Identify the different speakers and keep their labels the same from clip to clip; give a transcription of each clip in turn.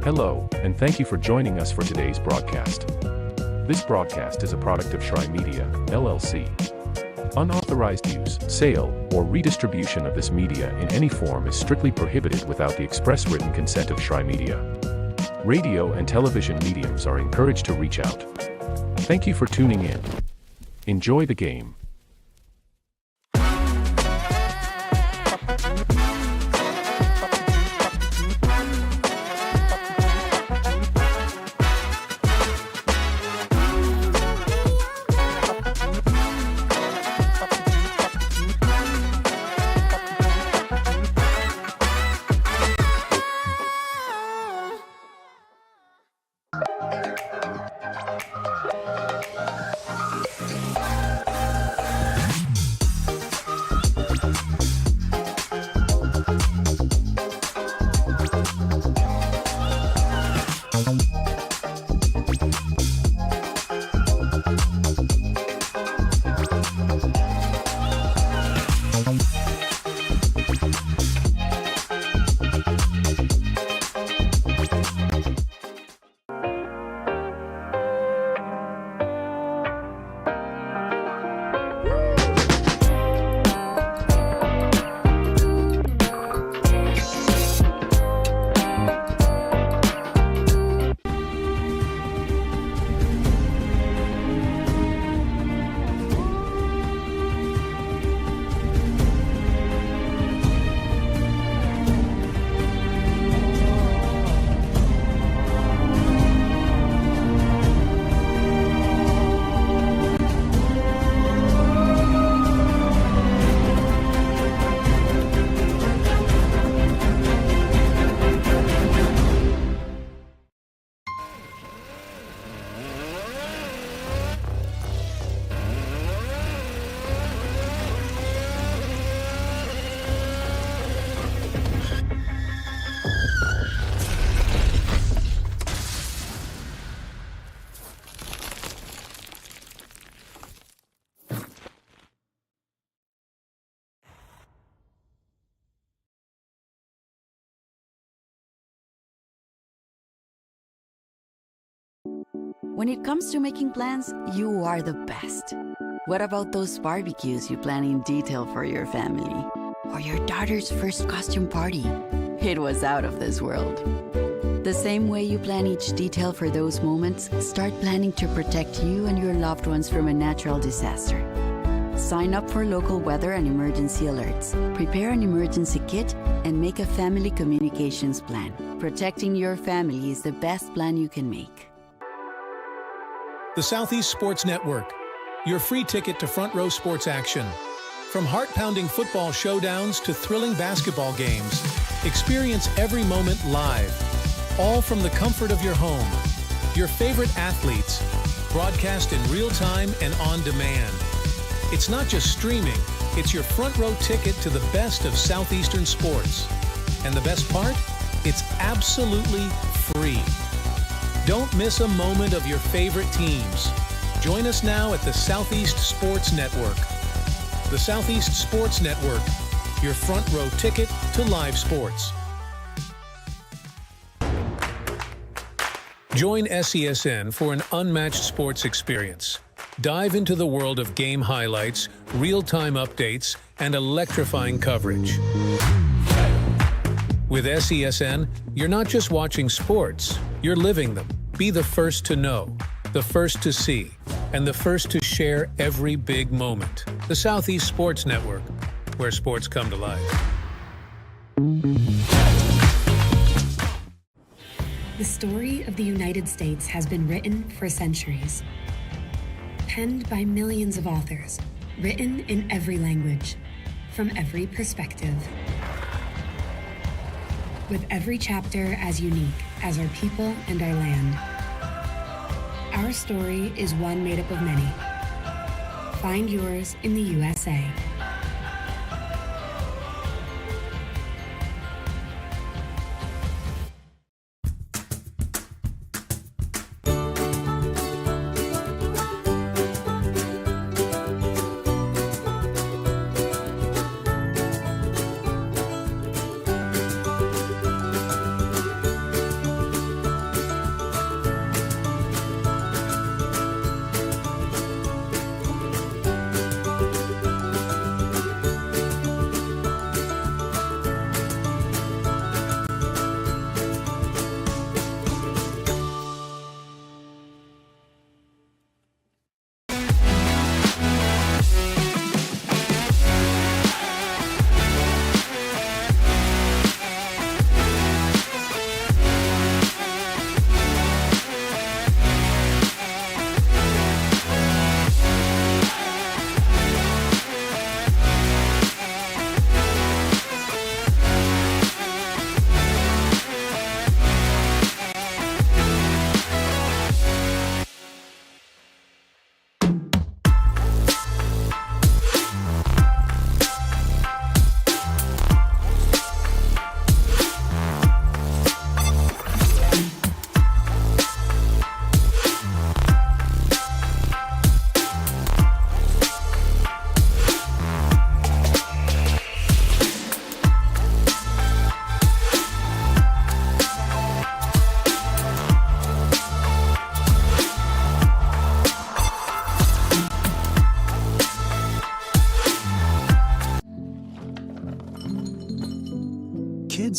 Speaker 1: Hello, and thank you for joining us for today's broadcast. This broadcast is a product of Shry Media, LLC. Unauthorized use, sale, or redistribution of this media in any form is strictly prohibited without the express written consent of Shry Media. Radio and television mediums are encouraged to reach out. Thank you for tuning in. Enjoy the game.
Speaker 2: When it comes to making plans, you are the best. What about those barbecues you plan in detail for your family? Or your daughter's first costume party? It was out of this world. The same way you plan each detail for those moments, start planning to protect you and your loved ones from a natural disaster. Sign up for local weather and emergency alerts, prepare an emergency kit, and make a family communications plan. Protecting your family is the best plan you can make.
Speaker 3: The Southeast Sports Network, your free ticket to front row sports action. From heart-pounding football showdowns to thrilling basketball games, experience every moment live, all from the comfort of your home. Your favorite athletes, broadcast in real time and on demand. It's not just streaming, it's your front row ticket to the best of Southeastern sports. And the best part? It's absolutely free. Don't miss a moment of your favorite teams. Join us now at the Southeast Sports Network. The Southeast Sports Network, your front row ticket to live sports. Join SESN for an unmatched sports experience. Dive into the world of game highlights, real-time updates, and electrifying coverage. With SESN, you're not just watching sports, you're living them. Be the first to know, the first to see, and the first to share every big moment. The Southeast Sports Network, where sports come to life.
Speaker 4: The story of the United States has been written for centuries. Penned by millions of authors, written in every language, from every perspective. With every chapter as unique as our people and our land. Our story is one made up of many. Find yours in the USA.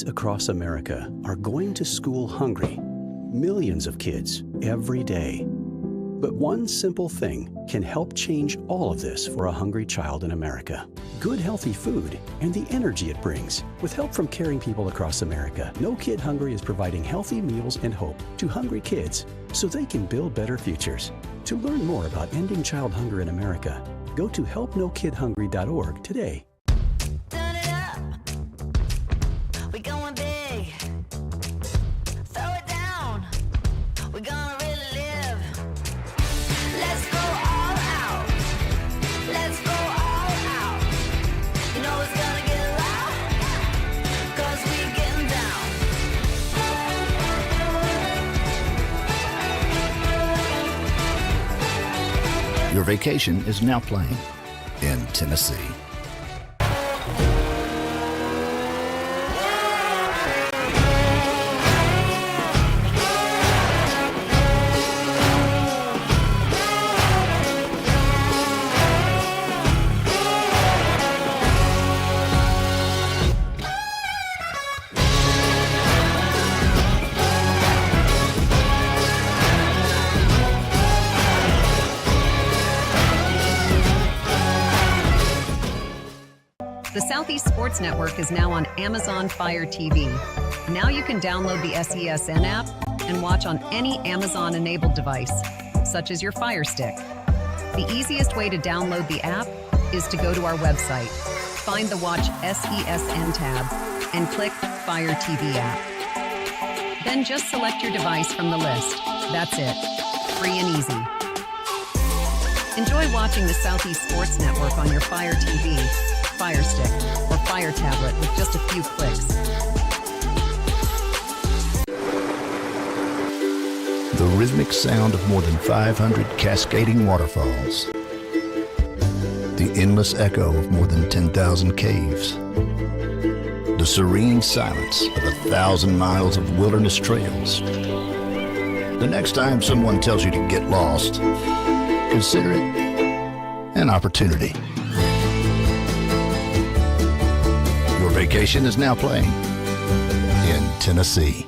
Speaker 5: across America are going to school hungry. Millions of kids every day. But one simple thing can help change all of this for a hungry child in America. Good, healthy food and the energy it brings. With help from caring people across America, No Kid Hungry is providing healthy meals and hope to hungry kids so they can build better futures. To learn more about ending child hunger in America, go to helpnokidhungry.org today.
Speaker 6: Turn it up. We going big. Throw it down. We're gonna really live. Let's go all out. Let's go all out. You know it's gonna get loud. 'Cause we getting down.
Speaker 7: Your vacation is now playing in Tennessee.
Speaker 8: The Southeast Sports Network is now on Amazon Fire TV. Now you can download the SESN app and watch on any Amazon-enabled device, such as your Fire Stick. The easiest way to download the app is to go to our website, find the Watch SESN tab, and click Fire TV app. Then just select your device from the list. That's it. Free and easy. Enjoy watching the Southeast Sports Network on your Fire TV, Fire Stick, or Fire Tablet with just a few clicks.
Speaker 7: The rhythmic sound of more than 500 cascading waterfalls. The endless echo of more than 10,000 caves. The serene silence of 1,000 miles of wilderness trails. The next time someone tells you to get lost, consider it an opportunity. Your vacation is now playing in Tennessee.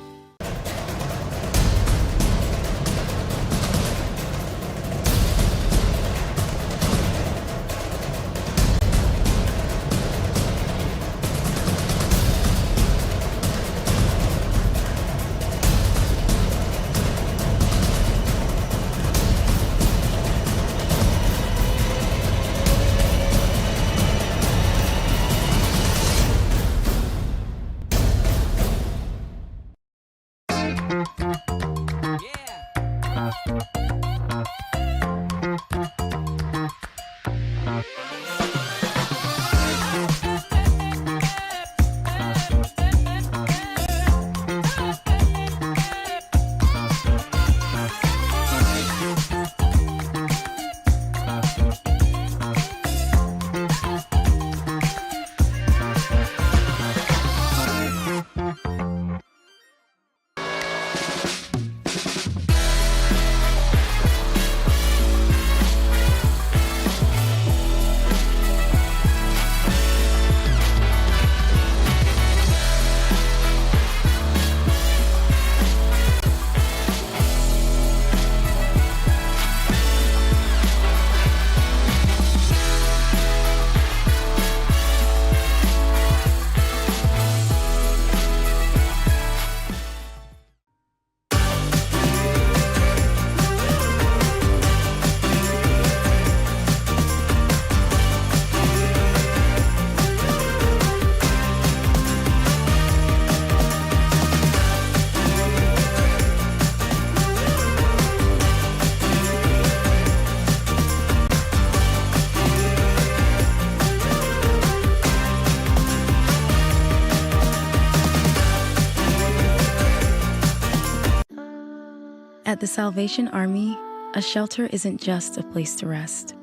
Speaker 9: At the Salvation Army, a shelter isn't just a place to rest.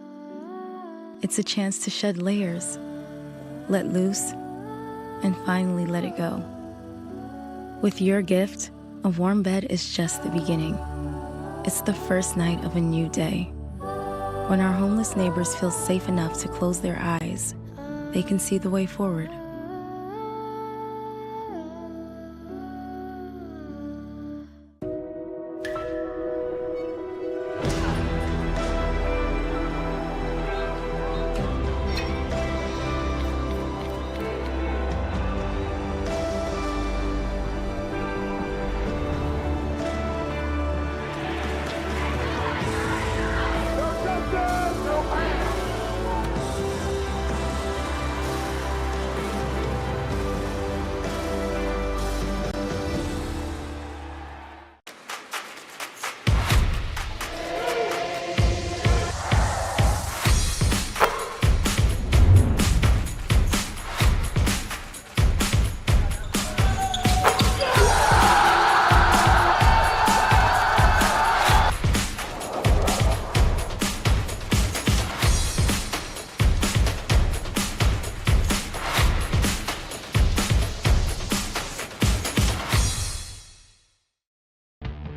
Speaker 9: It's a chance to shed layers, let loose, and finally let it go. With your gift, a warm bed is just the beginning. It's the first night of a new day. When our homeless neighbors feel safe enough to close their eyes, they can see the way forward.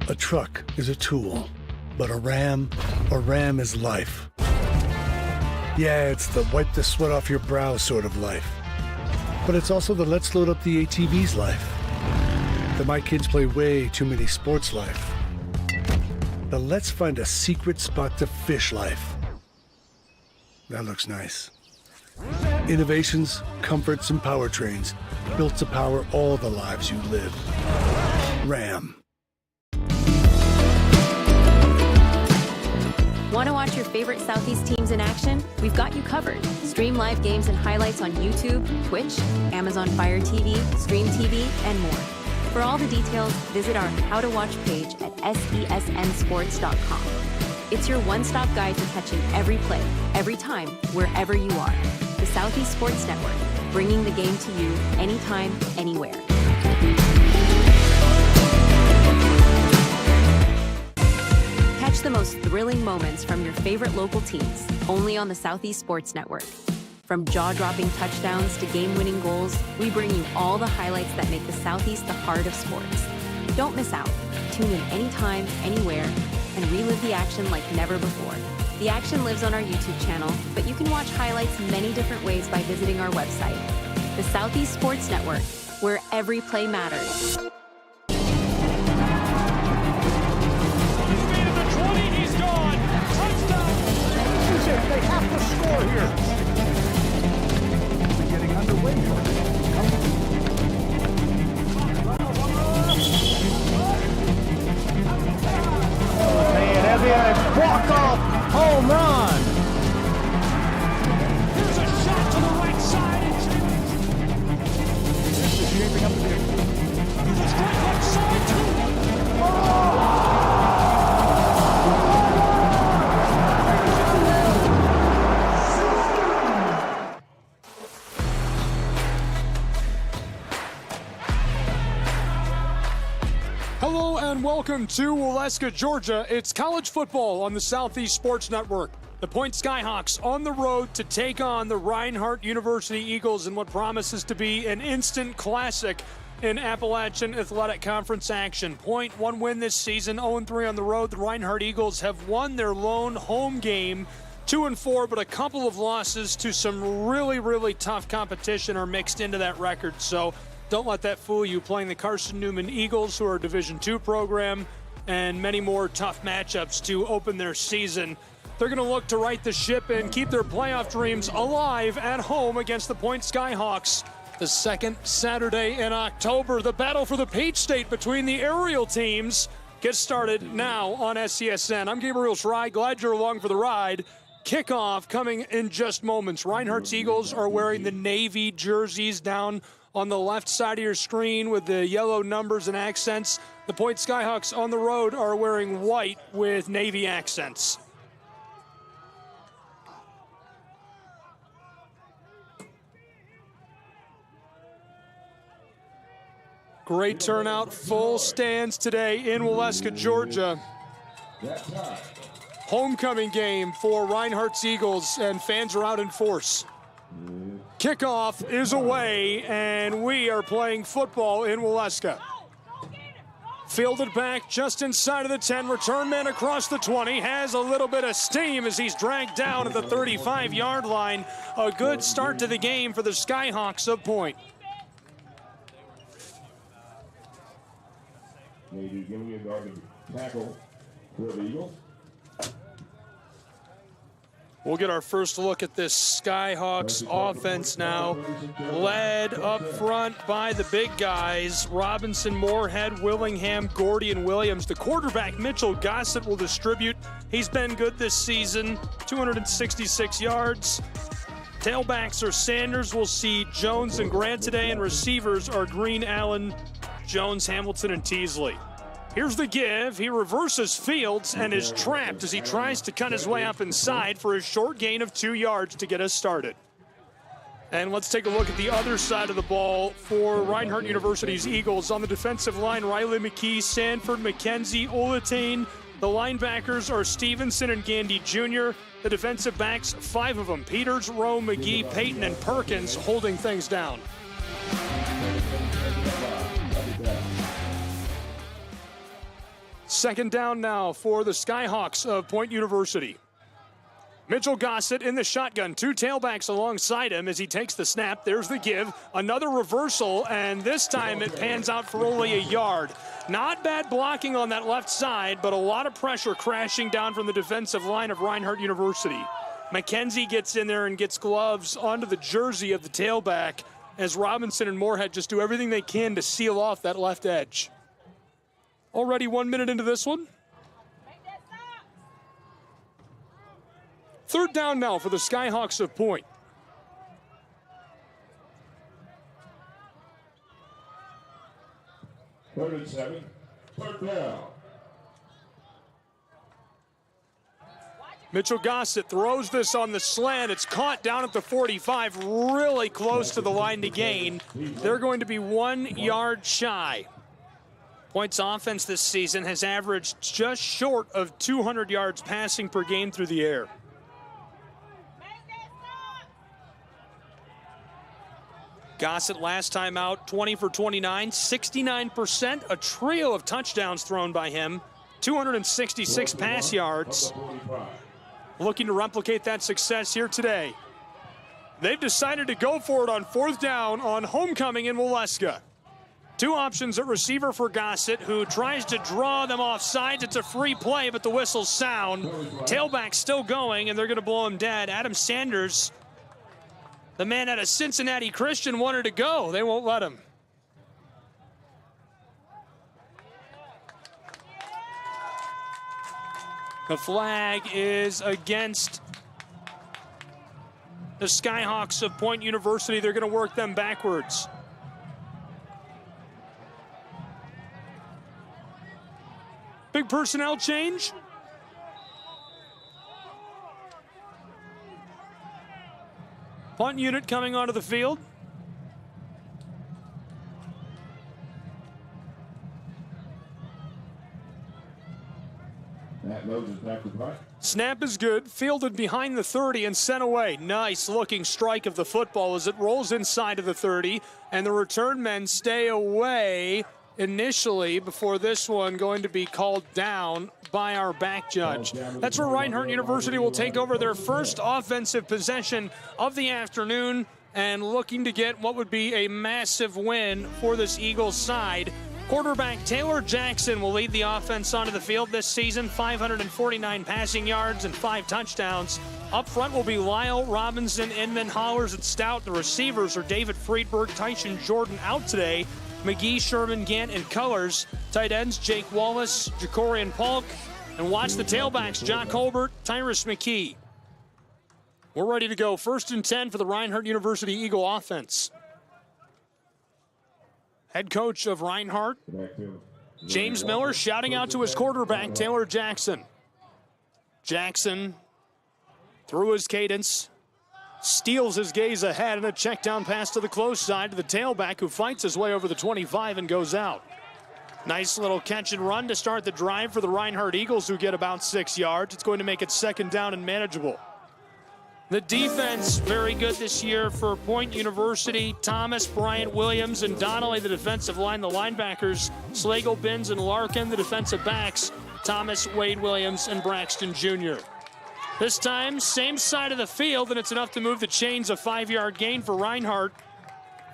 Speaker 10: A truck is a tool, but a ram is life. Yeah, it's the wipe the sweat off your brow sort of life. But it's also the let's load up the ATV's life. The my kids play way too many sports life. The let's find a secret spot to fish life. That looks nice. Innovations, comforts, and powertrains built to power all the lives you live. Ram.
Speaker 11: Want to watch your favorite Southeast teams in action? We've got you covered. Stream live games and highlights on YouTube, Twitch, Amazon Fire TV, Stream TV, and more. For all the details, visit our How to Watch page at sesnsports.com. It's your one-stop guide to catching every play, every time, wherever you are. The Southeast Sports Network, bringing the game to you anytime, anywhere. Catch the most thrilling moments from your favorite local teams, only on the Southeast Sports Network. From jaw-dropping touchdowns to game-winning goals, we bring you all the highlights that make the Southeast the heart of sports. Don't miss out. Tune in anytime, anywhere, and relive the action like never before. The action lives on our YouTube channel, but you can watch highlights many different ways by visiting our website. The Southeast Sports Network, where every play matters.
Speaker 12: They have to score here. We're getting underway here. And heavy on a walk-off home run. Here's a shot to the right side. This is shaping up to be a strike right side too.
Speaker 13: Hello and welcome to Waleska, Georgia. It's college football on the Southeast Sports Network. The Point Skyhawks on the road to take on the Reinhardt University Eagles in what promises to be an instant classic in Appalachian Athletic Conference action. Point, one win this season, 0-3 on the road. The Reinhardt Eagles have won their lone home game, 2-4, but a couple of losses to some really tough competition are mixed into that record. So don't let that fool you, playing the Carson Newman Eagles, who are a Division II program, and many more tough matchups to open their season. They're going to look to right the ship and keep their playoff dreams alive at home against the Point Skyhawks. The second Saturday in October, the battle for the Peach State between the aerial teams gets started now on SCSN. I'm Gabriel Schrei, glad you're along for the ride. Kickoff coming in just moments. Reinhardt's Eagles are wearing the navy jerseys down on the left side of your screen with the yellow numbers and accents. The Point Skyhawks on the road are wearing white with navy accents. Great turnout, full stands today in Waleska, Georgia. Homecoming game for Reinhardt's Eagles, and fans are out in force. Kickoff is away, and we are playing football in Waleska. Fielded back just inside of the 10. Return man across the 20. Has a little bit of steam as he's dragged down at the 35-yard line. A good start to the game for the Skyhawks of Point.
Speaker 14: Maybe giving me a guard tackle for the Eagles.
Speaker 13: We'll get our first look at this Skyhawks offense now. Led up front by the big guys, Robinson, Moorhead, Willingham, Gordy, and Williams. The quarterback, Mitchell Gossett, will distribute. He's been good this season, 266 yards. Tailbacks are Sanders. We'll see Jones and Grant today, and receivers are Green, Allen, Jones, Hamilton, and Teasley. Here's the give. He reverses Fields and is trapped as he tries to cut his way up inside for a short gain of 2 yards to get us started. And let's take a look at the other side of the ball for Reinhardt University's Eagles. On the defensive line, Riley McKee, Sanford, McKenzie, Olatane. The linebackers are Stevenson and Gandy Jr. The defensive backs, 5 of them, Peters, Rowe, McGee, Payton, and Perkins, holding things down. Second down now for the Skyhawks of Point University. Mitchell Gossett in the shotgun. Two tailbacks alongside him as he takes the snap. There's the give. Another reversal, and this time it pans out for only a yard. Not bad blocking on that left side, but a lot of pressure crashing down from the defensive line of Reinhardt University. McKenzie gets in there and gets gloves onto the jersey of the tailback as Robinson and Moorhead just do everything they can to seal off that left edge. Already 1 minute into this one. Third down now for the Skyhawks of Point.
Speaker 14: Third and 7. Third down.
Speaker 13: Mitchell Gossett throws this on the slant. It's caught down at the 45, really close to the line to gain. They're going to be 1 yard shy. Point's offense this season has averaged just short of 200 yards passing per game through the air. Gossett last time out, 20 for 29, 69%, a trio of touchdowns thrown by him, 266 pass yards. Looking to replicate that success here today. They've decided to go for it on fourth down on homecoming in Waleska. Two options at receiver for Gossett, who tries to draw them off sides. It's a free play, but the whistles sound. Tailback still going, and they're going to blow him dead. Adam Sanders, the man out of Cincinnati Christian, wanted to go. They won't let him. The flag is against the Skyhawks of Point University. They're going to work them backwards. Big personnel change. Punt unit coming onto the field. Snap is good, fielded behind the 30 and sent away. Nice looking strike of the football as it rolls inside of the 30, and the return men stay away initially before this one going to be called down by our back judge. That's where Reinhardt University will take over their first offensive possession of the afternoon and looking to get what would be a massive win for this Eagles side. Quarterback Taylor Jackson will lead the offense onto the field this season, 549 passing yards and 5 touchdowns. Up front will be Lyle, Robinson, Inman, Hollers, and Stout. The receivers are David Friedberg, Tyson Jordan out today, McGee, Sherman, Gant, and Colors. Tight ends Jake Wallace, Jacorian Polk, and watch the tailbacks, Jock Holbert, Tyrus McKee. We're ready to go. 1st and 10 for the Reinhardt University Eagle offense. Head coach of Reinhardt, James Miller, shouting out to his quarterback, Taylor Jackson. Jackson, through his cadence, steals his gaze ahead, and a check down pass to the close side to the tailback, who fights his way over the 25 and goes out. Nice little catch and run to start the drive for the Reinhardt Eagles, who get about 6 yards. It's going to make it 2nd down and manageable. The defense, very good this year for Point University. Thomas, Bryant, Williams, and Donnelly, the defensive line. The linebackers, Slagle, Binns, and Larkin, the defensive backs. Thomas, Wade Williams, and Braxton Jr. This time, same side of the field, and it's enough to move the chains. A 5-yard gain for Reinhardt.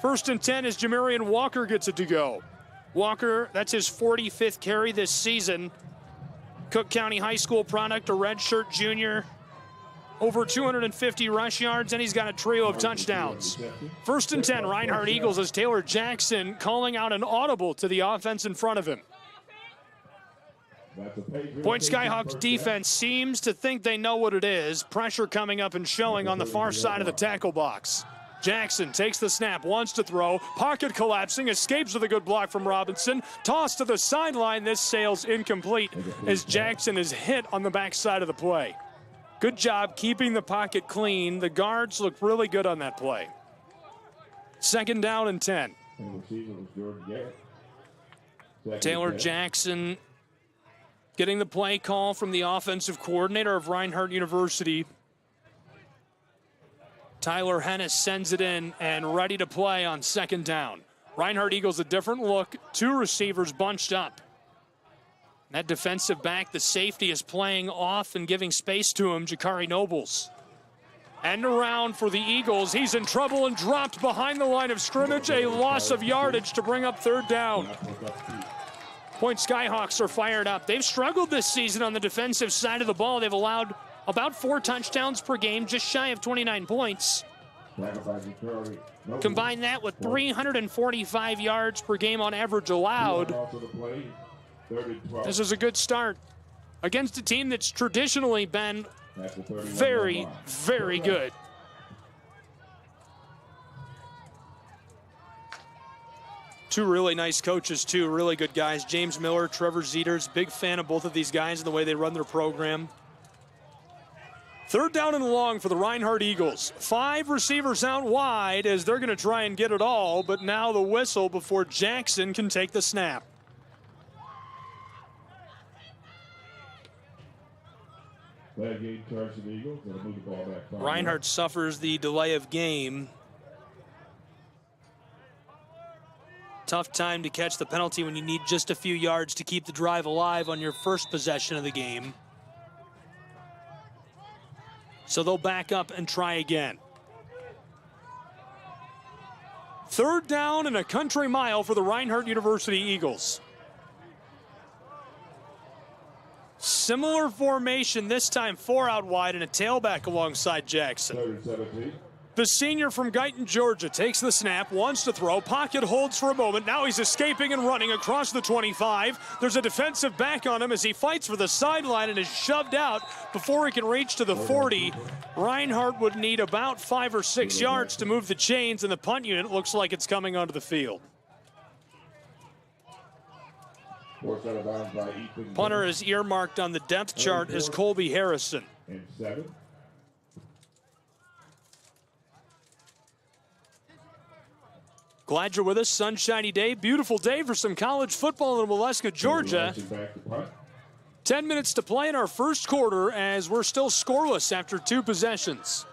Speaker 13: 1st and 10 as Jamarian Walker gets it to go. Walker, that's his 45th carry this season. Cook County High School product, a redshirt junior. Over 250 rush yards, and he's got a trio of touchdowns. 1st and 10, Reinhardt Eagles, as Taylor Jackson calling out an audible to the offense in front of him. Point Skyhawks defense seems to think they know what it is. Pressure coming up and showing on the far side of the tackle box. Jackson takes the snap, wants to throw. Pocket collapsing, escapes with a good block from Robinson. Toss to the sideline. This sails incomplete as Jackson is hit on the backside of the play. Good job keeping the pocket clean. The guards look really good on that play. 2nd down and 10. Taylor Jackson getting the play call from the offensive coordinator of Reinhardt University. Tyler Hennis sends it in and ready to play on 2nd down. Reinhardt Eagles a different look. 2 receivers bunched up. That defensive back, the safety, is playing off and giving space to him, Jakari Nobles. End around for the Eagles. He's in trouble and dropped behind the line of scrimmage. A loss of yardage to bring up third down. Point Skyhawks are fired up. They've struggled this season on the defensive side of the ball. They've allowed about 4 touchdowns per game, just shy of 29 points. Combine that with 345 yards per game on average allowed. This is a good start against a team that's traditionally been very, very good. Two really nice coaches, too, really good guys. James Miller, Trevor Zeters, big fan of both of these guys and the way they run their program. Third down and long for the Reinhardt Eagles. 5 receivers out wide as they're going to try and get it all, but now the whistle before Jackson can take the snap. Reinhardt suffers the delay of game. Tough time to catch the penalty when you need just a few yards to keep the drive alive on your first possession of the game. So they'll back up and try again. Third down and a country mile for the Reinhardt University Eagles. Similar formation, this time 4 out wide and a tailback alongside Jackson. The senior from Guyton, Georgia, takes the snap, wants to throw, pocket holds for a moment. Now he's escaping and running across the 25. There's a defensive back on him as he fights for the sideline and is shoved out before he can reach to the 40. Reinhardt would need about 5 or 6 yards to move the chains, and the punt unit looks like it's coming onto the field. Punter is earmarked on the depth chart as Colby Harrison. Glad you're with us. Sunshiny day, beautiful day for some college football in Waleska, Georgia. 10 minutes to play in our first quarter as we're still scoreless after 2 possessions.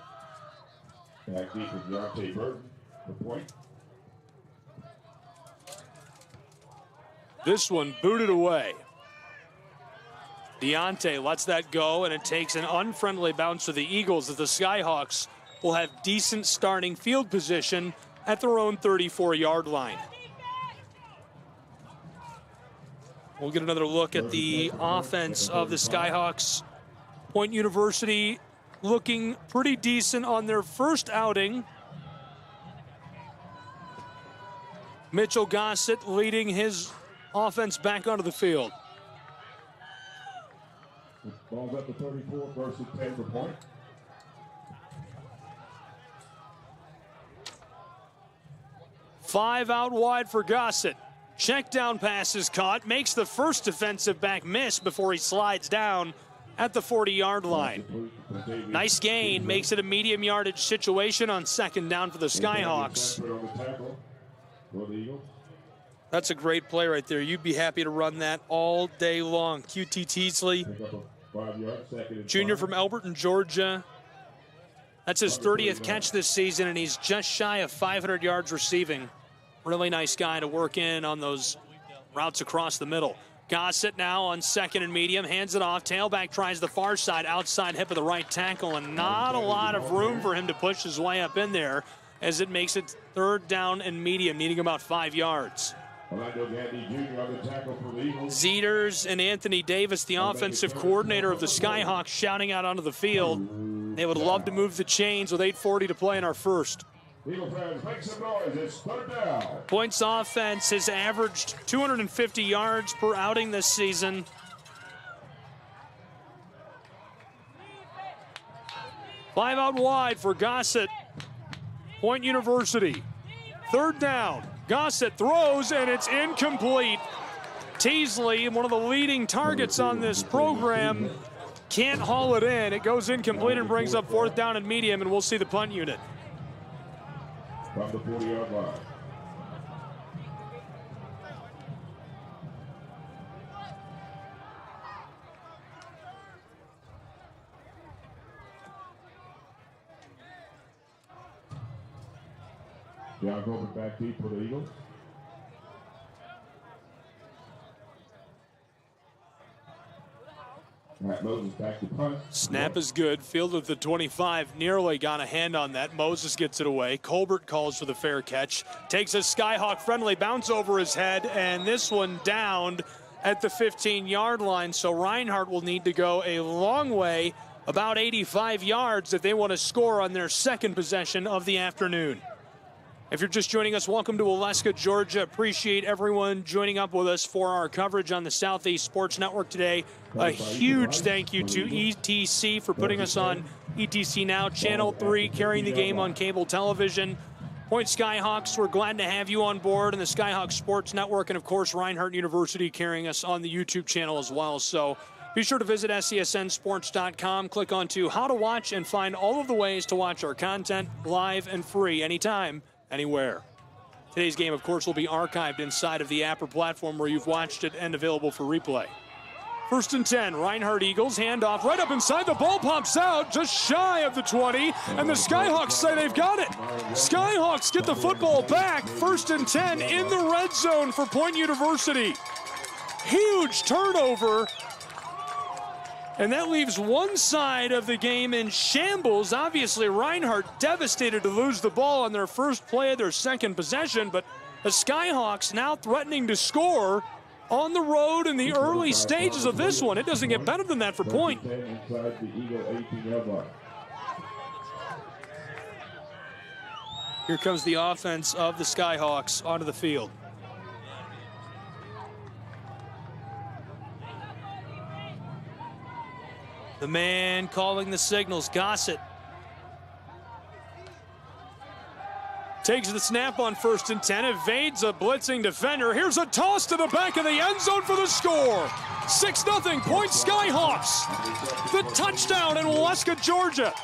Speaker 14: Back deep with Deontay Burton for point.
Speaker 13: This one booted away. Deontay lets that go, and it takes an unfriendly bounce to the Eagles as the Skyhawks will have decent starting field position at their own 34-yard line. We'll get another look at the offense of the Skyhawks. Point University looking pretty decent on their first outing. Mitchell Gossett leading his offense back onto the field.
Speaker 14: Ball's up to 34 versus 10 for point.
Speaker 13: Five out wide for Gossett. Check down pass is caught. Makes the first defensive back miss before he slides down at the 40-yard line. Nice gain. Makes it a medium yardage situation on second down for the Skyhawks. That's a great play right there. You'd be happy to run that all day long. QT Teasley, junior from Elberton, Georgia. That's his 30th catch this season, and he's just shy of 500 yards receiving. Really nice guy to work in on those routes across the middle. Gossett now on second and medium, hands it off. Tailback tries the far side, outside hip of the right tackle, and not a lot of room for him to push his way up in there as it makes it third down and medium, needing about 5 yards. Zeters and Anthony Davis, the offensive coordinator of the Skyhawks, shouting out onto the field. They would love to move the chains with 8:40 to play in our first. Points offense has averaged 250 yards per outing this season. Five out wide for Gossett. Point University. Third down. Gossett throws, and it's incomplete. Teasley, one of the leading targets on this program, can't haul it in. It goes incomplete and brings up fourth down and medium, and we'll see the punt unit.
Speaker 14: From the 40-yard line. John Goldberg back deep for the Eagles. Moses back to punt.
Speaker 13: Snap is good. Field at the 25. Nearly got a hand on that. Moses gets it away. Colbert calls for the fair catch. Takes a Skyhawk friendly bounce over his head, and this one downed at the 15-yard line. So Reinhardt will need to go a long way, about 85 yards, if they want to score on their second possession of the afternoon. If you're just joining us, welcome to Waleska, Georgia. Appreciate everyone joining up with us for our coverage on the Southeast Sports Network today. A huge thank you to ETC for putting us on ETC Now, Channel 3, carrying the game on cable television. Point Skyhawks, we're glad to have you on board, and the Skyhawk Sports Network, and of course Reinhardt University carrying us on the YouTube channel as well. So be sure to visit SCSNsports.com, click on to How to Watch, and find all of the ways to watch our content live and free anytime, anywhere. Today's game, of course, will be archived inside of the Apper platform where you've watched it and available for replay. 1st and 10, Reinhardt Eagles, handoff right up inside, the ball pops out just shy of the 20, and the Skyhawks say they've got it. Skyhawks get the football back, 1st and 10 in the red zone for Point University. Huge turnover, and that leaves one side of the game in shambles. Obviously, Reinhardt devastated to lose the ball on their first play of their second possession, but the Skyhawks now threatening to score on the road in the early stages of this one. It doesn't get better than that for Point. Here comes the offense of the Skyhawks onto the field. The man calling the signals, Gossett. Takes the snap on 1st and 10, evades a blitzing defender. Here's a toss to the back of the end zone for the score. 6-0, Point Skyhawks. The touchdown in Waleska, Georgia.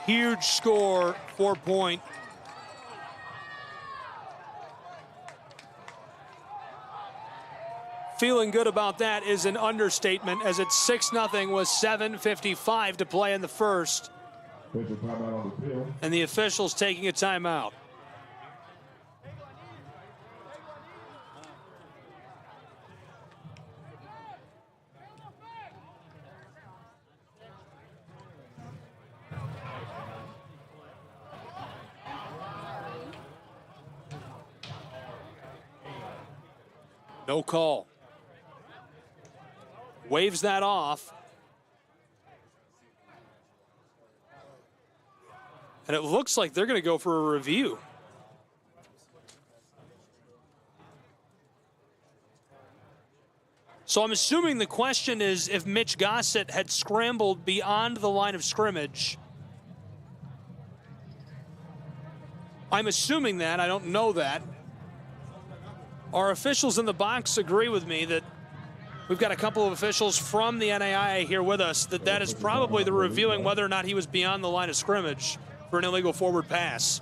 Speaker 13: Huge score for Point. Feeling good about that is an understatement, as it's 6-0 with 7:55 to play in the first. And the officials taking a timeout. No call. Waves that off. And it looks like they're going to go for a review. So I'm assuming the question is if Mitch Gossett had scrambled beyond the line of scrimmage. I'm assuming that. I don't know that. Our officials in the box agree with me that we've got a couple of officials from the NAIA here with us, that is probably the reviewing whether or not he was beyond the line of scrimmage for an illegal forward pass.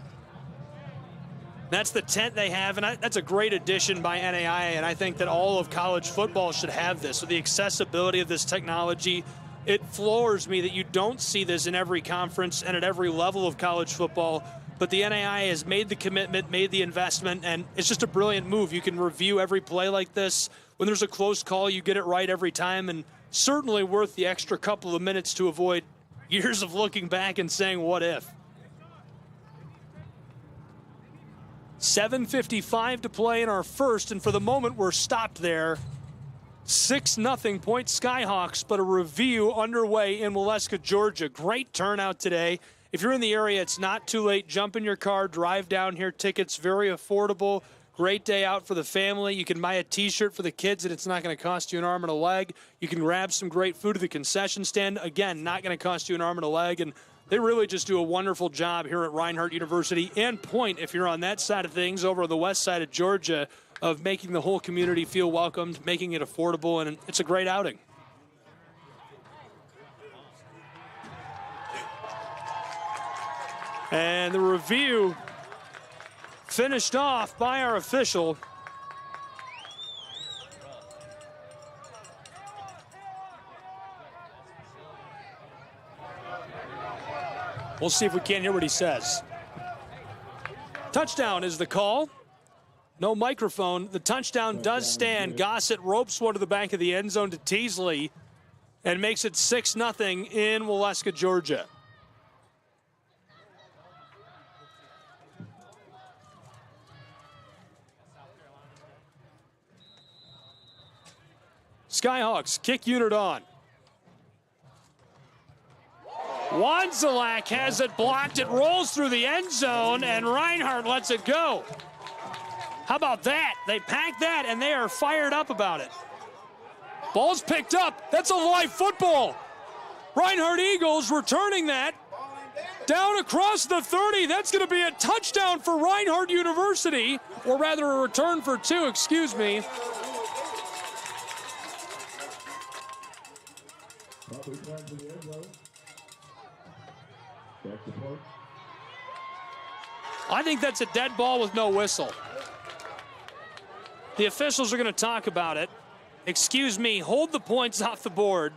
Speaker 13: That's the tent they have, and that's a great addition by NAIA, and I think that all of college football should have this. With the accessibility of this technology, it floors me that you don't see this in every conference and at every level of college football. But the NAIA has made the commitment, made the investment, and it's just a brilliant move. You can review every play like this. When there's a close call, you get it right every time, and certainly worth the extra couple of minutes to avoid years of looking back and saying, what if? 7:55 to play in our first, and for the moment, we're stopped there. 6-0 Point Skyhawks, but a review underway in Waleska, Georgia. Great turnout today. If you're in the area, it's not too late. Jump in your car, drive down here. Tickets very affordable. Great day out for the family. You can buy a T-shirt for the kids, and it's not going to cost you an arm and a leg. You can grab some great food at the concession stand. Again, not going to cost you an arm and a leg. And they really just do a wonderful job here at Reinhardt University and Point, if you're on that side of things, over on the west side of Georgia, of making the whole community feel welcomed, making it affordable, and it's a great outing. And the review finished off by our official. We'll see if we can't hear what he says. Touchdown is the call. No microphone. The touchdown does stand. Gossett ropes one to the back of the end zone to Teasley and makes it 6-0 in Waleska, Georgia. Skyhawks kick unit on. Wanzelak has it blocked. It rolls through the end zone, and Reinhardt lets it go. How about that? They packed that, and they are fired up about it. Ball's picked up. That's a live football. Reinhardt Eagles returning that down across the 30. That's going to be a touchdown for Reinhardt University, or rather a return for 2, excuse me. I think that's a dead ball with no whistle. The officials are going to talk about it. Excuse me, hold the points off the board.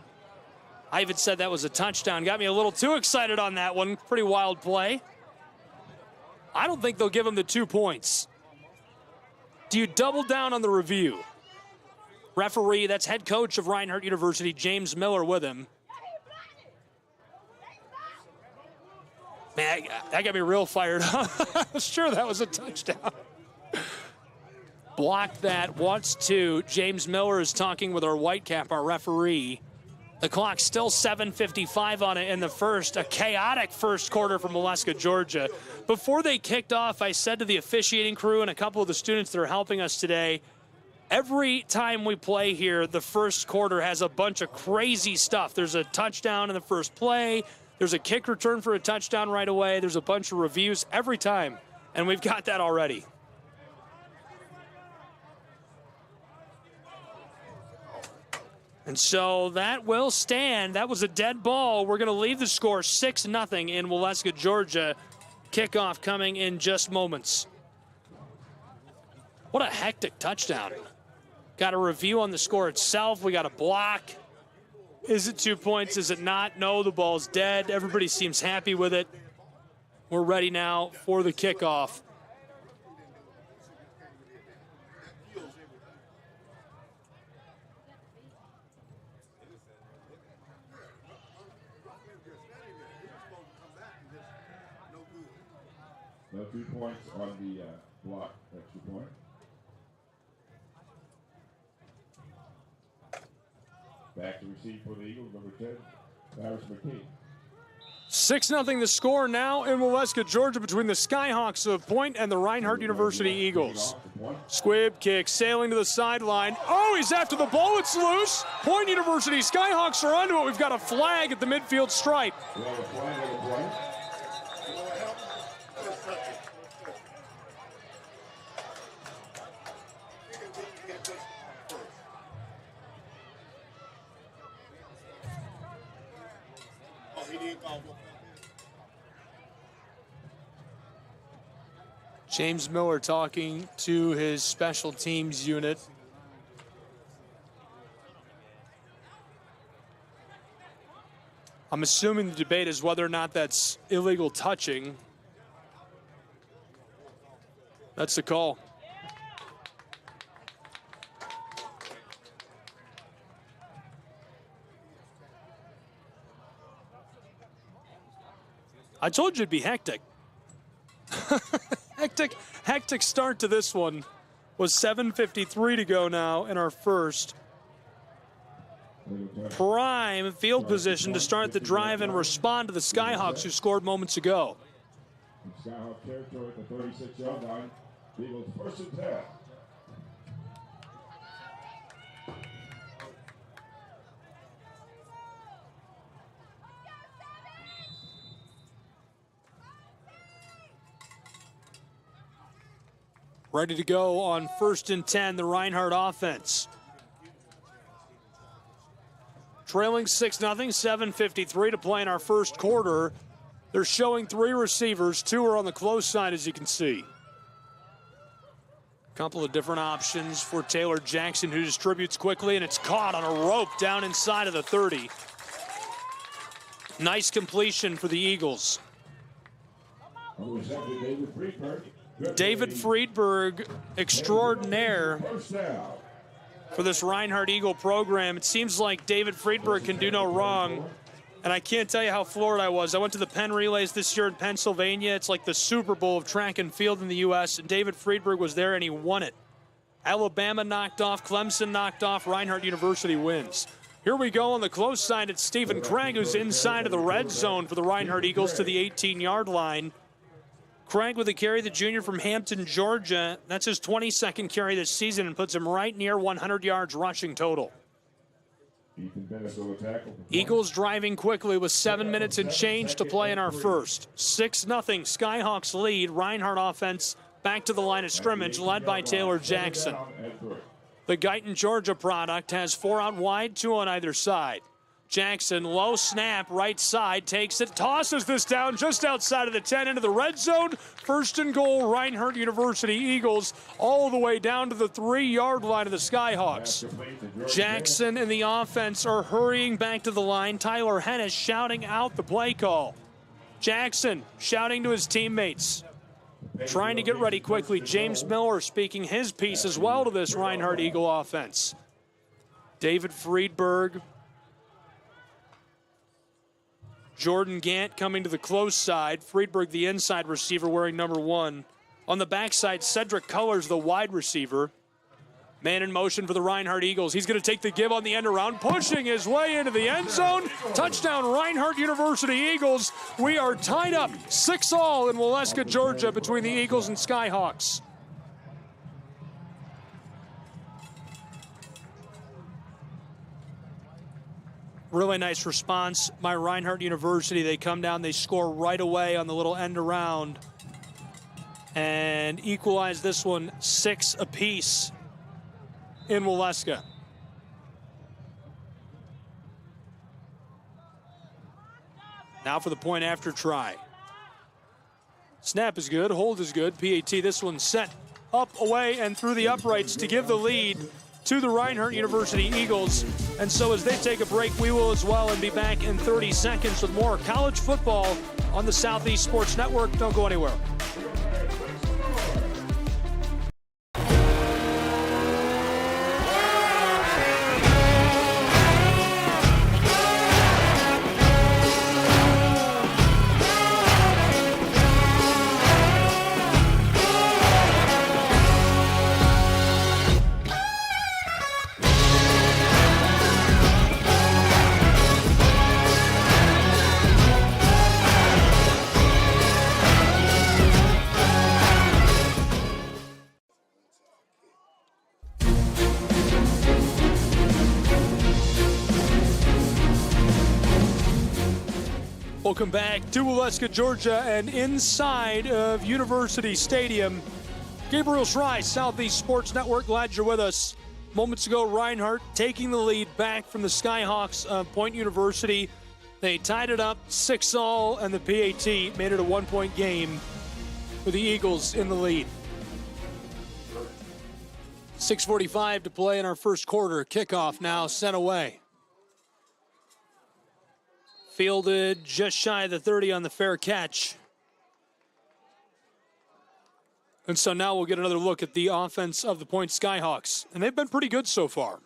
Speaker 13: I even said that was a touchdown. Got me a little too excited on that one. Pretty wild play. I don't think they'll give him the 2 points. Do you double down on the review? Referee, that's head coach of Reinhardt University, James Miller, with him. Man, that got me real fired up. Sure, that was a touchdown. Blocked that, wants to. James Miller is talking with our Whitecap, our referee. The clock's still 7:55 on it in the first. A chaotic first quarter from Waleska, Georgia. Before they kicked off, I said to the officiating crew and a couple of the students that are helping us today, every time we play here, the first quarter has a bunch of crazy stuff. There's a touchdown in the first play. There's a kick return for a touchdown right away. There's a bunch of reviews every time, and we've got that already. And so that will stand. That was a dead ball. We're going to leave the score 6-0 in Waleska, Georgia. Kickoff coming in just moments. What a hectic touchdown. Got a review on the score itself. We got a block. Is it 2 points? Is it not? No, the ball's dead. Everybody seems happy with it. We're ready now for the kickoff.
Speaker 14: No 2 points on the block. Extra point. Back to receive for the Eagles, number 10, Paris McKee.
Speaker 13: 6-0 the score now in Waleska, Georgia, between the Skyhawks of Point and the Reinhardt University Eagles. Squibb kick, sailing to the sideline. Oh, he's after the ball. It's loose. Point University Skyhawks are onto it. We've got a flag at the midfield stripe.
Speaker 14: We have a flag on the play.
Speaker 13: James Miller talking to his special teams unit. I'm assuming the debate is whether or not that's illegal touching. That's the call. I told you it'd be hectic. Hectic start to this one. Was 7:53 to go now in our first. Prime field position to start the drive and respond to the Skyhawks who scored moments ago.
Speaker 14: Skyhawk territory at the 36-yard line. Eagles first and 10.
Speaker 13: Ready to go on 1st and 10, the Reinhardt offense. Trailing 6-0, 7:53 to play in our first quarter. They're showing 3 receivers. 2 are on the close side, as you can see. A couple of different options for Taylor Jackson, who distributes quickly, and it's caught on a rope down inside of the 30. Nice completion for the Eagles.
Speaker 14: On the reception, David Freeberg.
Speaker 13: David Friedberg extraordinaire for this Reinhardt Eagle program. It seems like David Friedberg can do no wrong. And I can't tell you how floored I was. I went to the Penn Relays this year in Pennsylvania. It's like the Super Bowl of track and field in the U.S. And David Friedberg was there, and he won it. Alabama knocked off, Clemson knocked off, Reinhardt University wins. Here we go on the close side. It's Stephen Craig, who's inside of the red zone for the Reinhardt Eagles to the 18-yard line. Craig with a carry, the junior from Hampton, Georgia. That's his 22nd carry this season and puts him right near 100 yards rushing total. Eagles driving quickly with 7 minutes and change to play in our first. 6-0 Skyhawks lead. Reinhardt offense back to the line of scrimmage, led by Taylor Jackson. The Guyton, Georgia product has 4 out wide, 2 on either side. Jackson, low snap, right side, takes it, tosses this down just outside of the 10 into the red zone. First and goal, Reinhardt University Eagles, all the way down to the 3-yard line of the Skyhawks. Jackson and the offense are hurrying back to the line. Tyler Hennis shouting out the play call. Jackson shouting to his teammates, trying to get ready quickly. James Miller speaking his piece as well to this Reinhardt Eagle offense. David Friedberg, Jordan Gant coming to the close side. Friedberg, the inside receiver, wearing number 1. On the backside, Cedric Cullers, the wide receiver. Man in motion for the Reinhardt Eagles. He's going to take the give on the end around, pushing his way into the end zone. Touchdown, Reinhardt University Eagles. We are tied up 6-all in Waleska, Georgia, between the Eagles and Skyhawks. Really nice response by Reinhardt University. They come down, they score right away on the little end around and equalize this one 6 apiece in Waleska. Now for the point after try. Snap is good, hold is good. PAT, this one set up, away, and through the uprights to give the lead to the Reinhardt University Eagles. And so as they take a break, we will as well, and be back in 30 seconds with more college football on the Southeast Sports Network. Don't go anywhere. Welcome back to Waleska, Georgia, and inside of University Stadium. Gabriel Schrei, Southeast Sports Network, glad you're with us. Moments ago, Reinhardt taking the lead back from the Skyhawks of Point University. They tied it up 6-all, and the PAT made it a 1-point game with the Eagles in the lead. 6:45 to play in our first quarter. Kickoff now sent away. Fielded just shy of the 30 on the fair catch. And so now we'll get another look at the offense of the Point Skyhawks. And they've been pretty good so far.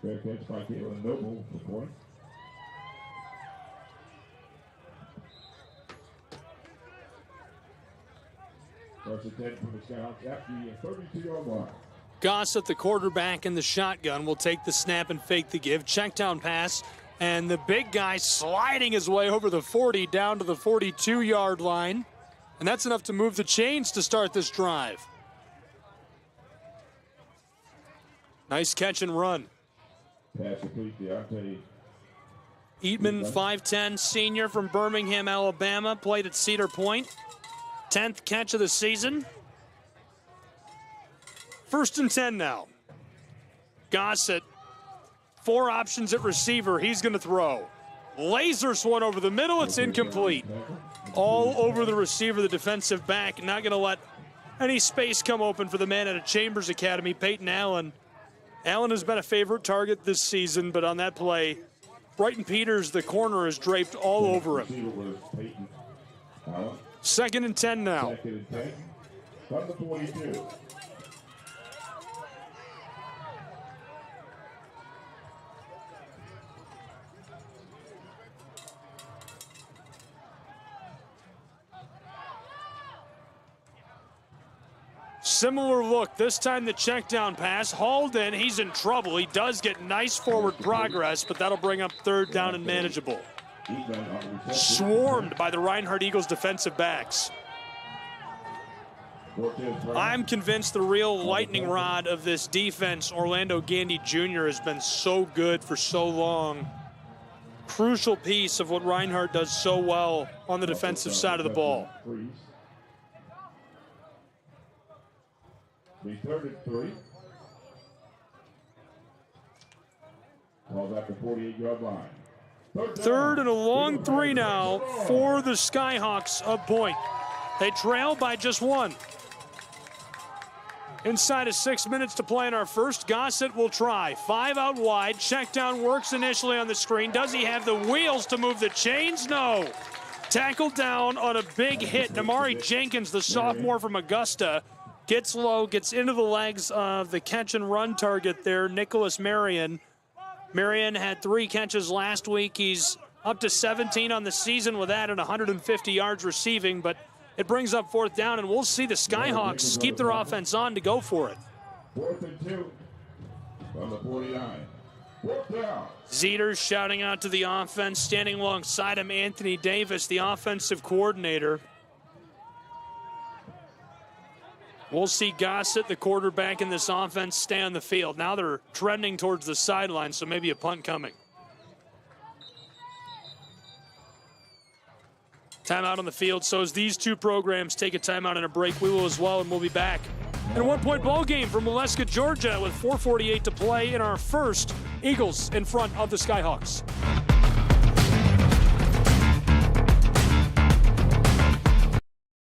Speaker 14: Fair catch by Caitlin Noble for Point. First attempt from the Skyhawks at the 32-yard line.
Speaker 13: Gossett, the quarterback in the shotgun, will take the snap and fake the give. Check down pass, and the big guy sliding his way over the 40 down to the 42-yard line. And that's enough to move the chains to start this drive. Nice catch and run.
Speaker 14: Pass complete, Deontay
Speaker 13: Eatman, 5'10", senior from Birmingham, Alabama, played at Cedar Point. 10th catch of the season. 1st and 10 now. Gossett, 4 options at receiver. He's going to throw. Lasers one over the middle. It's incomplete. All over the receiver, the defensive back. Not going to let any space come open for the man out of Chambers Academy, Peyton Allen. Allen has been a favorite target this season, but on that play, Brighton Peters, the corner, is draped all over him. 2nd and 10 now.
Speaker 14: 2nd and 10. From the 42.
Speaker 13: Similar look, this time the check down pass, hauled in, he's in trouble. He does get nice forward progress, but that'll bring up 3rd down and manageable. Swarmed by the Reinhardt Eagles defensive backs. I'm convinced the real lightning rod of this defense, Orlando Gandy Jr., has been so good for so long. Crucial piece of what Reinhardt does so well on the defensive side of the ball.
Speaker 14: 3rd and 3. Called at the 48-yard line.
Speaker 13: 3rd and a long 3 now for the Skyhawks of Point. They trail by just 1. Inside of 6 minutes to play in our first. Gossett will try. 5 out wide. Check down works initially on the screen. Does he have the wheels to move the chains? No. Tackled down on a big hit. Namari Jenkins, the sophomore from Augusta, gets low, gets into the legs of the catch and run target there, Nicholas Marion. Marion had 3 catches last week. He's up to 17 on the season with that and 150 yards receiving, but it brings up 4th down, and we'll see the Skyhawks keep their offense on to go for it.
Speaker 14: 4th and 2 from the 49. 4th down.
Speaker 13: Zeters shouting out to the offense, standing alongside him, Anthony Davis, the offensive coordinator. We'll see Gossett, the quarterback in this offense, stay on the field. Now they're trending towards the sideline, so maybe a punt coming. Timeout on the field. So as these two programs take a timeout and a break, we will as well, and we'll be back. And a one-point ball game from Waleska, Georgia, with 4:48 to play in our first. Eagles in front of the Skyhawks.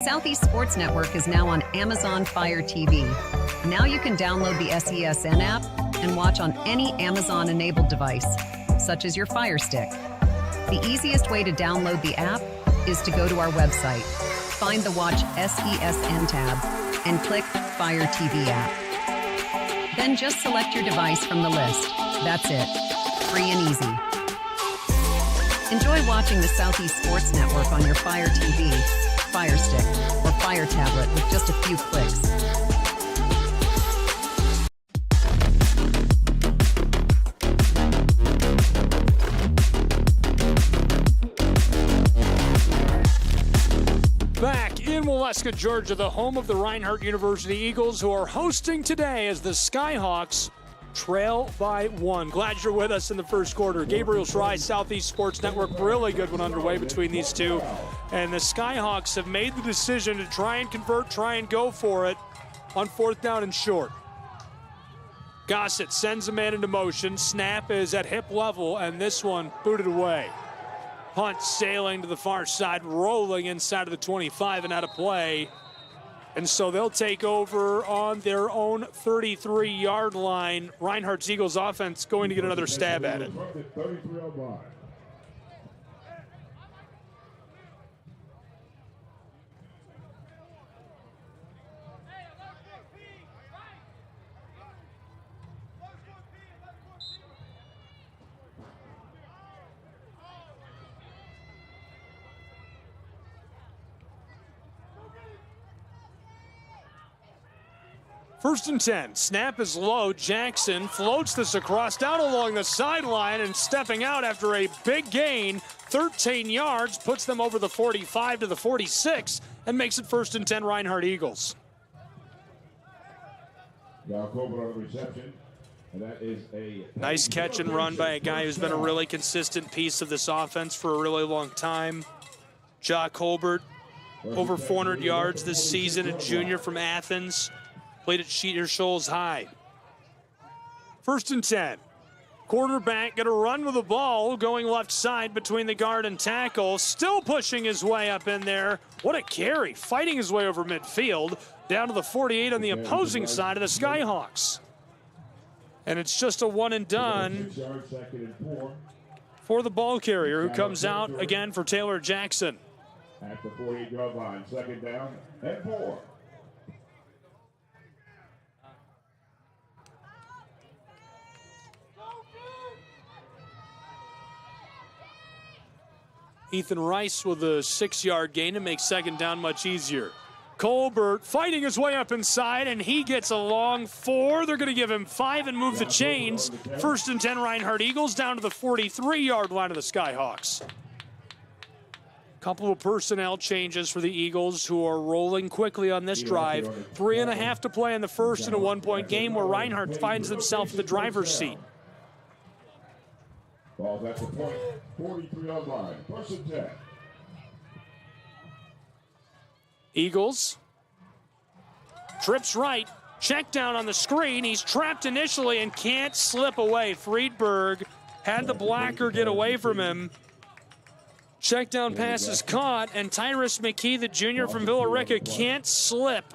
Speaker 8: Southeast Sports Network is now on Amazon Fire TV. Now you can download the SESN app and watch on any Amazon-enabled device, such as your Fire Stick. The easiest way to download the app is to go to our website, find the Watch SESN tab, and click Fire TV app. Then just select your device from the list. That's it. Free and easy. Enjoy watching the Southeast Sports Network on your Fire TV, Fire Stick, or Fire Tablet with just a few clicks.
Speaker 13: Back in Waleska, Georgia, the home of the Reinhardt University Eagles, who are hosting today as the Skyhawks trail by 1. Glad you're with us in the first quarter. Gabriel Schrei, Southeast Sports Network, really good one underway between these two. And the Skyhawks have made the decision to try and convert, try and go for it on 4th down and short. Gossett sends a man into motion. Snap is at hip level, and this one booted away. Punt sailing to the far side, rolling inside of the 25 and out of play. And so they'll take over on their own 33-yard line. Reinhardt's Eagles offense going to get another stab at it. First and 10. Snap is low. Jackson floats this across down along the sideline and stepping out after a big gain. 13 yards puts them over the 45 to the 46 and makes it 1st and 10 Reinhardt Eagles.
Speaker 14: Now Colbert on the reception. And that is a
Speaker 13: nice catch and run by a guy who's been a really consistent piece of this offense for a really long time. Ja Colbert, over 400 yards this season, a junior from Athens. Played at Cedar Shoals High. 1st and 10. Quarterback going to run with the ball, going left side between the guard and tackle. Still pushing his way up in there. What a carry. Fighting his way over midfield. Down to the 48 on the opposing side of the Skyhawks. And it's just a one and done for the ball carrier, who comes out again for Taylor Jackson.
Speaker 14: At the 48-yard line, 2nd down and 4.
Speaker 13: Ethan Rice with a 6-yard gain to make 2nd down much easier. Colbert fighting his way up inside, and he gets a long 4. They're going to give him 5 and move the chains. 1st and 10 Reinhardt Eagles down to the 43-yard line of the Skyhawks. Couple of personnel changes for the Eagles, who are rolling quickly on this drive. 3.5 to play in the first in a 1-point game where Reinhardt finds himself in the driver's seat.
Speaker 14: Ball's at the point, 43-yard line, 1st and 10.
Speaker 13: Eagles. Trips right. Check down on the screen. He's trapped initially and can't slip away. Friedberg had the blocker get away from him. Check down pass is caught, and Tyrus McKee, the junior from Villa Rica, can't slip.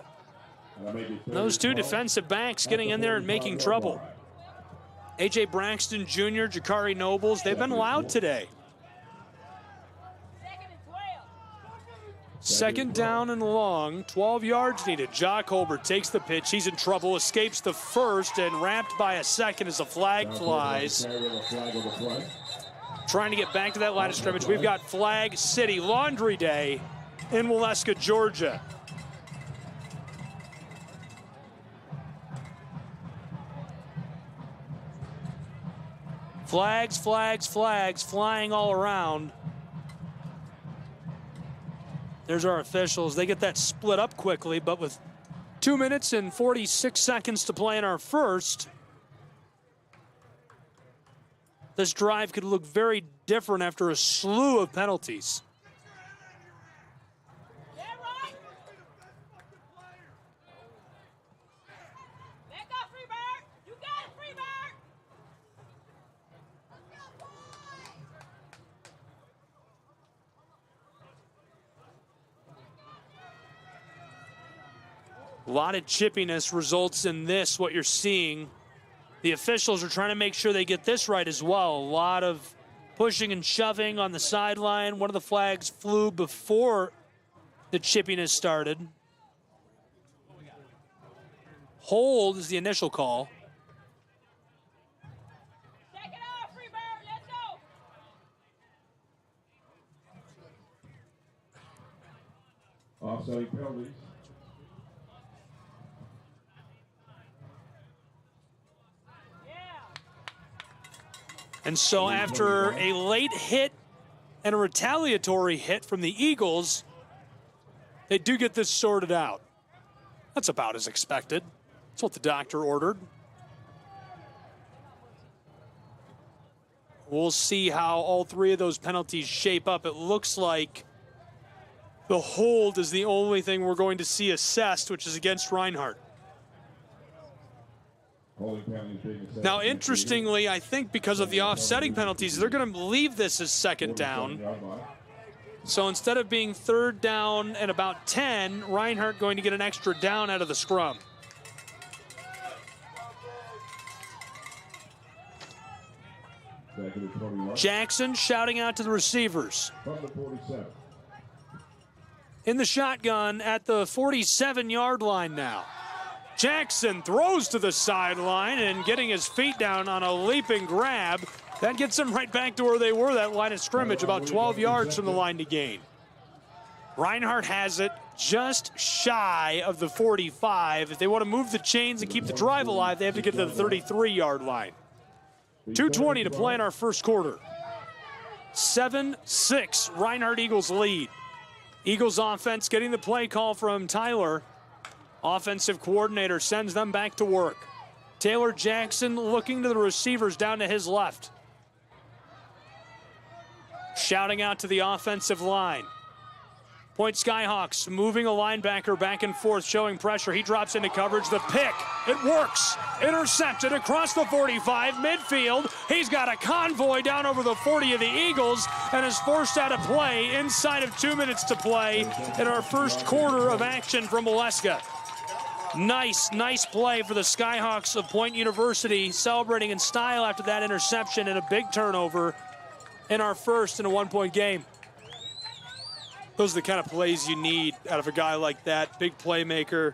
Speaker 13: Those two defensive backs getting in there and making trouble. A.J. Braxton Jr., Jakari Nobles, they've been loud today. 2nd down and long, 12 yards needed. Jock Colbert takes the pitch. He's in trouble, escapes the first, and wrapped by a second as a flag flies. Trying to get back to that line of scrimmage. We've got Flag City Laundry Day in Waleska, Georgia. Flags, flags, flags flying all around. There's our officials. They get that split up quickly, but with 2 minutes and 46 seconds to play in our first, this drive could look very different after a slew of penalties. A lot of chippiness results in this, what you're seeing. The officials are trying to make sure they get this right as well. A lot of pushing and shoving on the sideline. One of the flags flew before the chippiness started. Hold is the initial call.
Speaker 14: Offsetting penalties.
Speaker 13: And so after a late hit and a retaliatory hit from the Eagles, they do get this sorted out. That's about as expected. That's what the doctor ordered. We'll see how all 3 of those penalties shape up. It looks like the hold is the only thing we're going to see assessed, which is against Reinhardt. Now, interestingly, I think because of the offsetting penalties, they're going to leave this as 2nd down. So instead of being 3rd down and about 10, Reinhardt going to get an extra down out of the scrum. Jackson shouting out to the receivers. In the shotgun at the 47-yard line now. Jackson throws to the sideline and getting his feet down on a leaping grab. That gets them right back to where they were, that line of scrimmage, about 12 yards from the line to gain. Reinhardt has it just shy of the 45. If they want to move the chains and keep the drive alive, they have to get to the 33-yard line. 2:20 to play in our first quarter. 7-6, Reinhardt Eagles lead. Eagles offense getting the play call from Tyler. Offensive coordinator sends them back to work. Taylor Jackson looking to the receivers down to his left. Shouting out to the offensive line. Point Skyhawks moving a linebacker back and forth, showing pressure. He drops into coverage. The pick, it works. Intercepted across the 45, midfield. He's got a convoy down over the 40 of the Eagles and is forced out of play inside of 2 minutes to play in our first quarter of action from Waleska. Nice play for the Skyhawks of Point University, celebrating in style after that interception and a big turnover. in our first in a one-point game. Those are the kind of plays you need out of a guy like that. Big playmaker.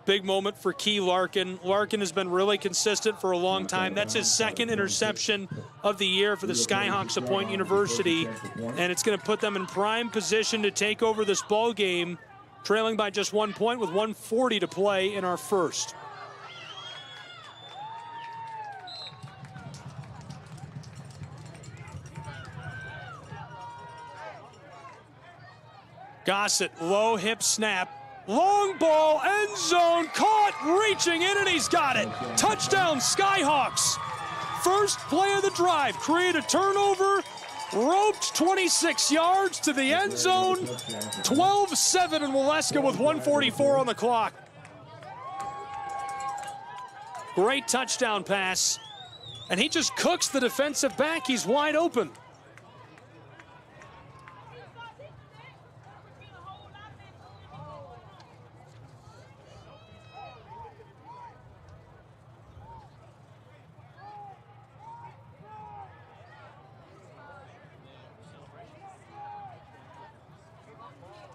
Speaker 13: Big moment for Key Larkin. Larkin has been really consistent for a long time. That's his second interception of the year for the Skyhawks of Point University, and it's going to put them in prime position to take over this ball game, trailing by just 1 point with 1:40 to play in our first. Gossett, low hip snap. Long ball, end zone, caught, reaching in, and he's got it. Touchdown, Skyhawks. First play of the drive, create a turnover, roped 26 yards to the end zone. 12-7 in Waleska with 1:44 on the clock. Great touchdown pass, and he just cooks the defensive back. He's wide open.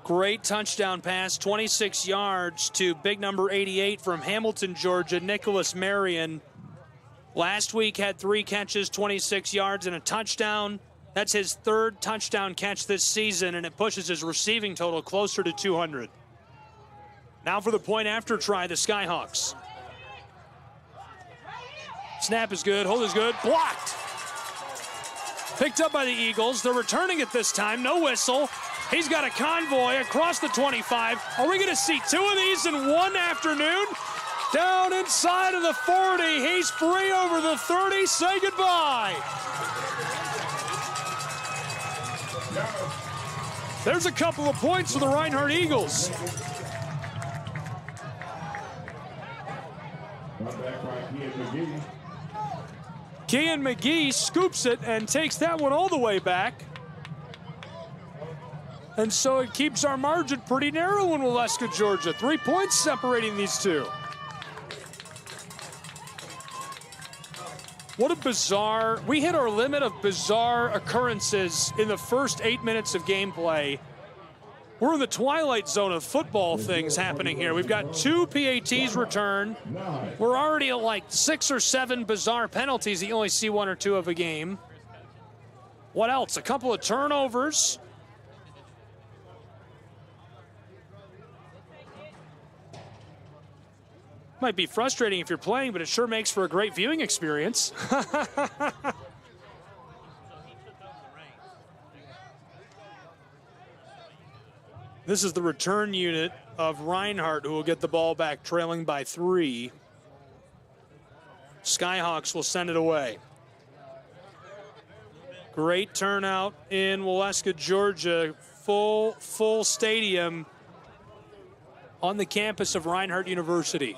Speaker 13: Great touchdown pass, 26 yards to big number 88 from Hamilton, Georgia, Nicholas Marion. Last week had 3 catches, 26 yards, and a touchdown. That's his 3rd touchdown catch this season, and it pushes his receiving total closer to 200. Now for the point after try, the Skyhawks. Snap is good, hold is good, blocked. Picked up by the Eagles. They're returning it this time, no whistle. He's got a convoy across the 25. Are we going to see 2 of these in one afternoon? Down inside of the 40. He's free over the 30. Say goodbye. There's a couple of points for the Reinhardt Eagles. Kean McGee scoops it and takes that one all the way back. And so it keeps our margin pretty narrow in Waleska, Georgia. 3 points separating these two. What a bizarre, we hit our limit of bizarre occurrences in the first 8 minutes of gameplay. We're in the twilight zone of football things happening here. We've got 2 PATs return. We're already at like 6 or 7 bizarre penalties that you only see 1 or 2 of a game. What else? A couple of turnovers. Might be frustrating if you're playing, but it sure makes for a great viewing experience. This is the return unit of Reinhardt, who will get the ball back trailing by 3. Skyhawks will send it away. Great turnout in Waleska, Georgia. Full stadium on the campus of Reinhardt University.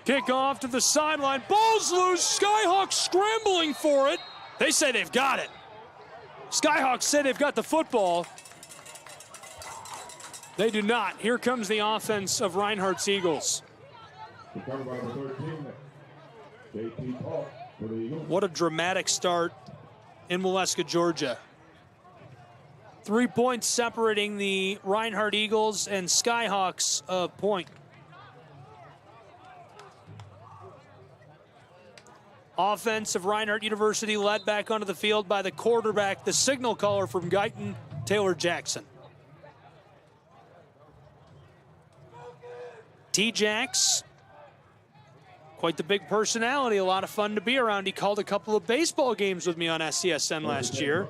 Speaker 13: Kickoff to the sideline. Ball's loose. Skyhawks scrambling for it. They say they've got it. Skyhawks say they've got the football. They do not. Here comes the offense of Reinhardt's Eagles. What a dramatic start in Waleska, Georgia. 3 points separating the Reinhardt Eagles and Skyhawks of Point. Offense of Reinhardt University led back onto the field by the quarterback, the signal caller from Guyton, Taylor Jackson. T-Jax, quite the big personality, a lot of fun to be around. He called a couple of baseball games with me on SCSN last year.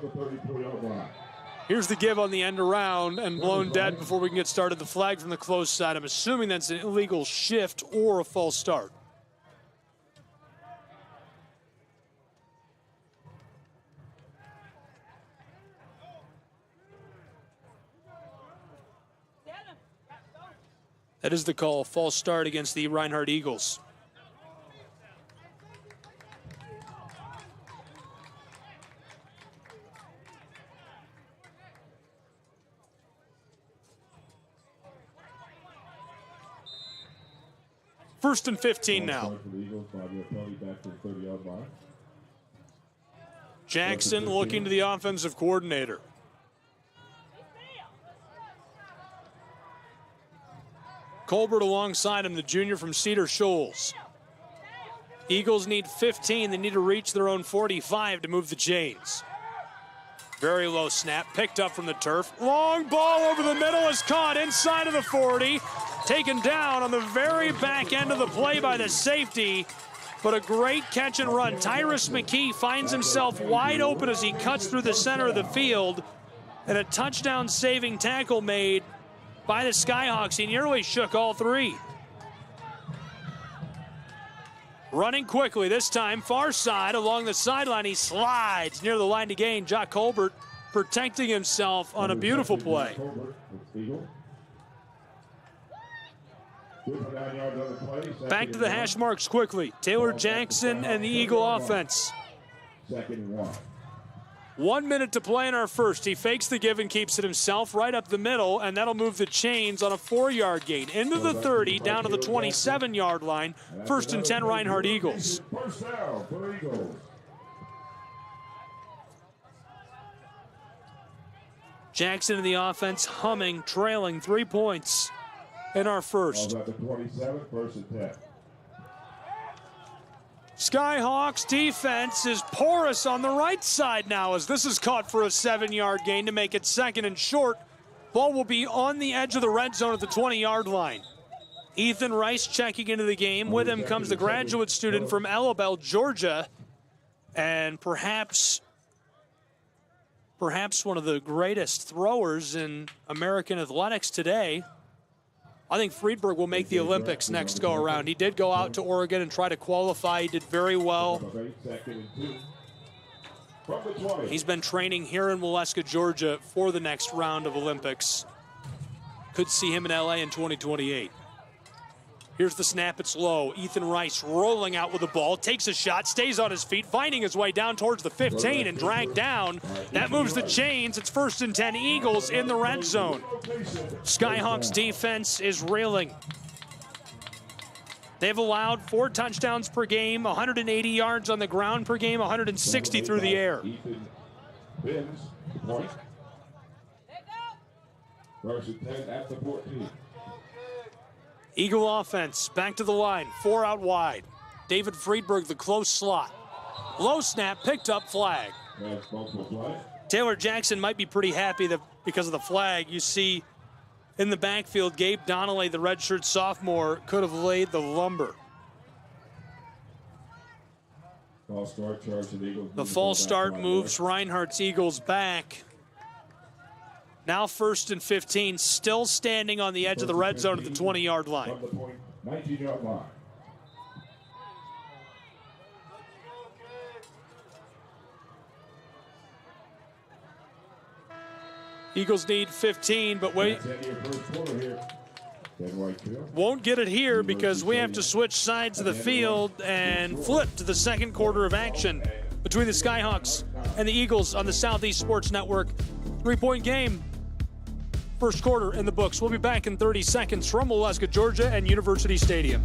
Speaker 13: Here's the give on the end around and blown dead before we can get started. The flag from the close side. I'm assuming that's an illegal shift or a false start. That is the call. False start against the Reinhardt Eagles. First and 15 now. Jackson looking to the offensive coordinator. Colbert alongside him, the junior from Cedar Shoals. Eagles need 15. They need to reach their own 45 to move the chains. Very low snap, picked up from the turf. Long ball over the middle is caught inside of the 40. Taken down on the very back end of the play by the safety. But a great catch and run. Tyrus McKee finds himself wide open as he cuts through the center of the field. And a touchdown-saving tackle made by the Skyhawks. He nearly shook all three. Running quickly this time, far side along the sideline. He slides near the line to gain. Jock Colbert protecting himself on a beautiful play. Back to the hash marks quickly. Taylor Jackson and the Eagle offense. 1 minute to play in our first. He fakes the give and keeps it himself right up the middle, and that'll move the chains on a 4-yard gain. Into the 30, down to the 27-yard line. First and 10, Reinhardt Eagles. Jackson in the offense, humming, trailing 3 points in our first. Skyhawks defense is porous on the right side now as this is caught for a 7-yard gain to make it second and short. Ball will be on the edge of the red zone at the 20-yard line. Ethan Rice checking into the game. With him comes the graduate student from Elabel, Georgia, and perhaps one of the greatest throwers in American athletics today. I think Friedberg will make the Olympics next go around. He did go out to Oregon and try to qualify. He did very well. He's been training here in Waleska, Georgia for the next round of Olympics. Could see him in LA in 2028. Here's the snap, it's low. Ethan Rice rolling out with the ball, takes a shot, stays on his feet, finding his way down towards the 15 and dragged down. That moves the chains. It's first and 10 Eagles in the red zone. Skyhawks defense is reeling. They've allowed 4 touchdowns per game, 180 yards on the ground per game, 160 through the air.
Speaker 14: First and 10 at the 14.
Speaker 13: Eagle offense, back to the line, 4 out wide. David Friedberg, the close slot. Low snap, picked up, flag. Taylor Jackson might be pretty happy that because of the flag. You see in the backfield, Gabe Donnelly, the redshirt sophomore, could have laid the lumber. The false start moves Reinhardt's Eagles back. Now first and 15, still standing on the edge of the red zone at the 20-yard line.
Speaker 14: 19-yard line.
Speaker 13: Eagles need 15, but wait. Won't get it here because we have to switch sides of the field and flip to the second quarter of action between the Skyhawks and the Eagles on the Southeast Sports Network. 3-point game. First quarter in the books. We'll be back in 30 seconds from Waleska, Georgia and University Stadium.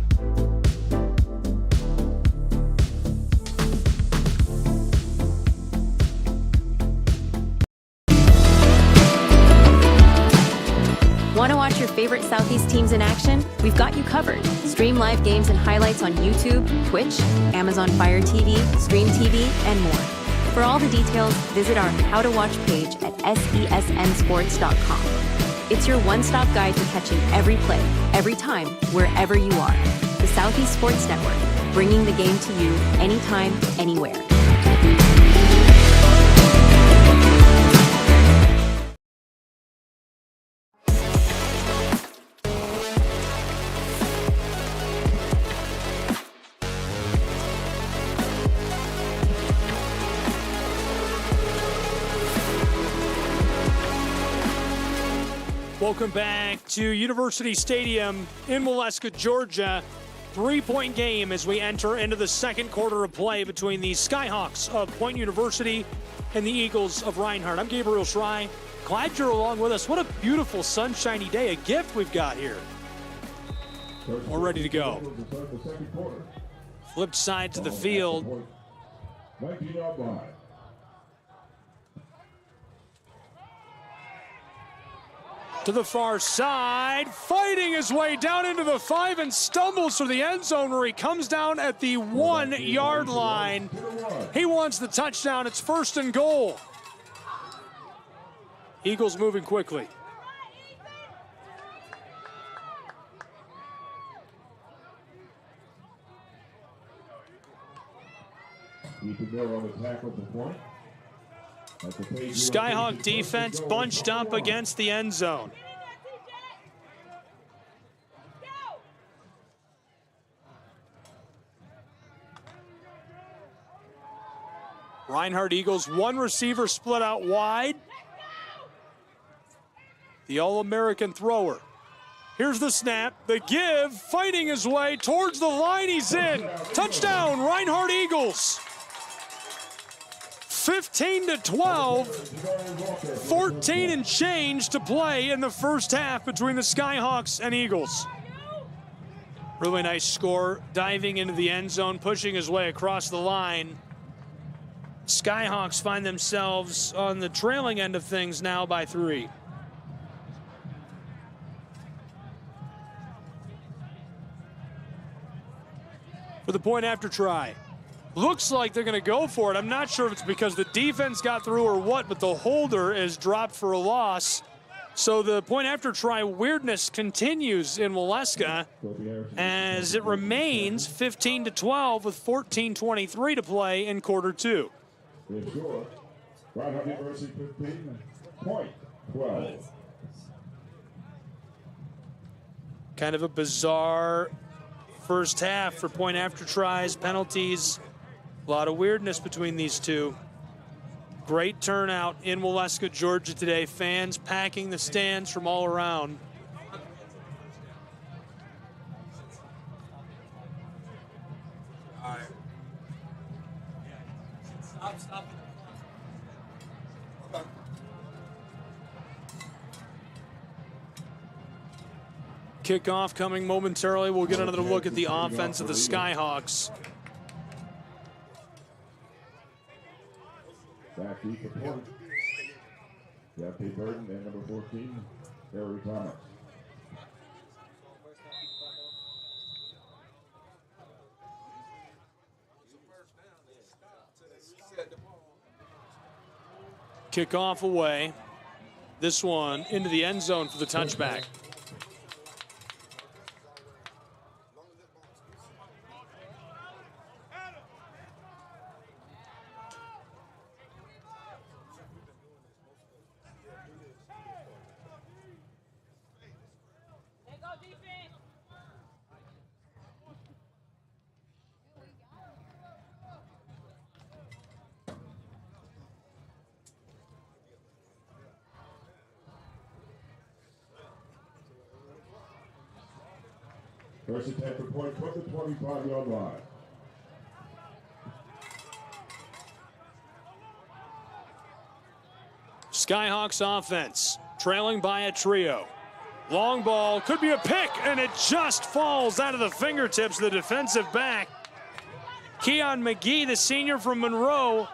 Speaker 11: Want to watch your favorite Southeast teams in action? We've got you covered. Stream live games and highlights on YouTube, Twitch, Amazon Fire TV, Stream TV, and more. For all the details, visit our How to Watch page at sesnsports.com. It's your one-stop guide to catching every play, every time, wherever you are. The Southeast Sports Network, bringing the game to you anytime, anywhere.
Speaker 13: Welcome back to University Stadium in Waleska, Georgia. 3-point game as we enter into the second quarter of play between the Skyhawks of Point University and the Eagles of Reinhardt. I'm Gabriel Schrei. Glad you're along with us. What a beautiful sunshiny day, a gift we've got here. We're ready to go. Flipped side to the field. To the far side, fighting his way down into the 5 and stumbles to the end zone where he comes down at the 1-yard line. He wants the touchdown. It's 1st and goal. Eagles moving quickly. Skyhawk defense bunched up against the end zone. Reinhardt Eagles, one receiver split out wide. The All-American thrower. Here's the snap, the give, fighting his way towards the line, he's in. Touchdown, Reinhardt Eagles. 15-12, 14 and change to play in the first half between the Skyhawks and Eagles. Really nice score, diving into the end zone, pushing his way across the line. Skyhawks find themselves on the trailing end of things now by 3. For the point after try. Looks like they're going to go for it. I'm not sure if it's because the defense got through or what, but the holder is dropped for a loss. So the point after try weirdness continues in Waleska as it remains 15-12 with 14:23 to play in quarter 2. Kind of a bizarre first half for point after tries, penalties. A lot of weirdness between these two. Great turnout in Waleska, Georgia today. Fans packing the stands from all around. Stop. Kickoff coming momentarily. We'll get another look at the offense of the Skyhawks.
Speaker 14: Back deep for Punt. Deputy Burton and number 14, Harry Thomas.
Speaker 13: Kickoff away. This one into the end zone for the touchback.
Speaker 14: First attempt for point from the 25-yard line.
Speaker 13: Skyhawks offense trailing by a trio. Long ball, could be a pick, and it just falls out of the fingertips of the defensive back. Keon McGee, the senior from Monroe,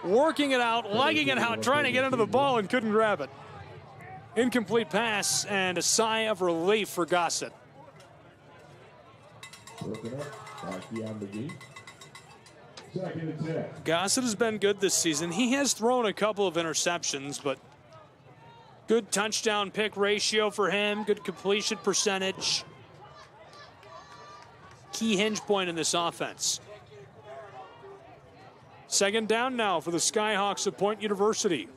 Speaker 13: working it out, legging it out, trying to get into the ball and couldn't grab it. Incomplete pass and a sigh of relief for Gossett. Gossett has been good this season. He has thrown a couple of interceptions, but good touchdown pick ratio for him, good completion percentage. Key hinge point in this offense. Second down now for the Skyhawks of Point University.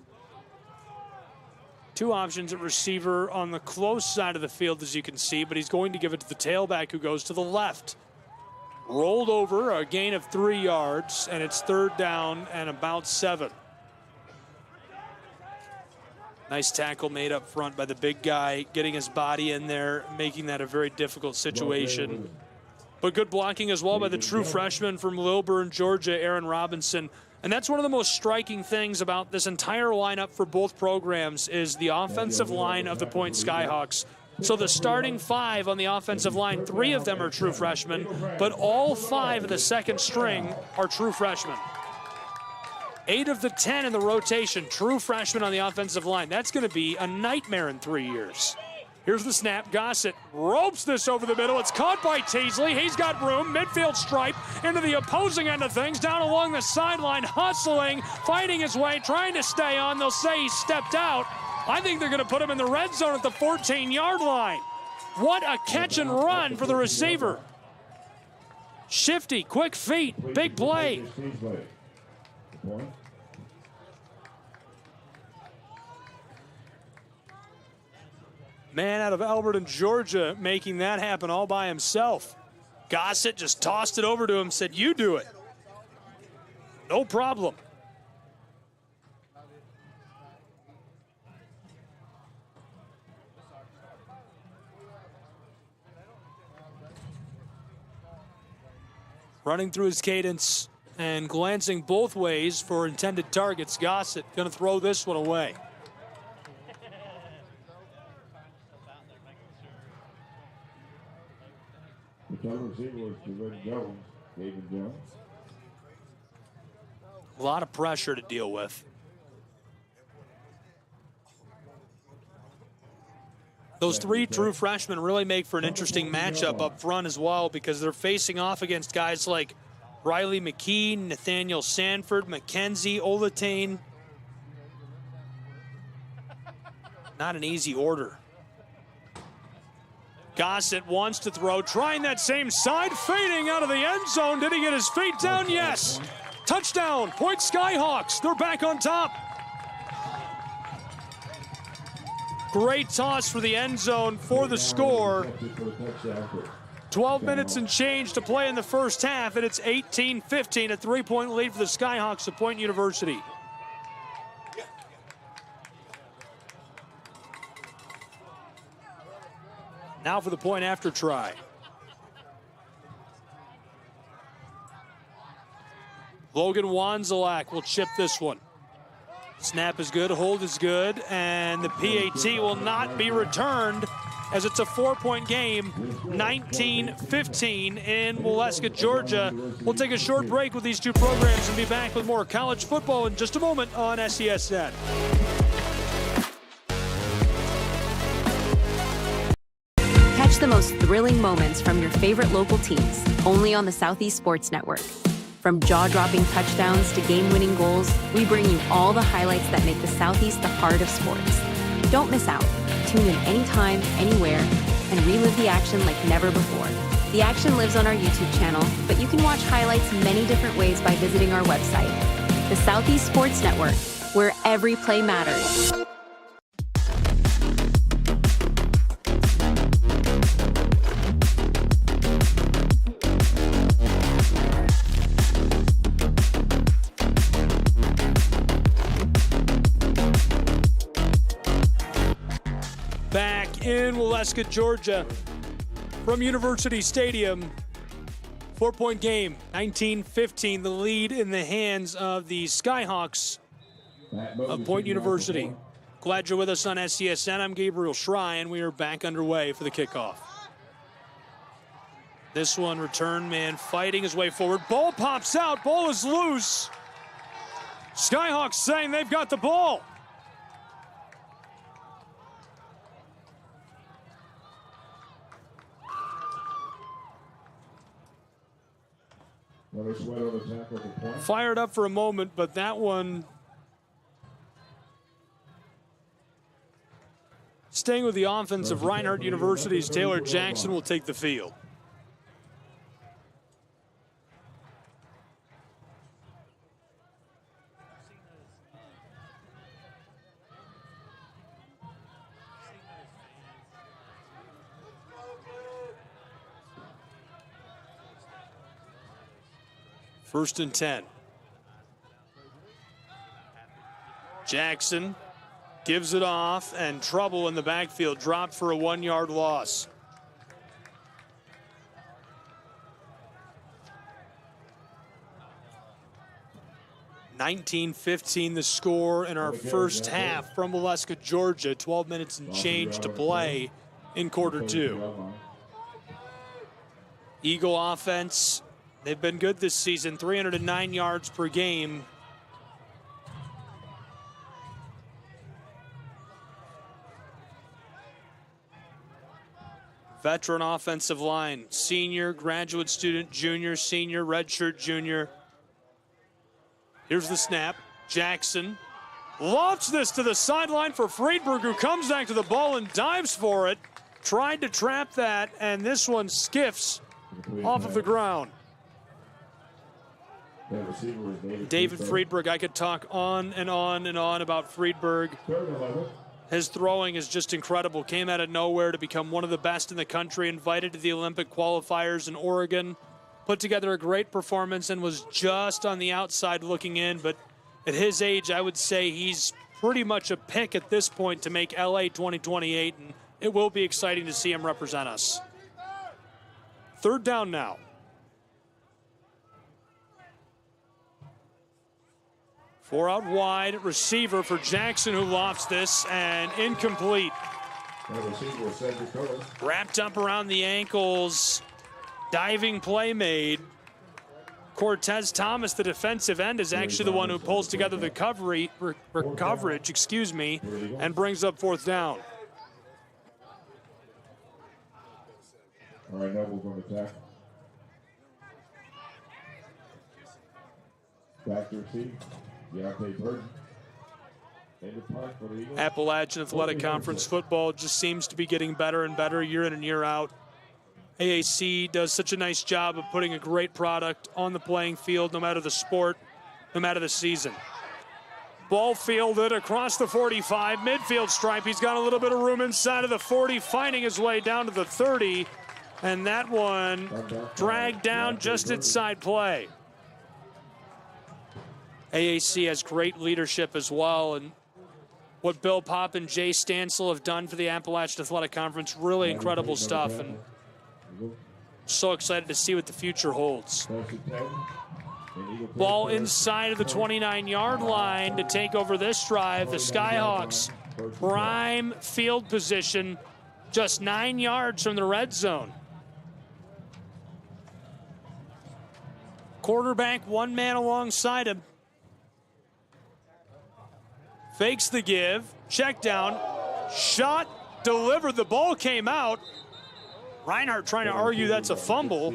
Speaker 13: Two options at receiver on the close side of the field, as you can see, but he's going to give it to the tailback who goes to the left. Rolled over, a gain of 3 yards, and it's third down and about 7. Nice tackle made up front by the big guy, getting his body in there, making that a very difficult situation. But good blocking as well by the true freshman from Lilburn, Georgia, Aaron Robinson. And that's one of the most striking things about this entire lineup for both programs is the offensive line of the Point Skyhawks. So the starting 5 on the offensive line, 3 of them are true freshmen, but all 5 of the second string are true freshmen. 8 of the 10 in the rotation, true freshmen on the offensive line. That's going to be a nightmare in 3 years. Here's the snap. Gossett ropes this over the middle. It's caught by Teasley. He's got room. Midfield stripe into the opposing end of things. Down along the sideline, hustling, fighting his way, trying to stay on. They'll say he stepped out. I think they're going to put him in the red zone at the 14-yard line. What a catch and run for the receiver. Shifty, quick feet, big play. Man out of Elberton, Georgia, making that happen all by himself. Gossett just tossed it over to him, said, you do it. No problem. Running through his cadence and glancing both ways for intended targets. Gossett going to throw this one away. A lot of pressure to deal with. Those 3 true freshmen really make for an interesting matchup up front as well because they're facing off against guys like Riley McKee, Nathaniel Sanford, Mackenzie, Olatane. Not an easy order. Gossett wants to throw, trying that same side, fading out of the end zone. Did he get his feet down? Yes. Touchdown, Point Skyhawks. They're back on top. Great toss for the end zone for the score. 12 minutes and change to play in the first half, and it's 18-15, a 3-point lead for the Skyhawks at Point University. Now for the point after try. Logan Wanzelak will chip this one. Snap is good, hold is good, and the PAT will not be returned as it's a 4-point game, 19-15 in Waleska, Georgia. We'll take a short break with these two programs and be back with more college football in just a moment on SESN.
Speaker 11: Catch the most thrilling moments from your favorite local teams, only on the Southeast Sports Network. From jaw-dropping touchdowns to game-winning goals, we bring you all the highlights that make the Southeast the heart of sports. Don't miss out. Tune in anytime, anywhere, and relive the action like never before. The action lives on our YouTube channel, but you can watch highlights many different ways by visiting our website. The Southeast Sports Network, where every play matters.
Speaker 13: In Waleska, Georgia, from University Stadium. 4-point game, 19-15, the lead in the hands of the Skyhawks of Point University. Glad you're with us on SESN. I'm Gabriel Schrei, and we are back underway for the kickoff. This one, return man fighting his way forward. Ball pops out, ball is loose. Skyhawks saying they've got the ball. Fired up for a moment, but that one staying with the offense of Reinhardt University's Taylor Jackson will take the field. First and 10. Jackson Gives it off, and trouble in the backfield. Dropped for a 1-yard loss. (19-15) the score in our first half from Waleska, Georgia. 12 minutes and change to play in quarter 2. Eagle offense, they've been good this season, 309 yards per game. Veteran offensive line, senior, graduate student, junior, senior, redshirt junior. Here's the snap. Jackson lofts this to the sideline for Friedberg, who comes back to the ball and dives for it. Tried to trap that, and this one skiffs off of the ground. David Friedberg, I could talk on and on and on about Friedberg. His throwing is just incredible. Came out of nowhere to become one of the best in the country, invited to the Olympic qualifiers in Oregon, put together a great performance and was just on the outside looking in. But at his age, I would say he's pretty much a pick at this point to make LA 2028, and it will be exciting to see him represent us. 3rd down now. Four out wide, receiver for Jackson, who lofts this, and incomplete. Wrapped up around the ankles, diving play made. Cortez Thomas, the defensive end, is actually the one who pulls together the coverage, and brings up 4th down.
Speaker 14: All right, Noble going to attack. Back to receive.
Speaker 13: Appalachian Athletic Conference football just seems to be getting better and better year in and year out. AAC does such a nice job of putting a great product on the playing field, no matter the sport, no matter the season. Ball fielded across the 45, midfield stripe. He's got a little bit of room inside of the 40, finding his way down to the 30, and that one dragged down just inside play. AAC has great leadership as well, and what Bill Popp and Jay Stansel have done for the Appalachian Athletic Conference, really incredible stuff, and so excited to see what the future holds. Ball inside of the 29-yard line to take over this drive. The Skyhawks, prime field position, just 9 yards from the red zone. Quarterback, one man alongside him. Fakes the give, check down, shot, delivered, the ball came out. Reinhardt trying to argue that's a fumble.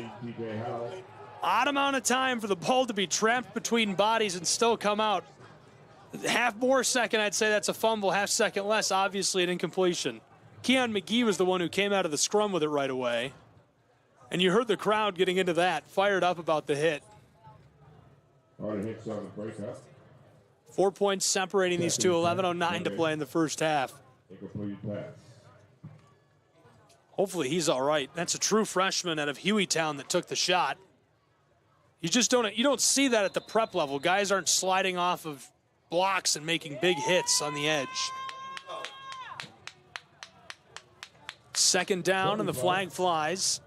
Speaker 13: Odd amount of time for the ball to be trapped between bodies and still come out. Half more second, I'd say that's a fumble. Half second less, obviously an incompletion. Keon McGee was the one who came out of the scrum with it right away. And you heard the crowd getting into that, fired up about the hit. 4 points separating these two, 11:09 to play in the first half. Hopefully he's all right. That's a true freshman out of Hueytown that took the shot. You don't see that at the prep level. Guys aren't sliding off of blocks and making big hits on the edge. 2nd down and the flag flies.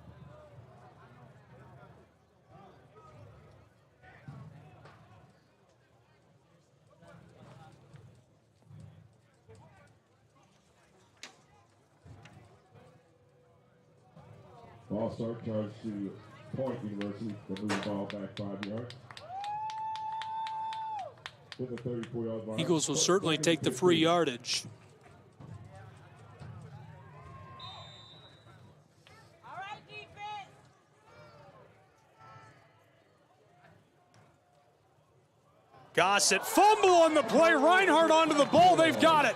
Speaker 14: Ball start charge to Point University. They move the ball back 5 yards. To the 34-yard line.
Speaker 13: Eagles will certainly take the free yardage. Gossett, fumble on the play. Reinhardt onto the ball. They've got it.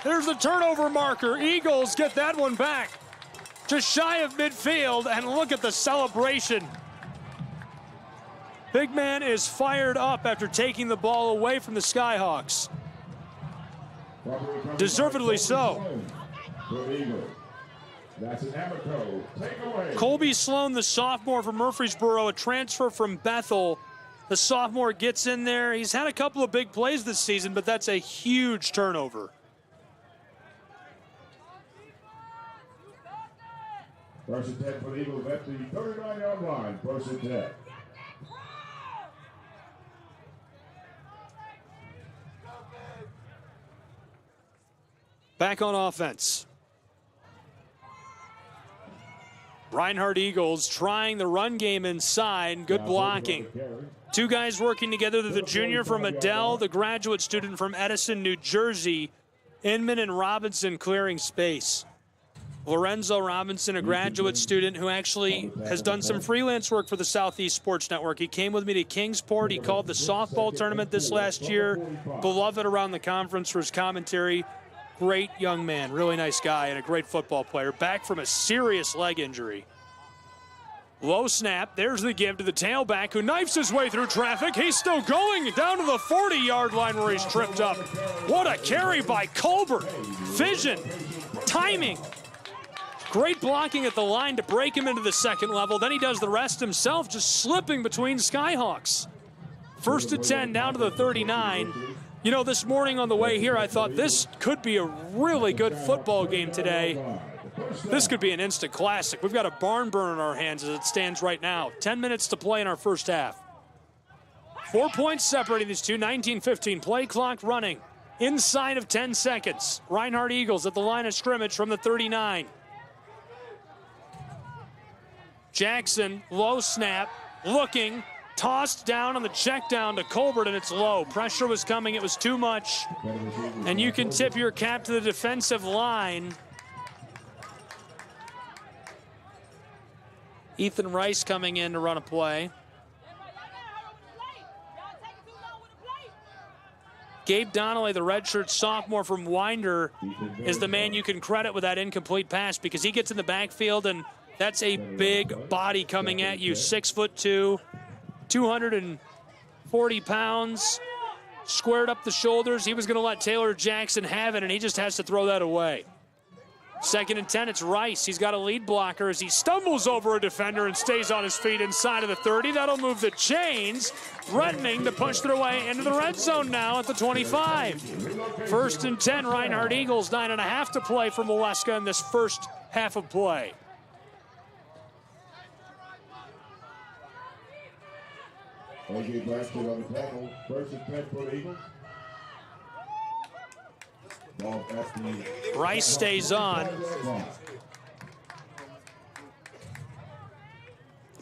Speaker 13: There's the turnover marker. Eagles get that one back. Just shy of midfield, and look at the celebration. Big man is fired up after taking the ball away from the Skyhawks. Deservedly so. Colby Sloan, the sophomore from Murfreesboro, a transfer from Bethel. The sophomore gets in there. He's had a couple of big plays this season, but that's a huge turnover.
Speaker 14: First and 10 for the Eagles at the 39-yard line. First and 10.
Speaker 13: Back on offense. Reinhardt Eagles trying the run game inside. Good blocking. Two guys working together. The junior from Adele, the graduate student from Edison, New Jersey. Inman and Robinson clearing space. Lorenzo Robinson, a graduate student who actually has done some freelance work for the Southeast Sports Network. He came with me to Kingsport. He called the softball tournament this last year. Beloved around the conference for his commentary. Great young man, really nice guy, and a great football player. Back from a serious leg injury. Low snap, there's the give to the tailback who knifes his way through traffic. He's still going down to the 40-yard line where he's tripped up. What a carry by Colbert. Vision, timing. Great blocking at the line to break him into the second level. Then he does the rest himself, just slipping between Skyhawks. First and 10 down to the 39. You know, this morning on the way here, I thought this could be a really good football game today. This could be an instant classic. We've got a barn burner in our hands as it stands right now. 10 minutes to play in our first half. 4 points separating these two, 19-15. Play clock running inside of 10 seconds. Reinhardt Eagles at the line of scrimmage from the 39. Jackson, low snap, looking, tossed down on the check down to Colbert, and it's low. Pressure was coming, it was too much. And you can tip your cap to the defensive line. Ethan Rice coming in to run a play. Gabe Donnelly, the redshirt sophomore from Winder, is the man you can credit with that incomplete pass because he gets in the backfield, and that's a big body coming at you. 6'2", 240 pounds, squared up the shoulders. He was going to let Taylor Jackson have it, and he just has to throw that away. Second and 10, it's Rice. He's got a lead blocker as he stumbles over a defender and stays on his feet inside of the 30. That'll move the chains, threatening to push their way into the red zone now at the 25. First and 10, Reinhardt Eagles, 9.5 to play for Molesca in this first half of play.
Speaker 14: A.J. Bradford on the tackle. First and 10 for the Eagles.
Speaker 13: Rice stays on.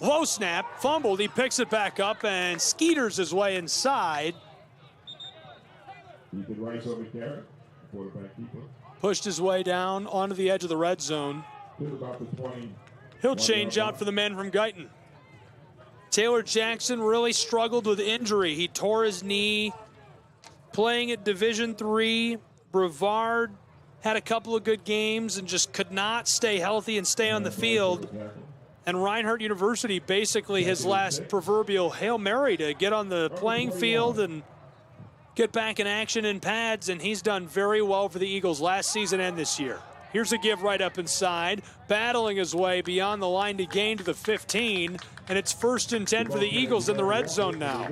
Speaker 13: Low snap, fumbled. He picks it back up and skeeters his way inside.
Speaker 14: Rice over carry. Quarterback keeper.
Speaker 13: Pushed his way down onto the edge of the red zone. He'll change out for the man from Guyton. Taylor Jackson really struggled with injury. He tore his knee playing at Division III. Brevard had a couple of good games and just could not stay healthy and stay on the field. And Reinhardt University basically his last proverbial Hail Mary to get on the playing field and get back in action in pads, and he's done very well for the Eagles last season and this year. Here's a give right up inside, battling his way beyond the line to gain to the 15, and it's first and 10 for the Eagles in the red zone now.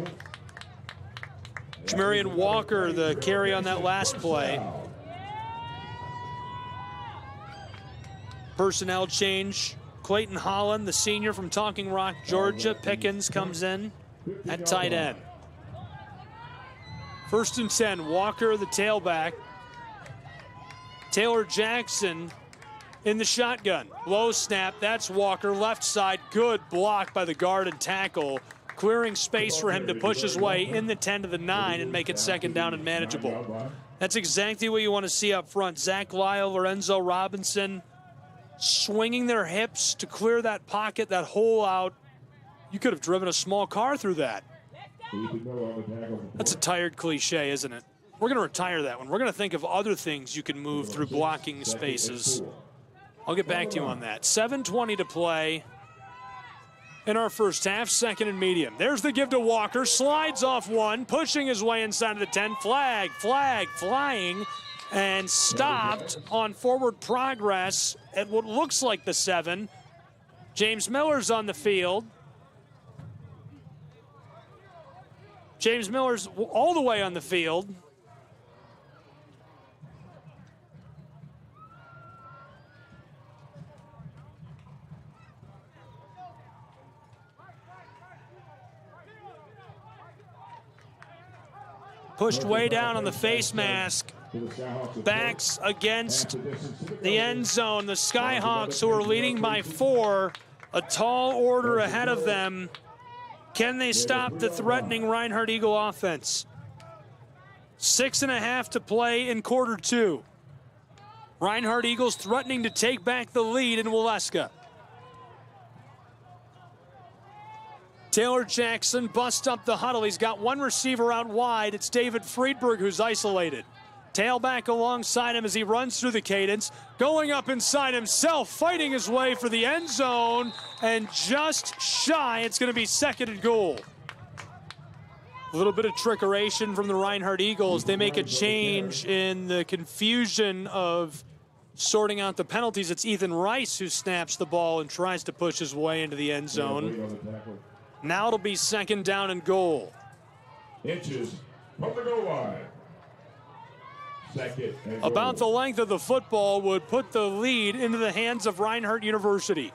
Speaker 13: Jamarian Walker, the carry on that last play. Personnel change. Clayton Holland, the senior from Talking Rock, Georgia. Pickens comes in at tight end. First and 10, Walker, the tailback. Taylor Jackson in the shotgun. Low snap, that's Walker. Left side, good block by the guard and tackle. Clearing space for him to push his way in the 10 to the 9 and make it second down and manageable. That's exactly what you want to see up front. Zach Lyle, Lorenzo Robinson, swinging their hips to clear that pocket, that hole out. You could have driven a small car through that. That's a tired cliche, isn't it? We're going to retire that one. We're going to think of other things you can move through blocking spaces. I'll get back to you on that. 7:20 to play in our first half, second and medium. There's the give to Walker, slides off one, pushing his way inside of the 10. Flag, flying, and stopped on forward progress at what looks like the 7. James Miller's on the field. James Miller's all the way on the field. Pushed way down on the face mask. Backs against the end zone. The Skyhawks, who are leading by 4, a tall order ahead of them. Can they stop the threatening Reinhardt Eagle offense? 6.5 to play in quarter 2. Reinhardt Eagles threatening to take back the lead in Waleska. Taylor Jackson busts up the huddle. He's got one receiver out wide. It's David Friedberg who's isolated. Tailback alongside him as he runs through the cadence. Going up inside himself, fighting his way for the end zone. And just shy, it's going to be 2nd and goal. A little bit of trickeration from the Reinhardt Eagles. They make a change in the confusion of sorting out the penalties. It's Ethan Rice who snaps the ball and tries to push his way into the end zone. Now it'll be 2nd down and goal.
Speaker 14: Inches from the goal line.
Speaker 13: About the length of the football would put the lead into the hands of Reinhardt University.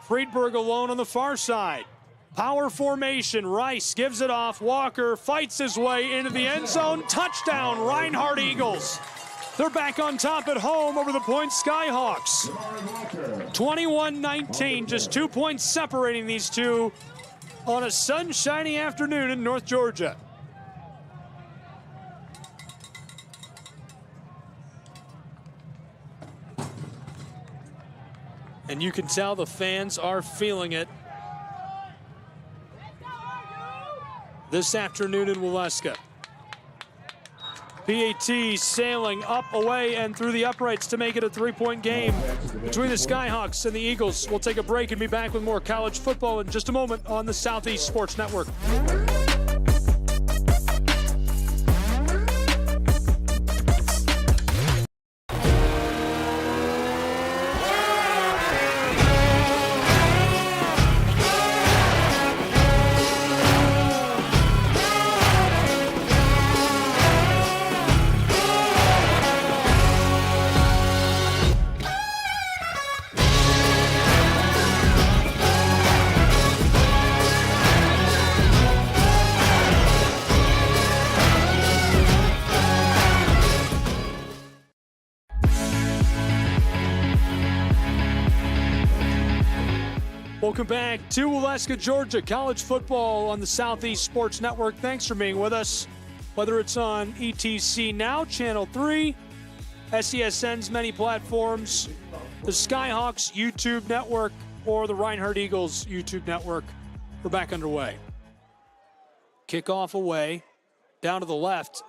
Speaker 13: Friedberg alone on the far side. Power formation. Rice gives it off. Walker fights his way into the end zone. Touchdown, Reinhardt Eagles. They're back on top at home over the Point Skyhawks. 21-19, just 2 points separating these two on a sunshiny afternoon in North Georgia. And you can tell the fans are feeling it this afternoon in Waleska. PAT sailing up, away, and through the uprights to make it a 3-point game between the Skyhawks and the Eagles. We'll take a break and be back with more college football in just a moment on the Southeast Sports Network. Welcome back to Waleska, Georgia. College football on the Southeast Sports Network. Thanks for being with us. Whether it's on ETC Now, Channel 3, SESN's many platforms, the Skyhawks YouTube network, or the Reinhardt Eagles YouTube network, we're back underway. Kickoff away, down to the left.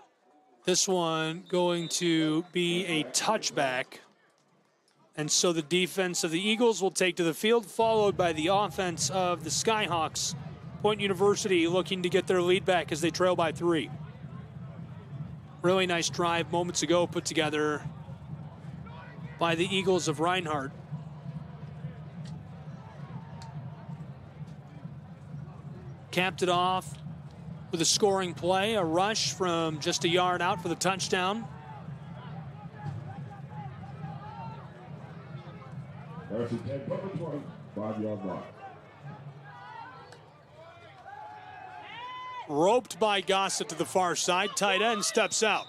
Speaker 13: This one going to be a touchback. And so the defense of the Eagles will take to the field, followed by the offense of the Skyhawks. Point University looking to get their lead back as they trail by 3. Really nice drive moments ago put together by the Eagles of Reinhardt. Capped it off with a scoring play, a rush from just a yard out for the touchdown.
Speaker 14: There's a 10, number 20, 5-yard line.
Speaker 13: Roped by Gossett to the far side. Tight end steps out.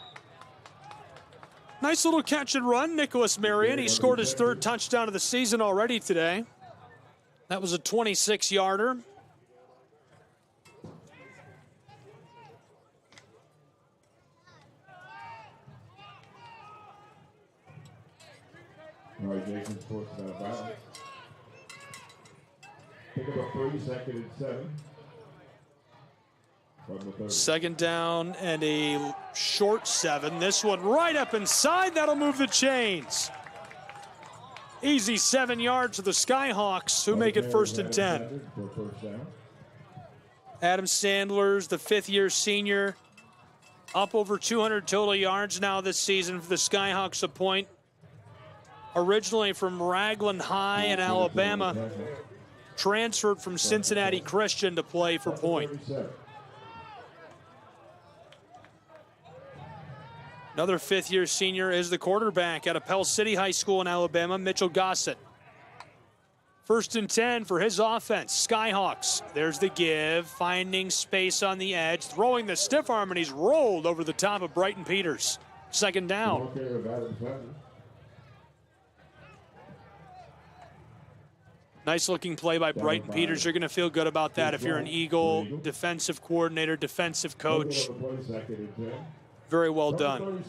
Speaker 13: Nice little catch and run. Nicholas Marion, he scored his 3rd touchdown of the season already today. That was a 26-yarder.
Speaker 14: All right, Jason's forced out of bounds. Pick up a 3, 2nd and 7.
Speaker 13: 2nd down and a short 7. This one right up inside. That'll move the chains. Easy 7 yards to the Skyhawks, who make it 1st and 10. Adam Sandler's the 5th-year senior. Up over 200 total yards now this season for the Skyhawks, a point. Originally from Raglan High in Alabama, transferred from Cincinnati Christian to play for Point. Another 5th-year senior is the quarterback out of Pell City High School in Alabama, Mitchell Gossett. First and 10 for his offense. Skyhawks, there's the give, finding space on the edge, throwing the stiff arm, and he's rolled over the top of Brighton Peters. Second down. Nice looking play by Brighton Peters. You're going to feel good about that if you're an Eagle defensive coordinator, defensive coach. Very well done.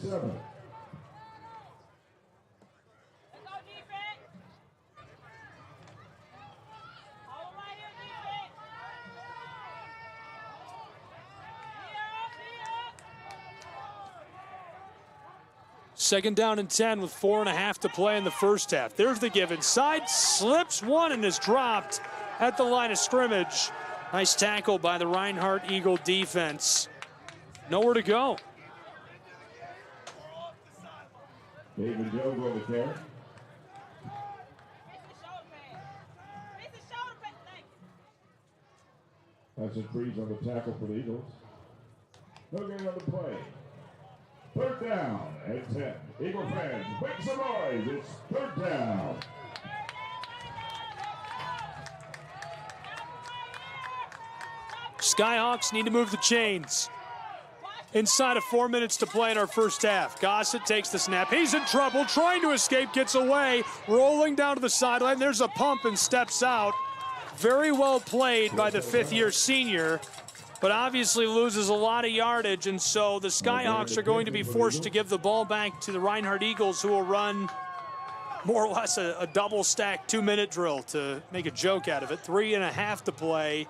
Speaker 13: Second down and 10 with 4.5 to play in the first half. There's the give inside, slips one and is dropped at the line of scrimmage. Nice tackle by the Reinhardt Eagle defense. Nowhere to go.
Speaker 14: David Jones over there. That's a freeze on the tackle for the Eagles. No gain on the play. Third down and 10. Eagle fans, make some noise. It's third down.
Speaker 13: Skyhawks need to move the chains. Inside of 4 minutes to play in our first half. Gossett takes the snap. He's in trouble, trying to escape, gets away, rolling down to the sideline. There's a pump and steps out. Very well played by the fifth-year senior, but obviously loses a lot of yardage, and so the Skyhawks are going to be forced to give the ball back to the Reinhardt Eagles, who will run more or less a double-stack 2-minute drill to make a joke out of it. 3.5 to play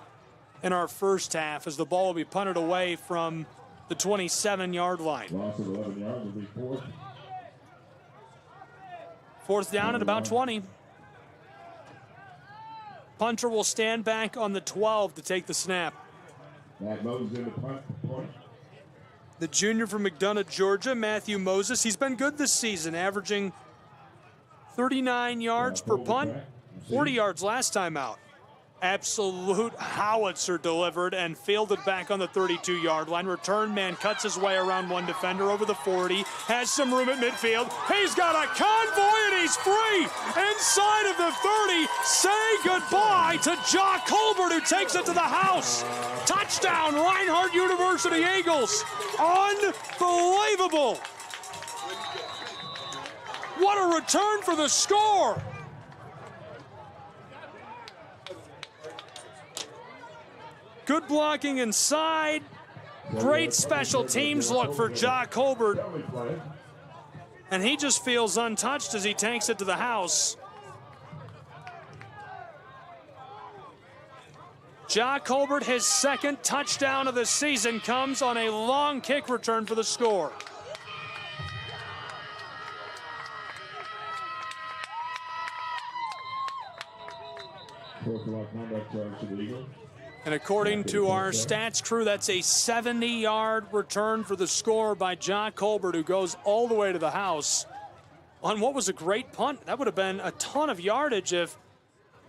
Speaker 13: in our first half as the ball will be punted away from the 27-yard line.
Speaker 14: Loss of 11 yards will be fourth.
Speaker 13: Fourth down at about 20. Punter will stand back on the 12 to take the snap.
Speaker 14: Matt Moses in the punt point.
Speaker 13: The junior from McDonough, Georgia, Matthew Moses. He's been good this season, averaging 39 yards per punt, 40 yards last time out. Absolute howitzer delivered and fielded back on the 32-yard line. Return man cuts his way around one defender over the 40, has some room at midfield. He's got a convoy and he's free inside of the 30. Say goodbye to Jock Colbert, who takes it to the house. Touchdown, Reinhardt University Eagles. Unbelievable. What a return for the score. Good blocking inside. Great special teams look for Jock Colbert. And he just feels untouched as he takes it to the house. Jock Colbert, his second touchdown of the season, comes on a long kick return for the score. And according to our stats crew, that's a 70-yard return for the score by Jock Colbert, who goes all the way to the house on what was a great punt. That would have been a ton of yardage if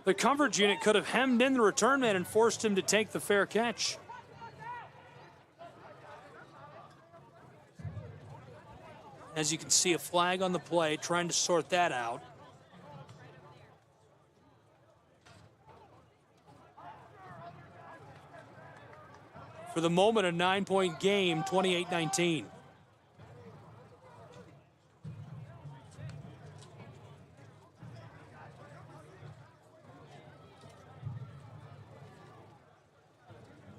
Speaker 13: the coverage unit could have hemmed in the return man and forced him to take the fair catch. As you can see, a flag on the play, trying to sort that out. For the moment, a 9-point game, 28-19.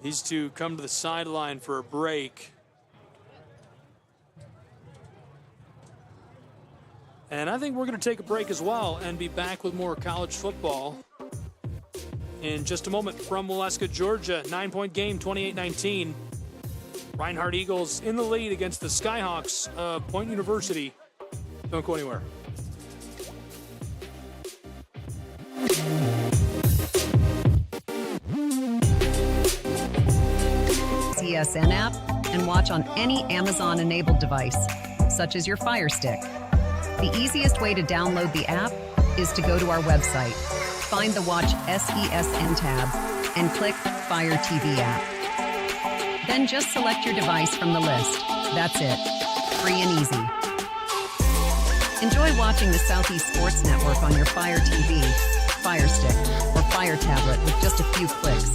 Speaker 13: These two come to the sideline for a break. And I think we're going to take a break as well and be back with more college football in just a moment from Waleska, Georgia. 9-point game, 28-19. Reinhardt Eagles in the lead against the Skyhawks of Point University. Don't go anywhere.
Speaker 8: CSN app and watch on any Amazon-enabled device, such as your Fire Stick. The easiest way to download the app is to go to our website, find the Watch SESN tab, and click Fire TV app. Then just select your device from the list. That's it. Free and easy. Enjoy watching the Southeast Sports Network on your Fire TV. Fire Stick or Fire Tablet with just a few clicks.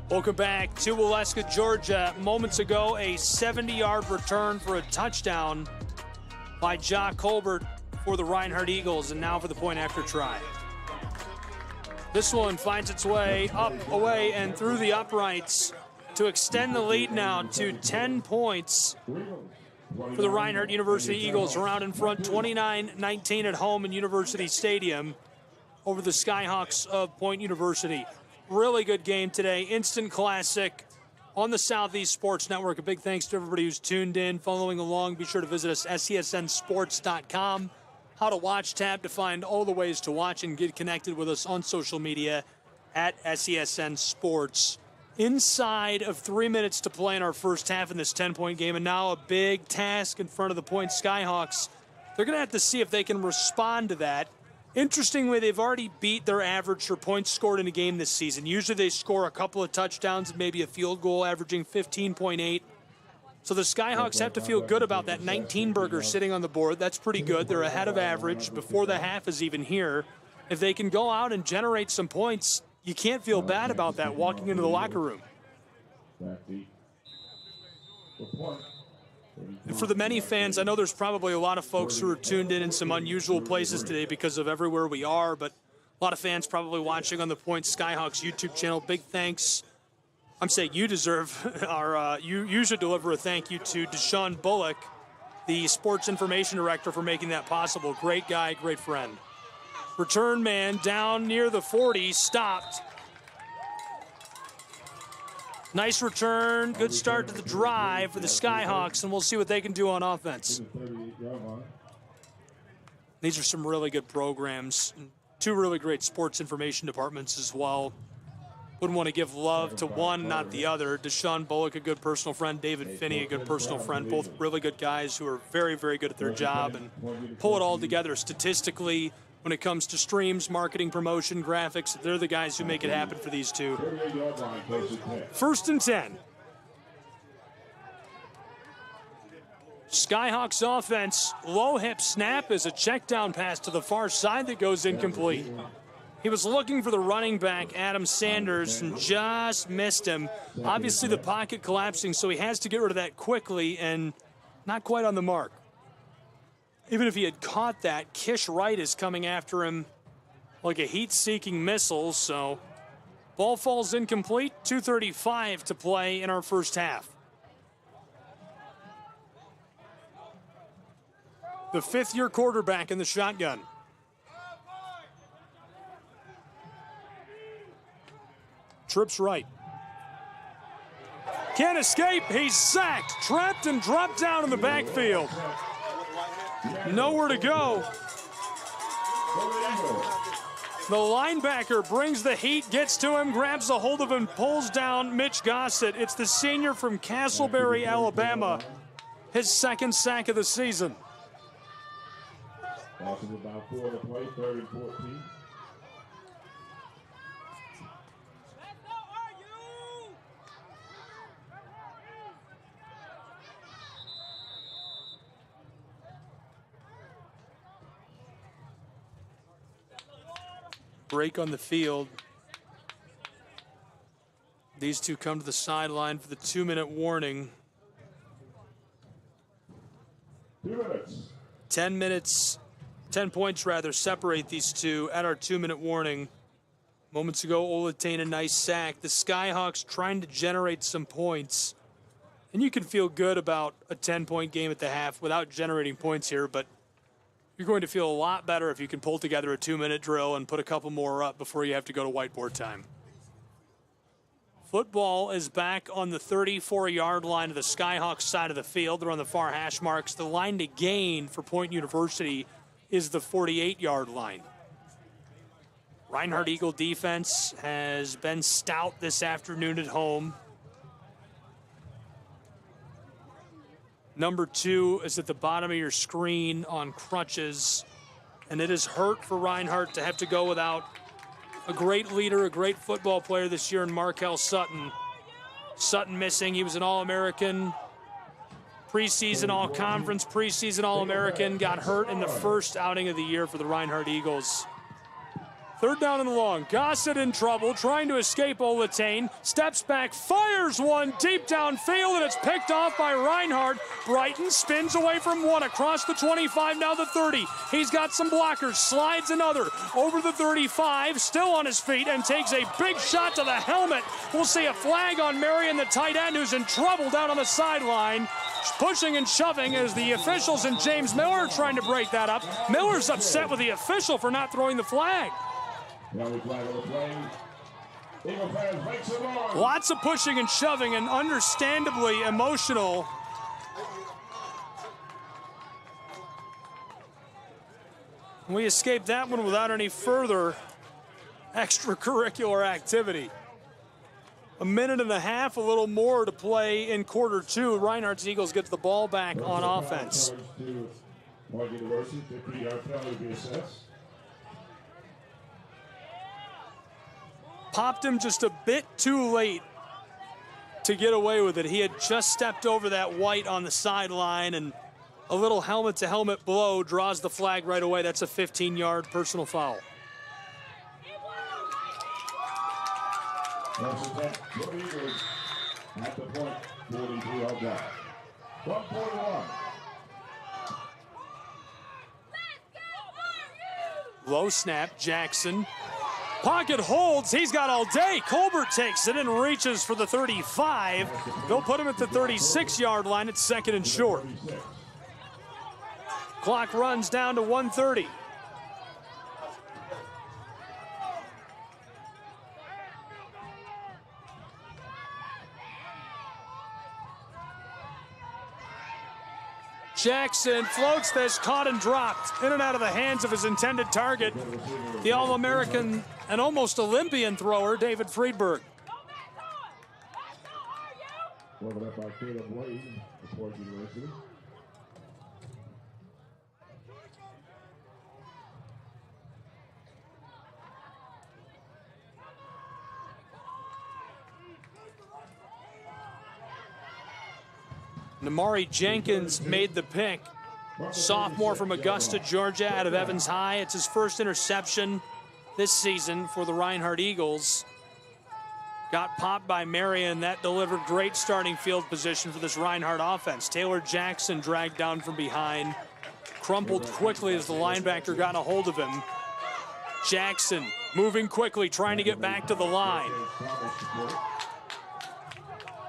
Speaker 13: Welcome back to Waleska, Georgia. Moments ago, a 70-yard return for a touchdown by Ja Colbert for the Reinhardt Eagles, and now for the point after try. This one finds its way up, away, and through the uprights to extend the lead now to 10 points for the Reinhardt University Eagles, around in front, 29-19 at home in University Stadium over the Skyhawks of Point University. Really good game today, instant classic on the Southeast Sports Network. A big thanks to everybody who's tuned in, following along. Be sure to visit us, SESNsports.com. How to Watch tab to find all the ways to watch and get connected with us on social media at SESN Sports. Inside of 3 minutes to play in our first half in this 10-point game, and now a big task in front of the Point Skyhawks. They're going to have to see if they can respond to that. Interestingly, they've already beat their average for points scored in a game this season. Usually they score a couple of touchdowns and maybe a field goal, averaging 15.8. So the Skyhawks have to feel good about that 19-burger sitting on the board. That's pretty good. They're ahead of average before the half is even here. If they can go out and generate some points, you can't feel bad about that walking into the locker room. And for the many fans, I know there's probably a lot of folks who are tuned in some unusual places today because of everywhere we are, but a lot of fans probably watching on the Point Skyhawks YouTube channel. Big thanks. I'm saying you deserve you should deliver a thank you to Deshaun Bullock, the sports information director, for making that possible. Great guy, great friend. Return man down near the 40, stopped. Nice return, good start to the drive for the Skyhawks, and we'll see what they can do on offense. These are some really good programs. Two really great sports information departments as well. Wouldn't want to give love to one, not the other. Deshaun Bullock, a good personal friend. David Finney, a good personal friend. Both really good guys who are very, very good at their job and pull it all together statistically. When it comes to streams, marketing, promotion, graphics, they're the guys who make it happen for these two. 1st and 10. Skyhawks offense, low hip snap is a check down pass to the far side that goes incomplete. He was looking for the running back, Adam Sanders, and just missed him. Obviously the pocket collapsing, so he has to get rid of that quickly and not quite on the mark. Even if he had caught that, Kish Wright is coming after him like a heat-seeking missile, so ball falls incomplete. 2:35 to play in our first half. The fifth-year quarterback in the shotgun. Trips right. Can't escape. He's sacked, trapped, and dropped down in the backfield. Nowhere to go. The linebacker brings the heat, gets to him, grabs a hold of him, pulls down Mitch Gossett. It's the senior from Castleberry, Alabama. His second sack of the season.
Speaker 14: Loss of about 4 to play, 3rd and 14.
Speaker 13: Break on the field. These two come to the sideline for the 2-minute warning.
Speaker 14: 2 minutes.
Speaker 13: 10 minutes, 10 points rather, separate these two at our 2-minute warning. Moments ago, Olatane, a nice sack. The Skyhawks trying to generate some points. And you can feel good about a 10-point game at the half without generating points here, but you're going to feel a lot better if you can pull together a 2-minute drill and put a couple more up before you have to go to whiteboard time. Football is back on the 34-yard line of the Skyhawks side of the field. They're on the far hash marks. The line to gain for Point University is the 48-yard line. Reinhardt Eagle defense has been stout this afternoon at home. Number 2 is at the bottom of your screen on crutches, and it is hurt for Reinhardt to have to go without a great leader, a great football player this year in Markel Sutton. Sutton missing. He was an All-American, preseason All-Conference, preseason All-American. Got hurt in the first outing of the year for the Reinhardt Eagles. Third down and long. Gossett in trouble, trying to escape Olatane. Steps back, fires one deep downfield, and it's picked off by Reinhardt. Brighton spins away from one, across the 25, now the 30. He's got some blockers, slides another, over the 35, still on his feet, and takes a big shot to the helmet. We'll see a flag on Marion, the tight end, who's in trouble down on the sideline. Pushing and shoving as the officials and James Miller are trying to break that up. Miller's upset with the official for not throwing the flag. Lots of pushing and shoving, and understandably emotional. We escaped that one without any further extracurricular activity. A minute and a half, a little more to play in quarter two. Reinhardt's Eagles gets the ball back on offense. Popped him just a bit too late to get away with it. He had just stepped over that white on the sideline, and a little helmet-to-helmet blow draws the flag right away. That's a 15-yard personal foul.
Speaker 14: At the point, 43 all down. 141.
Speaker 13: Low snap, Jackson. Pocket holds, he's got all day. Colbert takes it and reaches for the 35. They'll put him at the 36-yard line. It's second and short. Clock runs down to 1:30. Jackson floats this, caught and dropped, in and out of the hands of his intended target, the All-American and almost Olympian thrower, David Friedberg. Namari Jenkins made the pick. Sophomore from Augusta, Georgia, out of Evans High. It's his first interception this season for the Reinhardt Eagles. Got popped by Marion. That delivered great starting field position for this Reinhardt offense. Taylor Jackson dragged down from behind. Crumpled quickly as the linebacker got a hold of him. Jackson moving quickly, trying to get back to the line.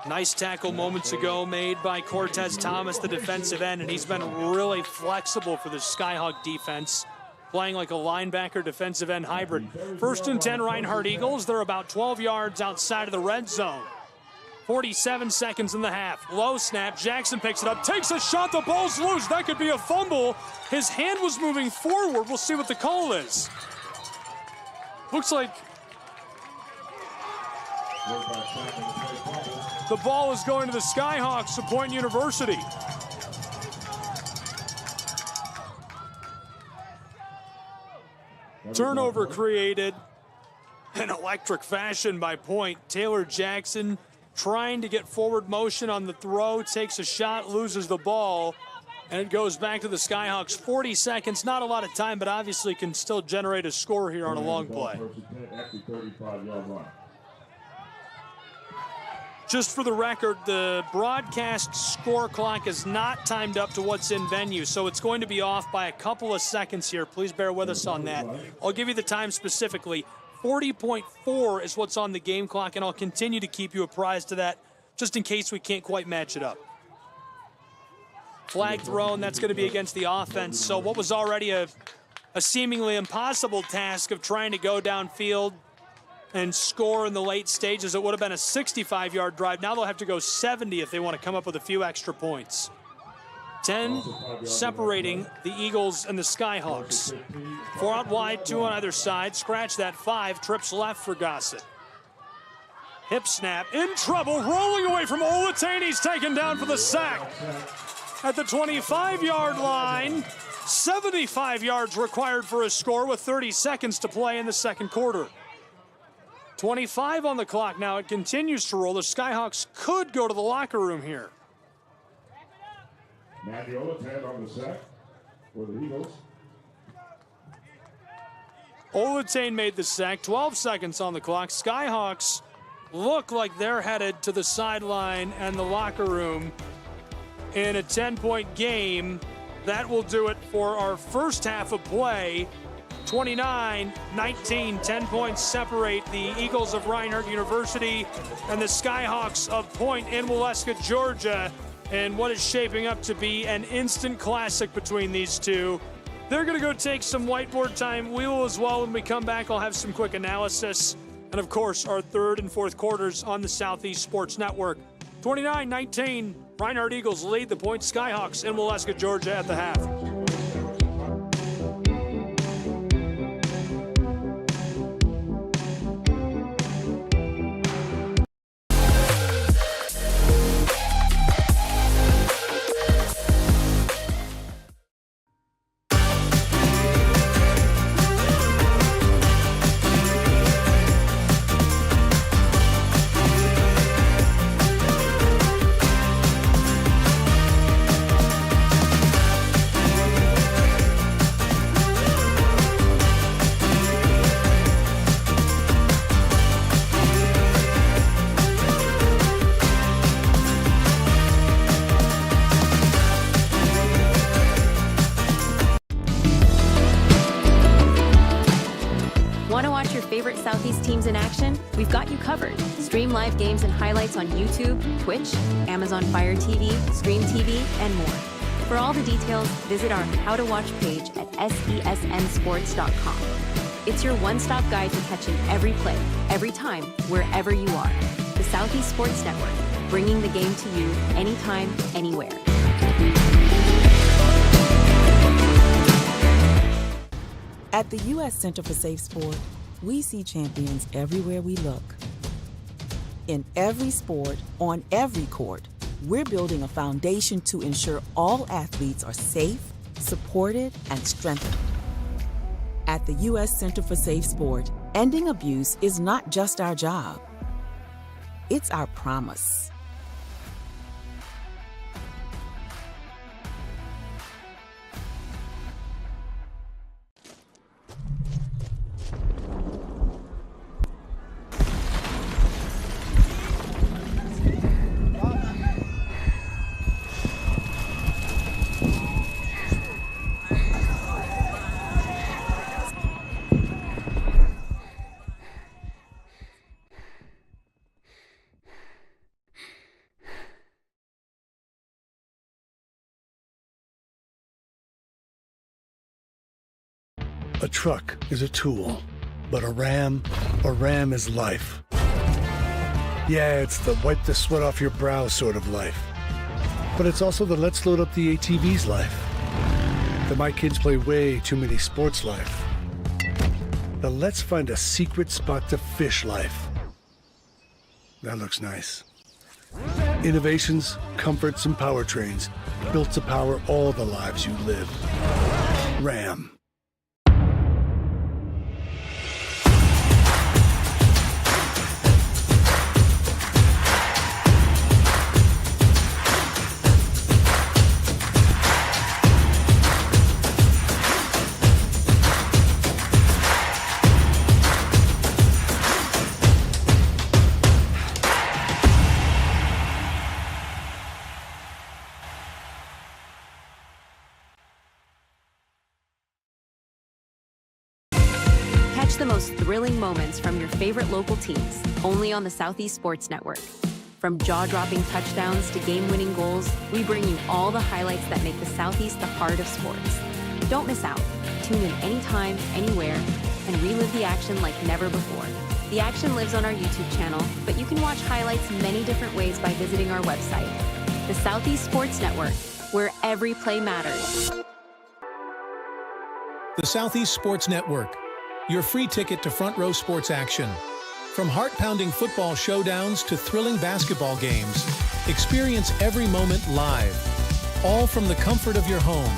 Speaker 13: Nice tackle moments ago made by Cortez Thomas, the defensive end, and he's been really flexible for the Skyhawk defense, playing like a linebacker defensive end hybrid. 1st and 10 Reinhardt Eagles. They're about 12 yards outside of the red zone. 47 seconds in the half. Low snap. Jackson picks it up, takes a shot. The ball's loose. That could be a fumble. His hand was moving forward. We'll see what the call is. Looks like the ball is going to the Skyhawks of Point University. Turnover created in electric fashion by Point. Taylor Jackson trying to get forward motion on the throw, takes a shot, loses the ball, and it goes back to the Skyhawks. 40 seconds, not a lot of time, but obviously can still generate a score here on a long play. Just for the record, the broadcast score clock is not timed up to what's in venue, so it's going to be off by a couple of seconds here. Please bear with us on that. I'll give you the time specifically. 40.4 is what's on the game clock, and I'll continue to keep you apprised of that just in case we can't quite match it up. Flag thrown, that's going to be against the offense. So what was already a seemingly impossible task of trying to go downfield and score in the late stages, it would have been a 65-yard drive. Now they'll have to go 70 if they want to come up with a few extra points. 10 separating the Eagles and the Skyhawks. 4 out wide, 2 on either side. Scratch that 5, trips left for Gossett. Hip snap, in trouble, rolling away from Olatane. He's taken down for the sack. At the 25-yard line, 75 yards required for a score with 30 seconds to play in the second quarter. 25 on the clock now. It continues to roll. The Skyhawks could go to the locker room here.
Speaker 14: Manuel, 10 on the set for the Eagles.
Speaker 13: Olatane made the sack. 12 seconds on the clock. Skyhawks look like they're headed to the sideline and the locker room in a 10-point game. That will do it for our first half of play. 29-19, 10 points separate the Eagles of Reinhardt University and the Skyhawks of Point in Waleska, Georgia, and what is shaping up to be an instant classic between these two. They're going to go take some whiteboard time. We will as well. When we come back, I'll have some quick analysis. And, of course, our third and fourth quarters on the Southeast Sports Network. 29-19, Reinhardt Eagles lead the Point Skyhawks in Waleska, Georgia at the half.
Speaker 11: Favorite Southeast teams in action? We've got you covered. Stream live games and highlights on YouTube, Twitch, Amazon Fire TV, Stream TV, and more. For all the details, visit our How to Watch page at sesnsports.com. It's your one-stop guide to catching every play, every time, wherever you are. The Southeast Sports Network, bringing the game to you anytime, anywhere.
Speaker 15: At the U.S. Center for Safe Sport, we see champions everywhere we look. In every sport, on every court, we're building a foundation to ensure all athletes are safe, supported, and strengthened. At the U.S. Center for Safe Sport, ending abuse is not just our job. It's our promise.
Speaker 10: A truck is a tool, but a ram is life. Yeah, it's the wipe the sweat off your brow sort of life. But it's also the let's load up the ATV's life. The my kids play way too many sports life. The let's find a secret spot to fish life. That looks nice. Innovations, comforts, and powertrains built to power all the lives you live. Ram.
Speaker 11: The most thrilling moments from your favorite local teams, only on the Southeast Sports Network. From jaw-dropping touchdowns to game-winning goals, we bring you all the highlights that make the Southeast the heart of sports. Don't miss out. Tune in anytime, anywhere, and relive the action like never before. The action lives on our YouTube channel, but you can watch highlights many different ways by visiting our website. The Southeast Sports Network, where every play matters.
Speaker 3: The Southeast Sports Network, your free ticket to front row sports action. From heart-pounding football showdowns to thrilling basketball games, experience every moment live, all from the comfort of your home.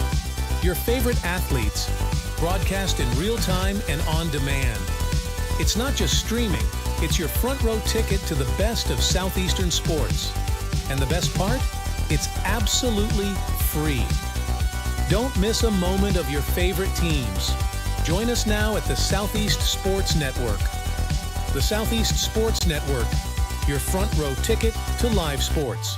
Speaker 3: Your favorite athletes, broadcast in real time and on demand. It's not just streaming, It's your front row ticket to the best of Southeastern sports. And the best part? It's absolutely free. Don't miss a moment of your favorite teams. Join us now at the Southeast Sports Network. The Southeast Sports Network, your front row ticket to live sports.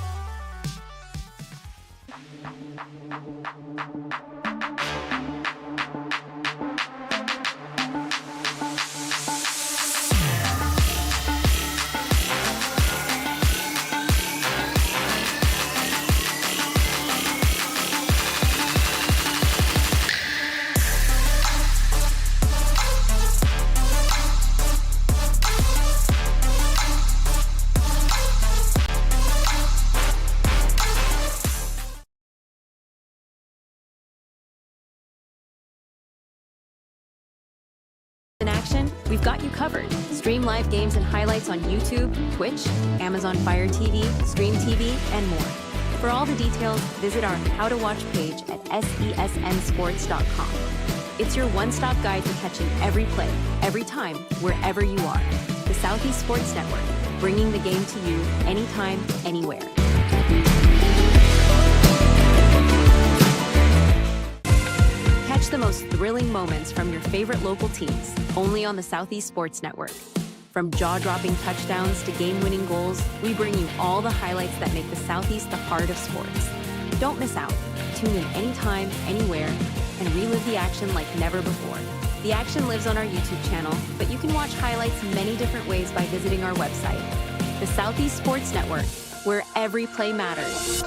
Speaker 11: In action, we've got you covered. Stream live games and highlights on YouTube, Twitch, Amazon Fire TV, Stream TV, and more. For all the details, visit our How to Watch page at sesnsports.com. It's your one-stop guide to catching every play, every time, wherever you are. The Southeast Sports Network, bringing the game to you anytime, anywhere. Catch the most thrilling moments from your favorite local teams, only on the Southeast Sports Network. From jaw-dropping touchdowns to game-winning goals, we bring you all the highlights that make the Southeast the heart of sports. Don't miss out. Tune in anytime, anywhere, and relive the action like never before. The action lives on our YouTube channel, but you can watch highlights many different ways by visiting our website. The Southeast Sports Network, where every play matters.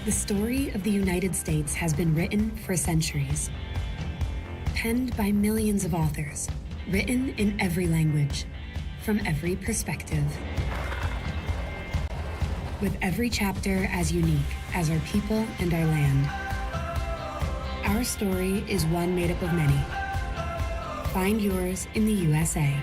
Speaker 4: The story of the United States has been written for centuries. Penned by millions of authors, written in every language, from every perspective. With every chapter as unique as our people and our land. Our story is one made up of many. Find yours in the USA.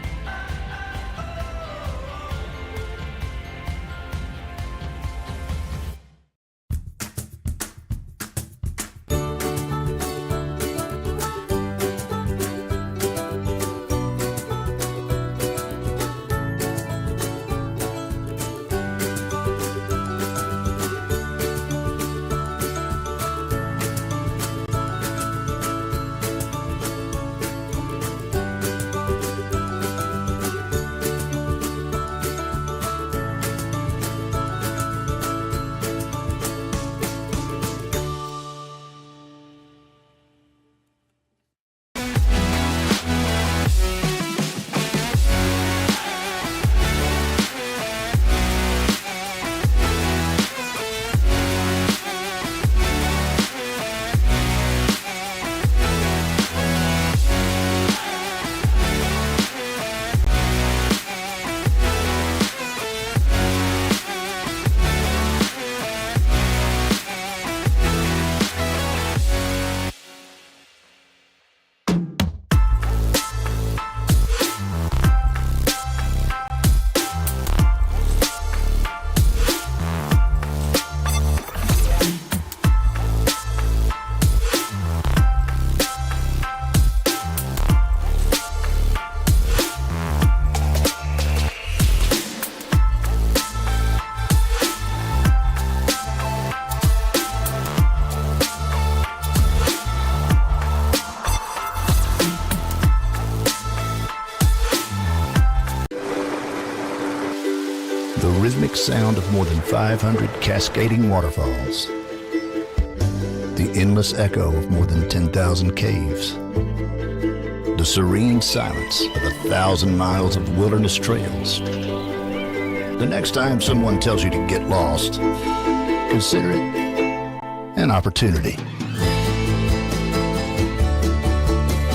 Speaker 7: rhythmic sound of more than 500 cascading waterfalls, the endless echo of more than 10,000 caves, the serene silence of 1,000 miles of wilderness trails. The next time someone tells you to get lost, consider it an opportunity.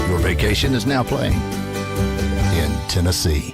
Speaker 7: Your vacation is now playing in Tennessee.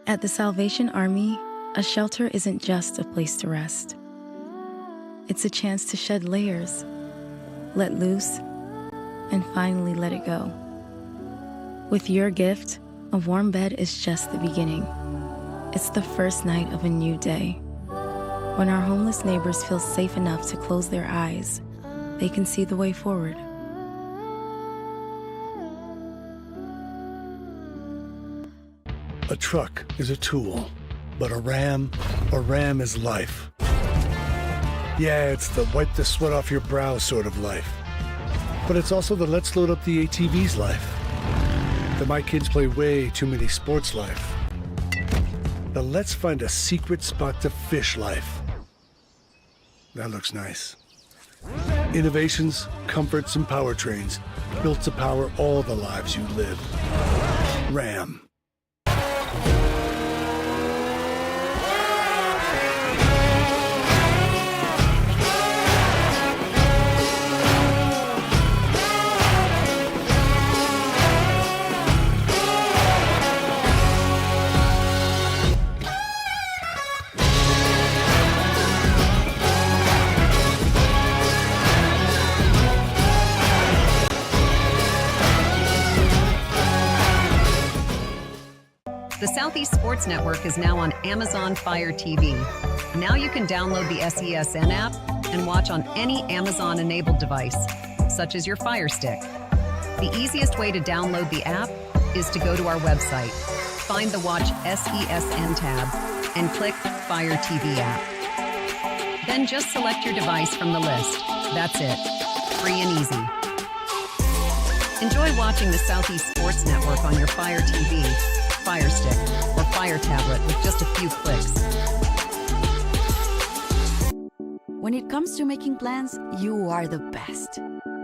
Speaker 9: At the Salvation Army, a shelter isn't just a place to rest. It's a chance to shed layers, let loose, and finally let it go. With your gift, a warm bed is just the beginning. It's the first night of a new day. When our homeless neighbors feel safe enough to close their eyes, they can see the way forward.
Speaker 10: A truck is a tool, but a ram is life. Yeah, it's the wipe the sweat off your brow sort of life. But it's also the let's load up the ATV's life. The my kids play way too many sports life. The let's find a secret spot to fish life. That looks nice. Innovations, comforts, and powertrains built to power all the lives you live. Ram.
Speaker 8: The Southeast Sports Network is now on Amazon Fire TV. Now you can download the SESN app and watch on any Amazon-enabled device, such as your Fire Stick. The easiest way to download the app is to go to our website, find the Watch SESN tab, and click Fire TV app. Then just select your device from the list. That's it. Free and easy. Enjoy watching the Southeast Sports Network on your Fire TV, Fire Stick, or Fire Tablet with just a few clicks.
Speaker 2: When it comes to making plans, you are the best.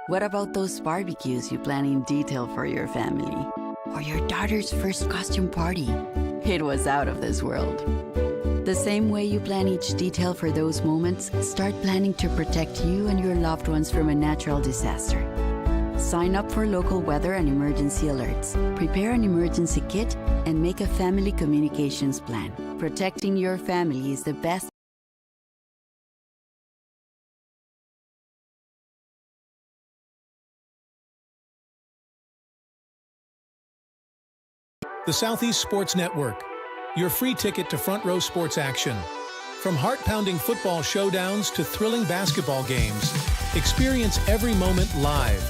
Speaker 2: What about those barbecues you plan in detail for your family? Or your daughter's first costume party? It was out of this world. The same way you plan each detail for those moments, start planning to protect you and your loved ones from a natural disaster. Sign up for local weather and emergency alerts. Prepare an emergency kit and make a family communications plan. Protecting your family is the best.
Speaker 3: The Southeast Sports Network, your free ticket to front row sports action. From heart-pounding football showdowns to thrilling basketball games, experience every moment live,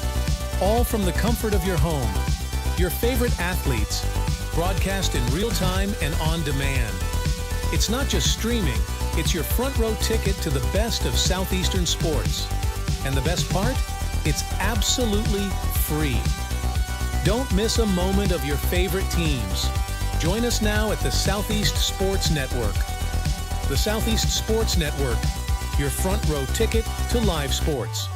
Speaker 3: all from the comfort of your home. Your favorite athletes, broadcast in real time and on demand. It's not just streaming, it's your front row ticket to the best of Southeastern sports. And the best part? It's absolutely free. Don't miss a moment of your favorite teams. Join us now at the Southeast Sports Network. The Southeast Sports Network, your front row ticket to live sports.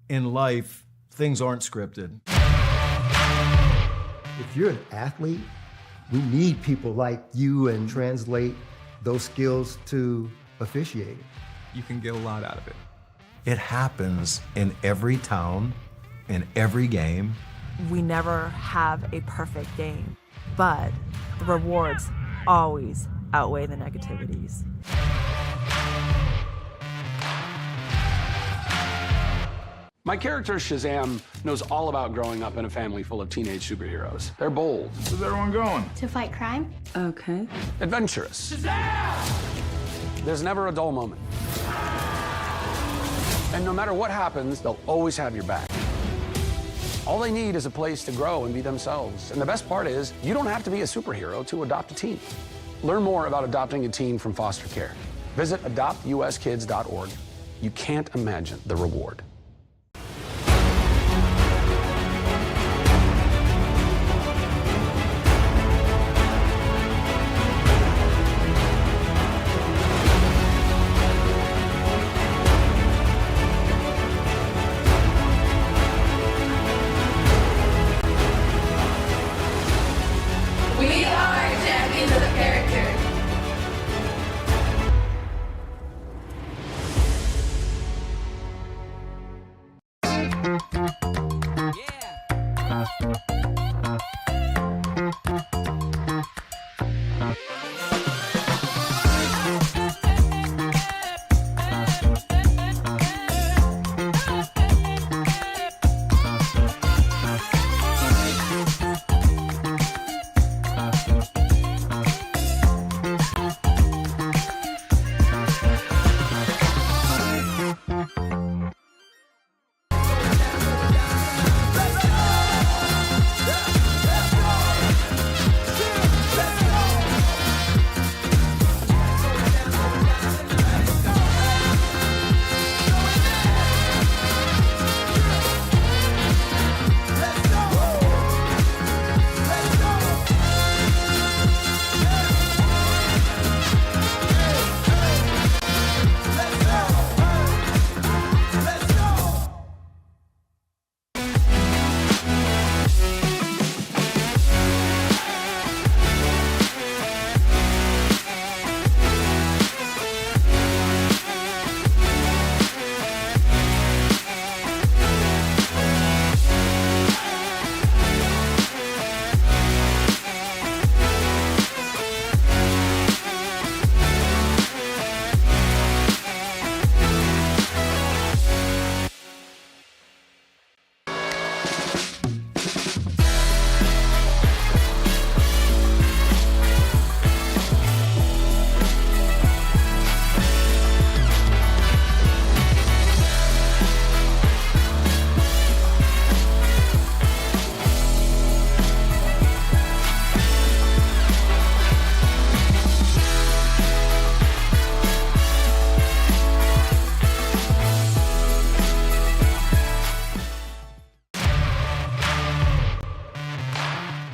Speaker 16: In life, things aren't scripted.
Speaker 17: If you're an athlete, we need people like you and translate those skills to officiating.
Speaker 18: You can get a lot out of it.
Speaker 16: It happens in every town, in every game.
Speaker 19: We never have a perfect game, but the rewards always outweigh the negativities.
Speaker 20: My character, Shazam, knows all about growing up in a family full of teenage superheroes. They're bold.
Speaker 14: Where's everyone going?
Speaker 21: To fight crime?
Speaker 2: Okay.
Speaker 20: Adventurous. Shazam! There's never a dull moment. And no matter what happens, they'll always have your back. All they need is a place to grow and be themselves. And the best part is, you don't have to be a superhero to adopt a teen. Learn more about adopting a teen from foster care. Visit adoptuskids.org. You can't imagine the reward.
Speaker 22: We are champions of character.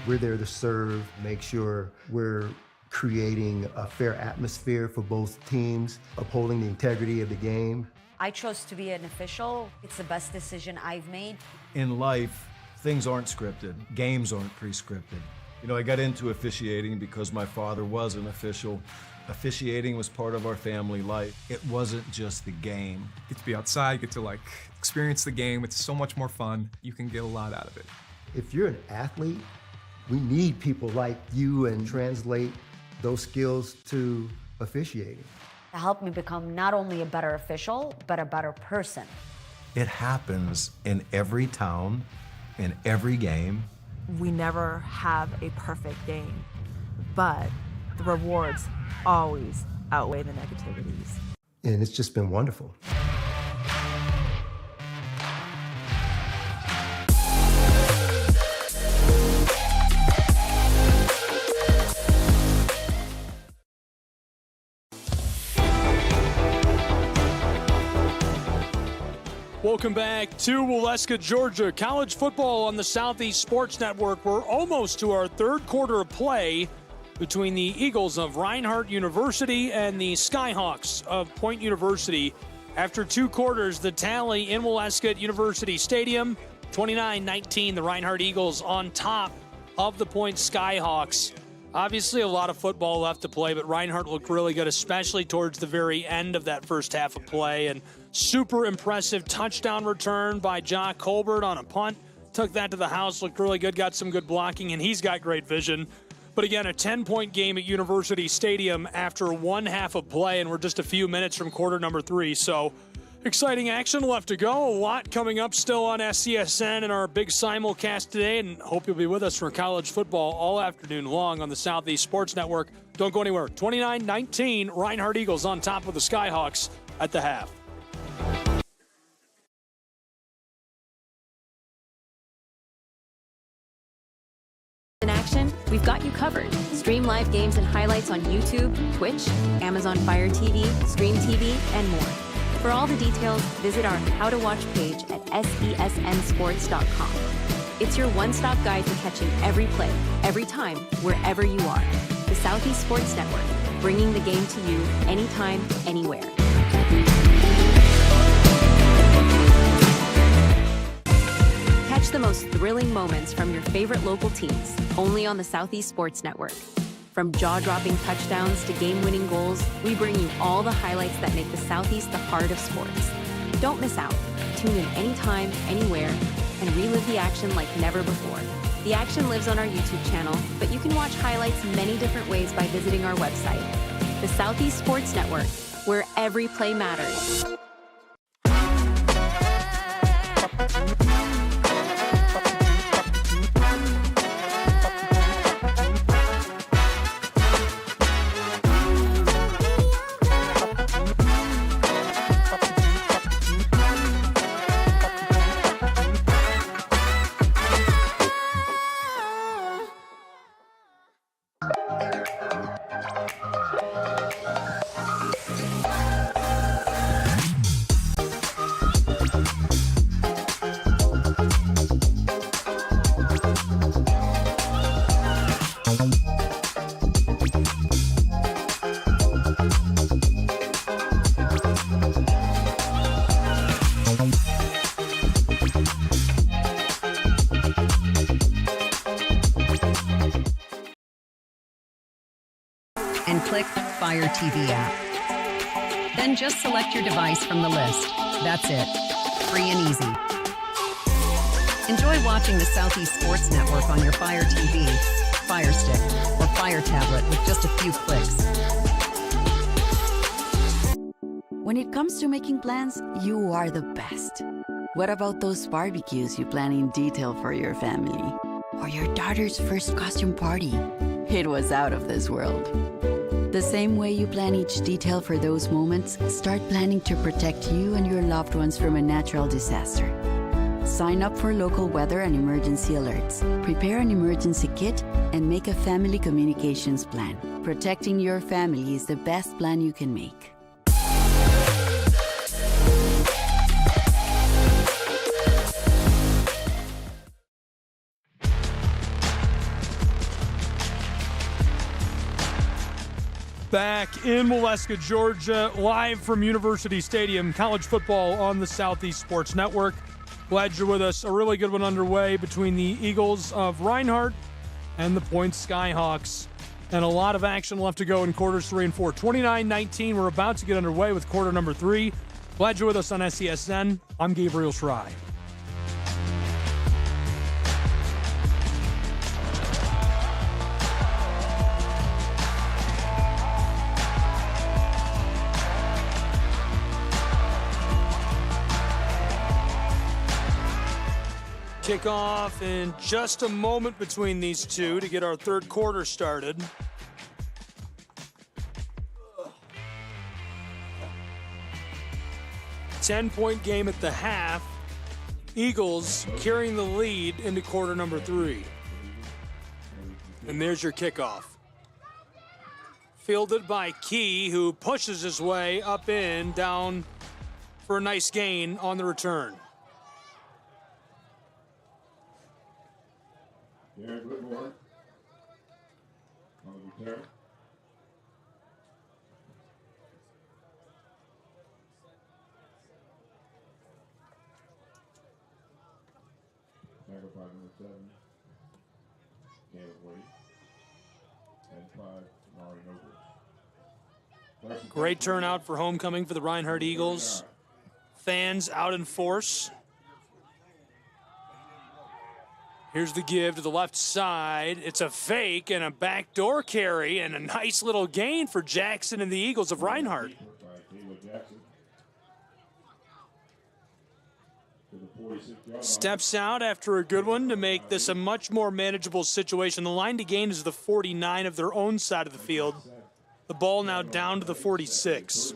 Speaker 17: We're there to serve, make sure we're creating a fair atmosphere for both teams, upholding the integrity of the game.
Speaker 1: I chose to be an official. It's the best decision I've made.
Speaker 21: In life, things aren't scripted. Games aren't pre-scripted. You know, I got into officiating because my father was an official. Officiating was part of our family life. It wasn't just the game.
Speaker 18: Get to be outside, get to experience the game. It's so much more fun. You can get a lot out of it.
Speaker 17: If you're an athlete, we need people like you and translate those skills to officiating.
Speaker 1: To help me become not only a better official, but a better person.
Speaker 16: It happens in every town, in every game.
Speaker 19: We never have a perfect game, but the rewards always outweigh the negativities.
Speaker 17: And it's just been wonderful.
Speaker 13: Welcome back to Waleska, Georgia. College football on the Southeast Sports Network. We're almost to our third quarter of play between the Eagles of Reinhardt University and the Skyhawks of Point University. After two quarters, the tally in Waleska at University Stadium, 29-19, the Reinhardt Eagles on top of the Point Skyhawks. Obviously a lot of football left to play, but Reinhardt looked really good, especially towards the very end of that first half of play. And super impressive touchdown return by Jock Colbert on a punt. Took that to the house, looked really good, got some good blocking, and he's got great vision. But again, a 10-point game at University Stadium after one half of play, and we're just a few minutes from quarter number 3. So exciting action left to go. A lot coming up still on SCSN and our big simulcast today, and hope you'll be with us for college football all afternoon long on the Southeast Sports Network. Don't go anywhere. 29-19, Reinhardt Eagles on top of the Skyhawks at the half.
Speaker 11: In action, we've got you covered. Stream live games and highlights on YouTube, Twitch, Amazon Fire TV, Screen TV, and more. For all the details, visit our How to Watch page at sesnsports.com. It's your one-stop guide to catching every play, every time, wherever you are. The Southeast Sports Network, bringing the game to you anytime, anywhere. Catch the most thrilling moments from your favorite local teams, only on the Southeast Sports Network. From jaw-dropping touchdowns to game-winning goals, we bring you all the highlights that make the Southeast the heart of sports. Don't miss out. Tune in anytime, anywhere, and relive the action like never before. The action lives on our YouTube channel, but you can watch highlights many different ways by visiting our website. The Southeast Sports Network, where every play matters.
Speaker 8: And click Fire TV app. Then just select your device from the list. That's it. Free and easy. Enjoy watching the Southeast Sports Network on your Fire TV, Fire Stick, or Fire Tablet with just a few clicks.
Speaker 2: When it comes to making plans, you are the best. What about those barbecues you plan in detail for your family? Or your daughter's first costume party? It was out of this world. The same way you plan each detail for those moments, start planning to protect you and your loved ones from a natural disaster. Sign up for local weather and emergency alerts. Prepare an emergency kit and make a family communications plan. Protecting your family is the best plan you can make.
Speaker 13: Back in Waleska, Georgia, live from University Stadium, college football on the Southeast Sports Network. Glad you're with us. A really good one underway between the Eagles of Reinhardt and the Point Skyhawks. And a lot of action left to go in quarters 3 and 4. 29-19, we're about to get underway with quarter number 3. Glad you're with us on SESN. I'm Gabriel Schrei. Kickoff in just a moment between these two to get our third quarter started. Ten-point game at the half. Eagles carrying the lead into quarter number 3. And there's your kickoff. Fielded by Key, who pushes his way up in, down for a nice gain on the return.
Speaker 14: Yeah, good board. On the return. Tackle by number 7. Caleb Wade. And 5, Mari Noble.
Speaker 13: Great turnout for homecoming for the Reinhardt Eagles. Fans out in force. Here's the give to the left side. It's a fake and a backdoor carry and a nice little gain for Jackson and the Eagles of Reinhardt. Steps out after a good one to make this a much more manageable situation. The line to gain is the 49 of their own side of the field. The ball now down to the 46.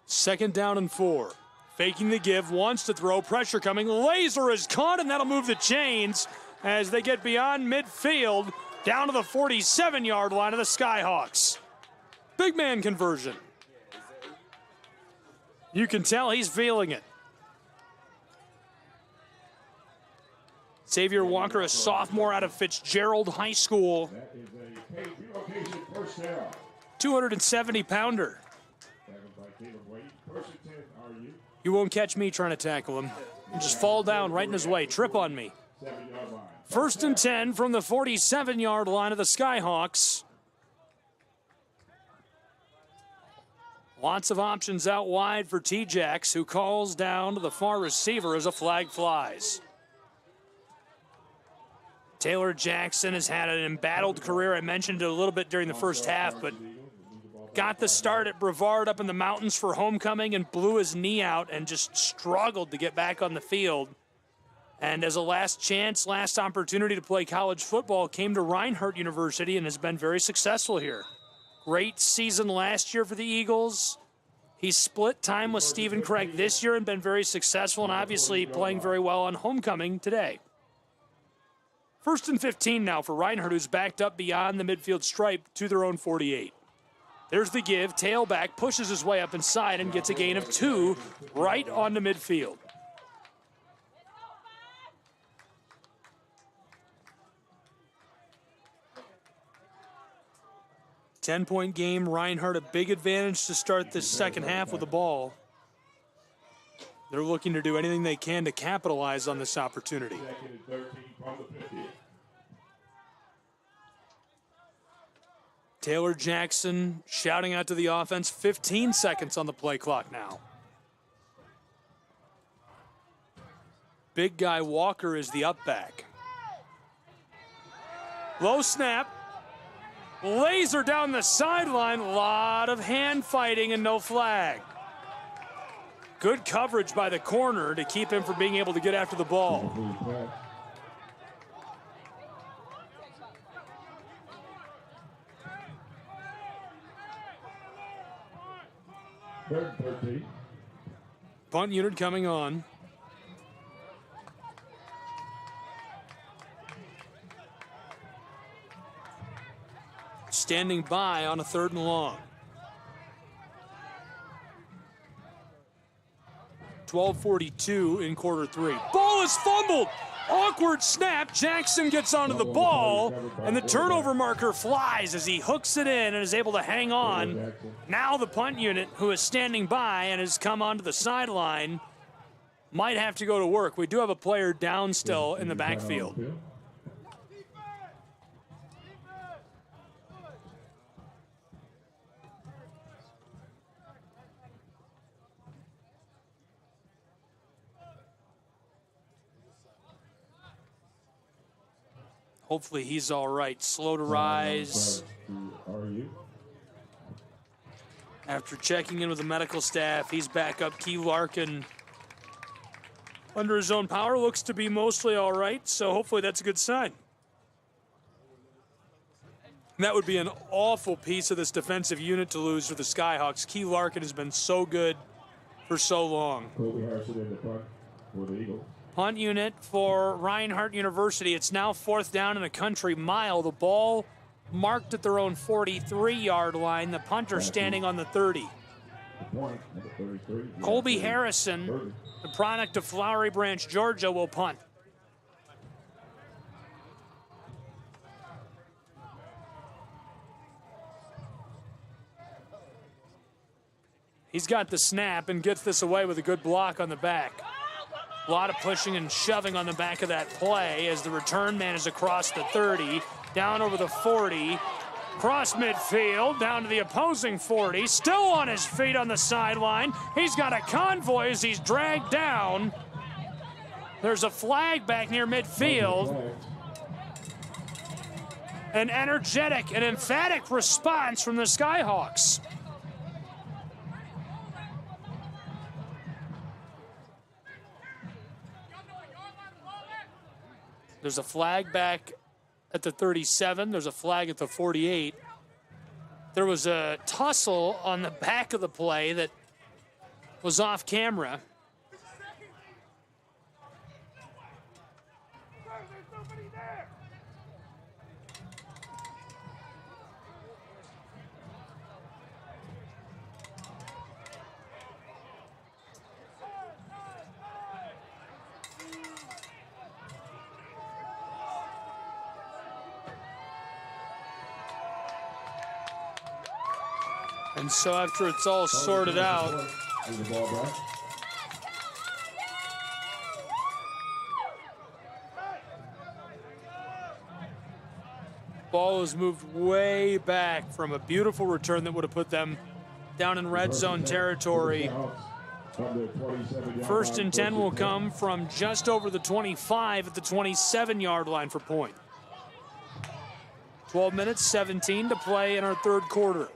Speaker 13: Second down and 4. Faking the give, wants to throw, pressure coming. Laser is caught, and that'll move the chains as they get beyond midfield, down to the 47-yard line of the Skyhawks. Big man conversion. You can tell he's feeling it. Xavier Walker, a sophomore out of Fitzgerald High School. 270-pounder. You won't catch me trying to tackle him. He'll just fall down right in his way, trip on me. First and 10 from the 47-yard line of the Skyhawks. Lots of options out wide for T-Jax, who calls down to the far receiver as a flag flies. Taylor Jackson has had an embattled career. I mentioned it a little bit during the first half, but got the start at Brevard up in the mountains for homecoming and blew his knee out and just struggled to get back on the field. And as a last chance, last opportunity to play college football, came to Reinhardt University and has been very successful here. Great season last year for the Eagles. He's split time with Stephen Craig this year and been very successful and obviously playing very well on homecoming today. First and 15 now for Reinhardt, who's backed up beyond the midfield stripe to their own 48. There's the give, tailback, pushes his way up inside and gets a gain of 2 right onto midfield. Ten-point game, Reinhardt a big advantage to start this second half with the ball. They're looking to do anything they can to capitalize on this opportunity. Taylor Jackson shouting out to the offense. 15 seconds on the play clock now. Big guy Walker is the up back. Low snap. Laser down the sideline. A lot of hand fighting and no flag. Good coverage by the corner to keep him from being able to get after the ball.
Speaker 14: Third 13.
Speaker 13: Punt unit coming on. Standing by on a 3rd and long. 12:42 in quarter 3. Ball is fumbled. Awkward snap. Jackson gets onto the ball, and the turnover marker flies as he hooks it in and is able to hang on. Now the punt unit, who is standing by and has come onto the sideline, might have to go to work. We do have a player down still in the backfield. Hopefully he's all right. Slow to rise. After checking in with the medical staff, he's back up. Key Larkin, under his own power, looks to be mostly all right, so hopefully that's a good sign. And that would be an awful piece of this defensive unit to lose for the Skyhawks. Key Larkin has been so good for so long. Punt unit for Reinhardt University. It's now 4th down and a country mile. The ball marked at their own 43-yard line. The punter standing on the 30. Colby Harrison, the product of Flowery Branch, Georgia, will punt. He's got the snap and gets this away with a good block on the back. A lot of pushing and shoving on the back of that play as the return man is across the 30, down over the 40, cross midfield, down to the opposing 40, still on his feet on the sideline. He's got a convoy as he's dragged down. There's a flag back near midfield. An energetic and emphatic response from the Skyhawks. There's a flag back at the 37. There's a flag at the 48. There was a tussle on the back of the play that was off camera. And so after it's all sorted out, ball is moved way back from a beautiful return that would have put them down in red zone territory. 1st and 10 will come from just over the 25 at the 27-yard line for point. 12 minutes, 17 to play in our 3rd quarter.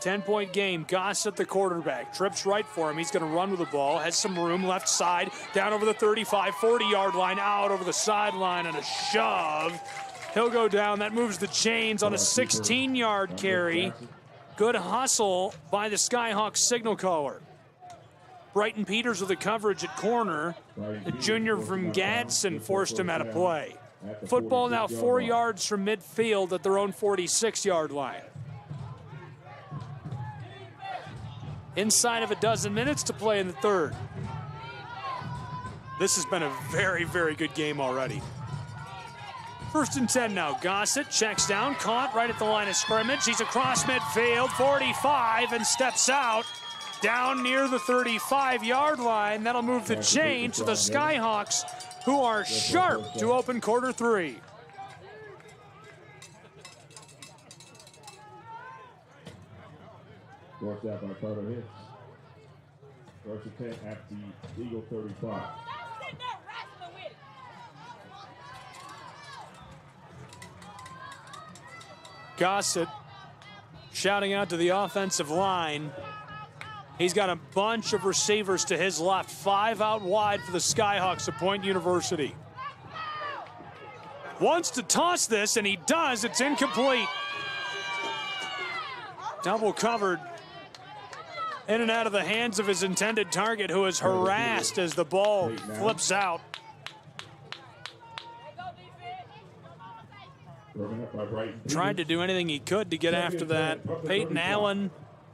Speaker 13: 10-point game. Gossett, the quarterback, trips right for him. He's going to run with the ball, has some room left side, down over the 35, 40-yard line, out over the sideline, and a shove. He'll go down. That moves the chains on a 16-yard carry. Good hustle by the Skyhawks signal caller. Brighton Peters with the coverage at corner. The junior from Gadsden forced him out of play. Football now 4 yards from midfield at their own 46-yard line. Inside of a dozen minutes to play in the 3rd. This has been a very, very good game already. 1st and 10 now. Gossett checks down, caught right at the line of scrimmage. He's across midfield, 45, and steps out down near the 35-yard line. That'll move the chain to the Skyhawks, who are sharp to open quarter 3.
Speaker 14: Forced out by Carter Hicks. 1st and 10 at the Eagle 35.
Speaker 13: Gossett shouting out to the offensive line. He's got a bunch of receivers to his left. 5 out wide for the Skyhawks at Point University. Wants to toss this, and he does. It's incomplete. Double covered. In and out of the hands of his intended target, who is harassed as the ball flips out. Tried to do anything he could to get after that. Peyton Allen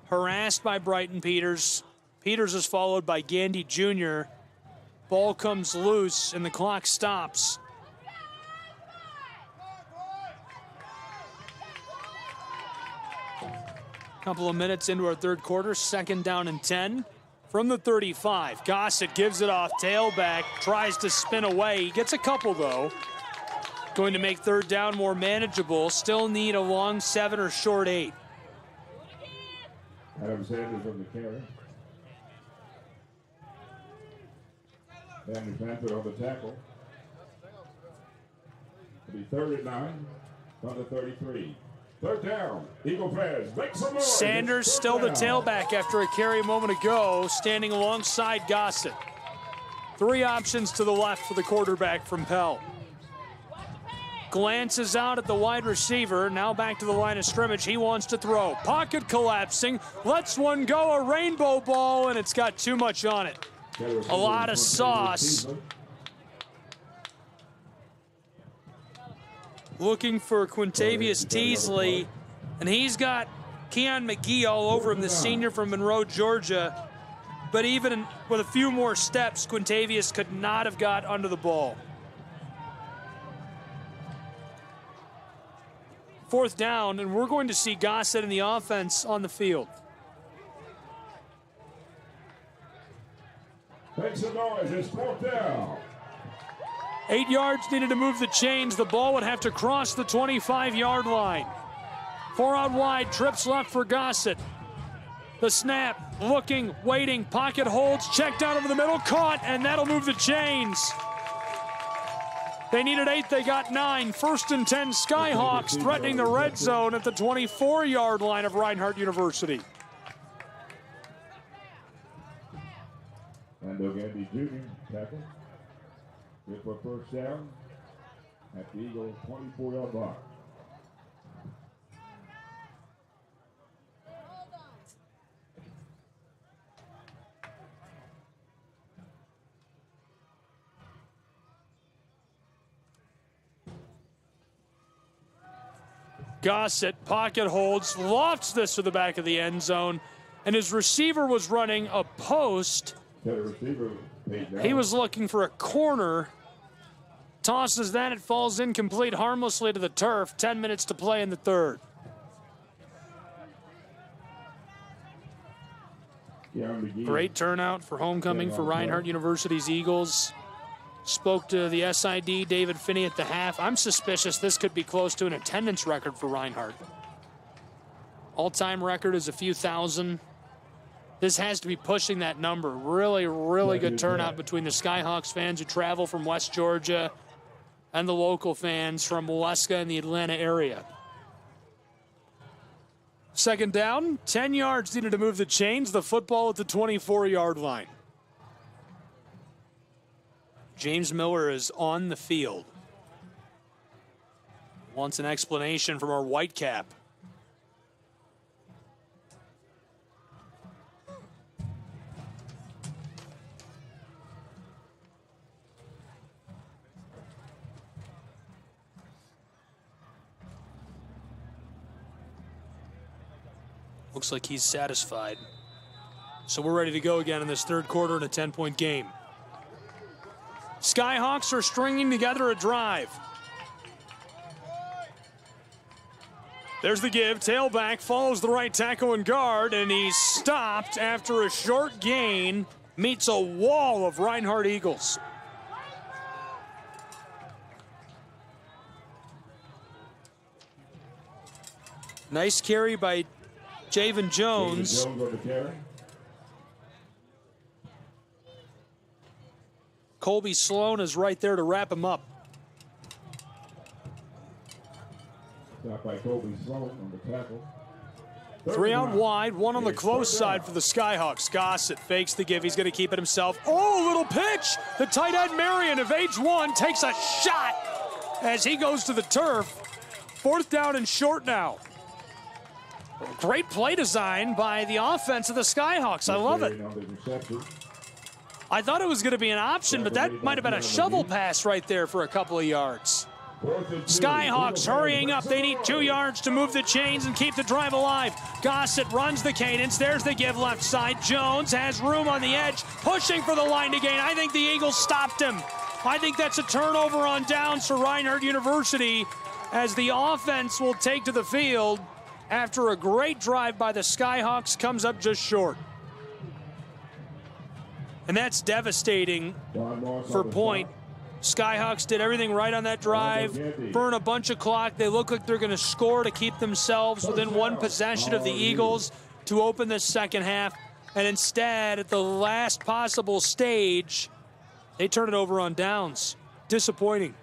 Speaker 13: harassed by Brighton Peters. Peters is followed by Gandy Jr. Ball comes loose, and the clock stops. Couple of minutes into our third quarter, 2nd down and 10. From the 35, Gossett gives it off, tailback, tries to spin away. He gets a couple, though. Going to make 3rd down more manageable. Still need a long 7 or short 8.
Speaker 14: Adam Sanders on the carry. Danny Panther on the tackle. It'll be 3rd and 9 from the 33. 3rd down, Eagle fans, make some noise.
Speaker 13: Sanders still the tailback after a carry a moment ago, standing alongside Gossett. 3 options to the left for the quarterback from Pell. Glances out at the wide receiver, now back to the line of scrimmage. He wants to throw. Pocket collapsing, lets one go, a rainbow ball, and it's got too much on it. A lot of sauce. Looking for Quintavious Teasley, and he's got Keon McGee all over him, the senior from Monroe, Georgia. But even with a few more steps, Quintavious could not have got under the ball. 4th down, and we're going to see Gossett in the offense on the field.
Speaker 14: Make some noise, it's 4th down.
Speaker 13: 8 yards needed to move the chains. The ball would have to cross the 25-yard line. 4 out wide, trips left for Gossett. The snap, looking, waiting, pocket holds, check down over the middle, caught, and that'll move the chains. They needed 8, they got 9. 1st and 10 Skyhawks threatening the red zone at the 24-yard line of Reinhardt University.
Speaker 14: And Gandy Jr. tackle. Good for 1st down at the Eagle 24-yard line.
Speaker 13: Gossett pocket holds, lofts this to the back of the end zone, and his receiver was running a post. He was looking for a corner. Tosses that, it falls incomplete harmlessly to the turf. 10 minutes to play in the 3rd. Great turnout for homecoming for Reinhardt University's Eagles. Spoke to the SID, David Finney, at the half. I'm suspicious this could be close to an attendance record for Reinhardt. All-time record is a few thousand. This has to be pushing that number. Really, really good turnout between the Skyhawks fans who travel from West Georgia and the local fans from Waleska and the Atlanta area. 2nd down, 10 yards needed to move the chains. The football at the 24-yard line. James Miller is on the field. Wants an explanation from our Whitecap. Looks like he's satisfied. So we're ready to go again in this 3rd quarter in a 10-point game. Skyhawks are stringing together a drive. There's the give. Tailback follows the right tackle and guard, and he's stopped after a short gain. Meets a wall of Reinhardt Eagles. Nice carry by Javen Jones. Colby Sloan is right there to wrap him up.
Speaker 14: Stopped by Colby Sloan on the tackle.
Speaker 13: 3 out wide, 1 on the close side for the Skyhawks. Gossett fakes the give. He's going to keep it himself. Oh, little pitch. The tight end Marion of age 1 takes a shot as he goes to the turf. 4th down and short now. Great play design by the offense of the Skyhawks. I love it. I thought it was going to be an option, but that might have been a shovel pass right there for a couple of yards. Skyhawks hurrying up. They need 2 yards to move the chains and keep the drive alive. Gossett runs the cadence. There's the give left side. Jones has room on the edge, pushing for the line to gain. I think the Eagles stopped him. I think that's a turnover on downs for Reinhardt University as the offense will take to the field after a great drive by the Skyhawks comes up just short. And that's devastating for Point. Skyhawks did everything right on that drive, burn a bunch of clock. They look like they're going to score to keep themselves within 1 possession of the Eagles to open the second half. And instead, at the last possible stage, they turn it over on downs. Disappointing.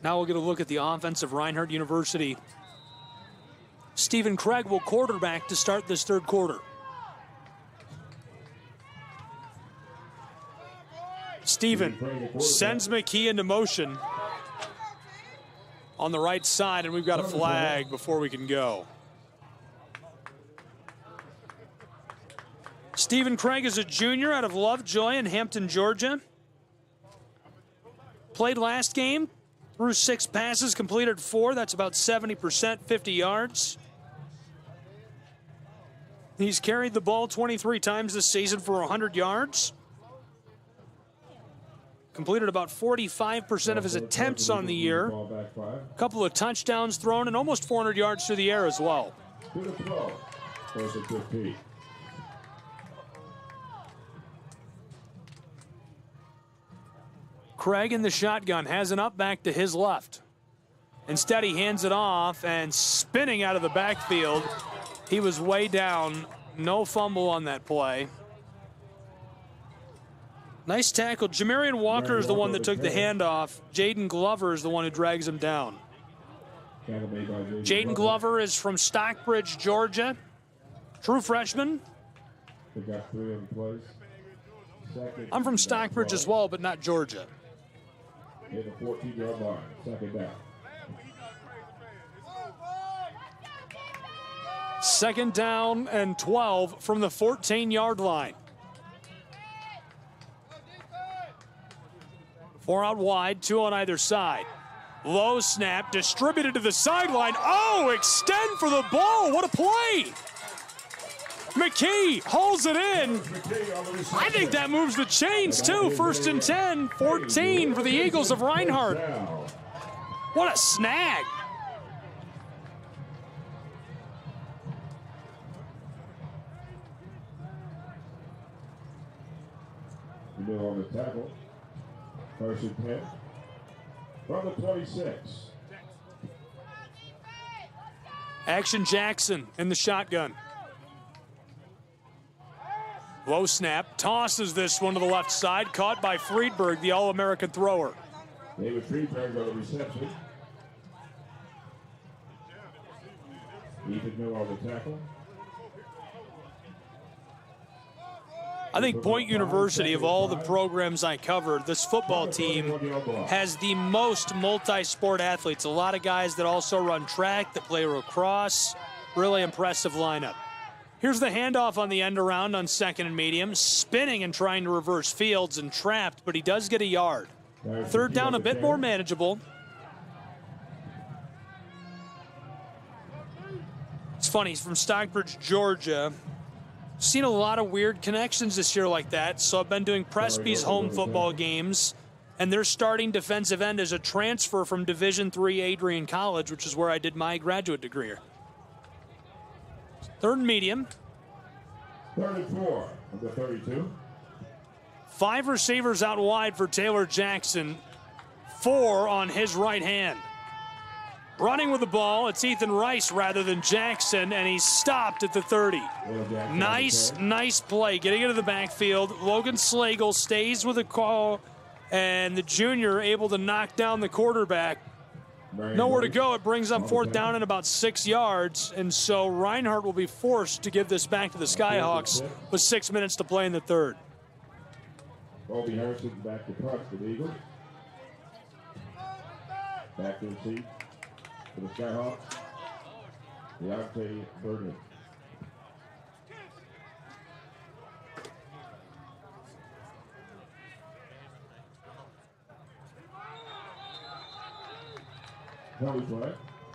Speaker 13: Now we'll get a look at the offense of Reinhardt University. Stephen Craig will quarterback to start this third quarter. Stephen sends McKee into motion on the right side, and we've got a flag before we can go. Stephen Craig is a junior out of Lovejoy in Hampton, Georgia. Played last game, threw 6 passes, completed 4. That's about 70%, 50 yards. He's carried the ball 23 times this season for 100 yards. Completed about 45% of his attempts on the year. A couple of touchdowns thrown and almost 400 yards through the air as well. Craig in the shotgun has an up back to his left. Instead, he hands it off and spinning out of the backfield. He was way down. No fumble on that play. Nice tackle. Jamarian Walker is the one that took the handoff. Jaden Glover is the one who drags him down. Jaden Glover is from Stockbridge, Georgia. True freshman. I'm from Stockbridge as well, but not Georgia.
Speaker 14: Hit the 14-yard line, second down.
Speaker 13: Second down and 12 from the 14-yard line. 4 out wide, 2 on either side. Low snap, distributed to the sideline. Oh, extend for the ball. What a play. McKee holds it in. I think that moves the chains too. 1st and 10, 14 for the Eagles of Reinhardt. What a snag.
Speaker 14: On the tackle. 1st and 10 from the 26.
Speaker 13: Action Jackson in the shotgun. Low snap, tosses this one to the left side, caught by Friedberg, the All-American thrower.
Speaker 14: David Friedberg on the reception. Ethan Miller on the tackle.
Speaker 13: I think Point University, of all the programs I covered, this football team has the most multi-sport athletes. A lot of guys that also run track, that play lacrosse. Really impressive lineup. Here's the handoff on the end around on 2nd and medium. Spinning and trying to reverse Fields and trapped, but he does get a yard. 3rd down a bit more manageable. It's funny, he's from Stockbridge, Georgia. Seen a lot of weird connections this year like that, so I've been doing Presby's home football games, and their starting defensive end is a transfer from Division III Adrian College, which is where I did my graduate degree. 3rd and medium.
Speaker 14: 3rd and 4 of the 32.
Speaker 13: 5 receivers out wide for Taylor Jackson. 4 on his right hand. Running with the ball, it's Ethan Rice rather than Jackson, and he's stopped at the 30. Nice play. Getting into the backfield. Logan Slagle stays with the call, and the junior able to knock down the quarterback. Nowhere to go. It brings up 4th down and about 6 yards, and so Reinhardt will be forced to give this back to the Skyhawks with 6 minutes to play in the 3rd.
Speaker 14: Colby Harrison back to punt for the Eagles. Back to the seat. For the Skyhawks, Deontay Burden.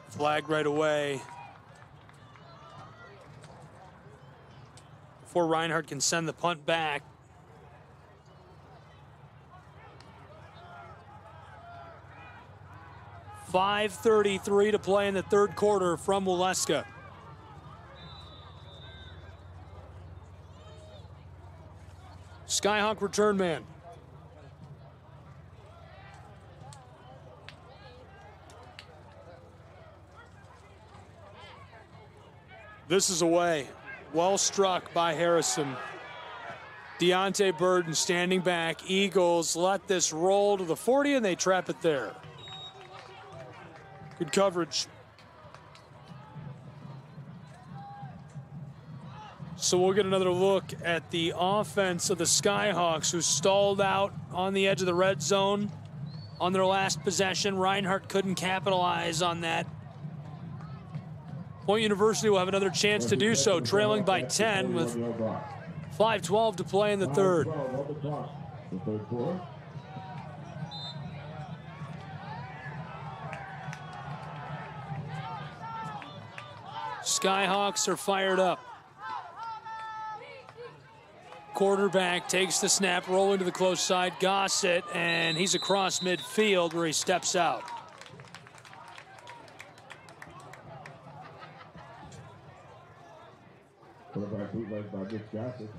Speaker 13: Flag right away. Before Reinhardt can send the punt back. .5:33 to play in the third quarter from Waleska. Skyhawk return man. This is away. Well struck by Harrison. Deontay Burden standing back. Eagles let this roll to the 40 and they trap it there. Good coverage. So we'll get another look at the offense of the Skyhawks, who stalled out on the edge of the red zone on their last possession. Reinhardt couldn't capitalize on that. Point University will have another chance to do so, trailing by 10 with 5:12 to play in the third. Skyhawks are fired up. Quarterback takes the snap, rolling to the close side, Gossett, and he's across midfield where he steps out.
Speaker 14: Quarterback bootleg by Dick Gossett.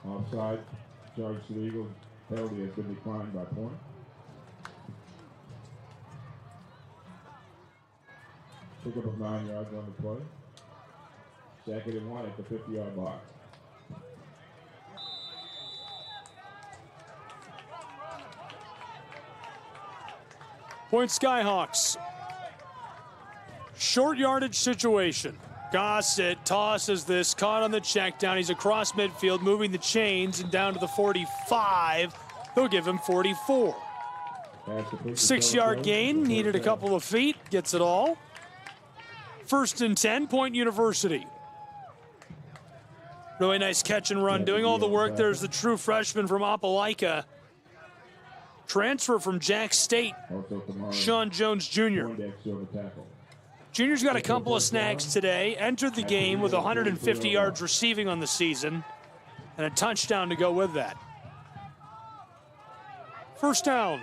Speaker 14: Offside, charge to the Eagles. Penalty has been declined by point. Pickup of 9 yards on the play. Second and 1 at the 50-yard box.
Speaker 13: Point Skyhawks. Short yardage situation. Gossett tosses this, caught on the check down. He's across midfield, moving the chains and down to the 45. They'll give him 44. 6-yard gain, needed a couple of feet, gets it all. 1st and 10, Point University. Really nice catch and run. Doing all the work, there's the true freshman from Opelika. Transfer from Jack State, Sean Jones Jr. Junior's got a couple of snags today, entered the game with 150 yards receiving on the season, and a touchdown to go with that. First down.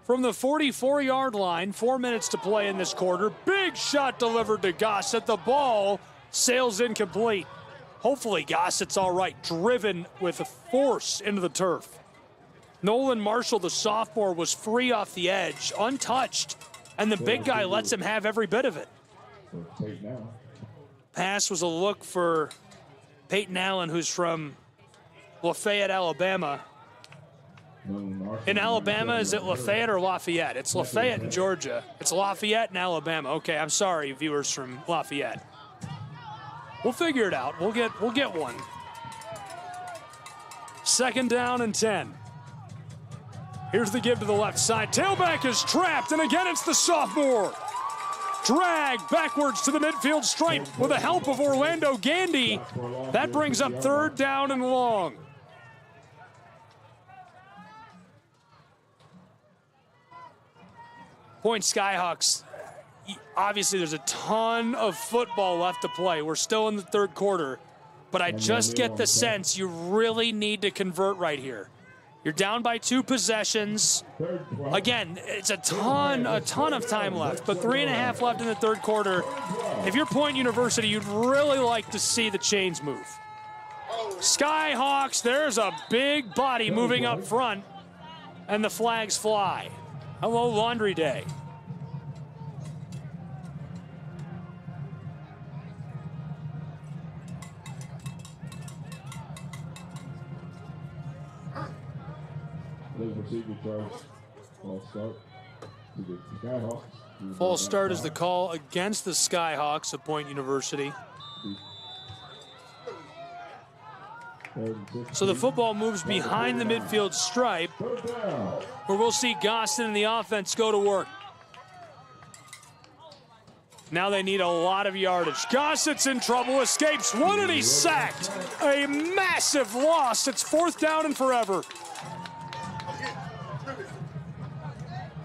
Speaker 13: From the 44-yard line, 4 minutes to play in this quarter. Big shot delivered to Gossett. The ball sails incomplete. Hopefully Gossett's all right, driven with force into the turf. Nolan Marshall, the sophomore, was free off the edge, untouched, and the big guy lets him have every bit of it. Pass was a look for Peyton Allen, who's from Lafayette, Alabama. In Alabama, is it Lafayette or Lafayette? It's Lafayette in Georgia. It's Lafayette in Alabama. Okay, I'm sorry, viewers from Lafayette. We'll figure it out. We'll get one. Second down and 10. Here's the give to the left side. Tailback is trapped, and again it's the sophomore. Dragged backwards to the midfield stripe with the help of Orlando Gandy. That brings up third down and long. Point Skyhawks. Obviously, there's a ton of football left to play. We're still in the third quarter, but I just get the sense you really need to convert right here. You're down by 2 possessions. Again, it's a ton of time left, but 3.5 left in the third quarter. If you're Point University, you'd really like to see the chains move. Skyhawks, there's a big body moving up front, and the flags fly. Hello, Laundry Day. False start is the call against the Skyhawks of Point University. So the football moves behind the midfield stripe, where we'll see Gossett and the offense go to work. Now they need a lot of yardage. Gossett's in trouble, escapes one, and he's sacked. A massive loss. It's 4th down and forever.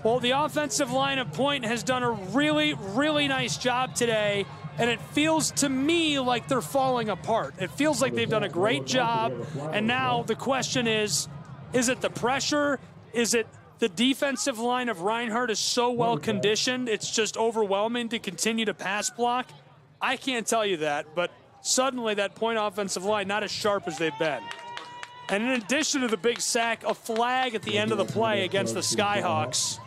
Speaker 13: Well, the offensive line of Point has done a really, really nice job today, and it feels to me like they're falling apart. It feels like they've done a great job, and now the question is it the pressure? Is it the defensive line of Reinhardt is so well conditioned, it's just overwhelming to continue to pass block? I can't tell you that, but suddenly that Point offensive line not as sharp as they've been. And in addition to the big sack, a flag at the end of the play against the Skyhawks.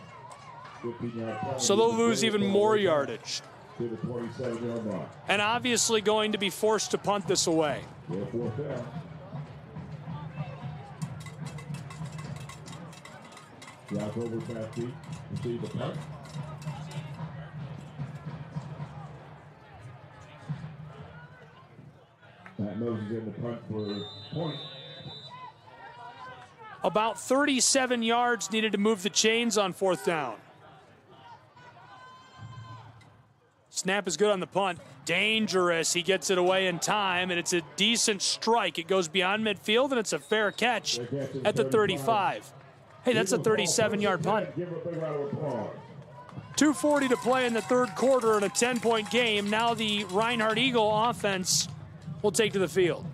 Speaker 13: So they'll lose even more yardage. And obviously going to be forced to punt this away.
Speaker 14: Drive over 5 feet, receive the punt. That Moses in the punt for Point.
Speaker 13: About 37 yards needed to move the chains on 4th down. Snap is good on the punt. Dangerous. He gets it away in time, and it's a decent strike. It goes beyond midfield, and it's a fair catch at the 35. Hey, that's a 37-yard punt. 2:40 to play in the 3rd quarter in a 10-point game. Now the Reinhardt Eagle offense will take to the field.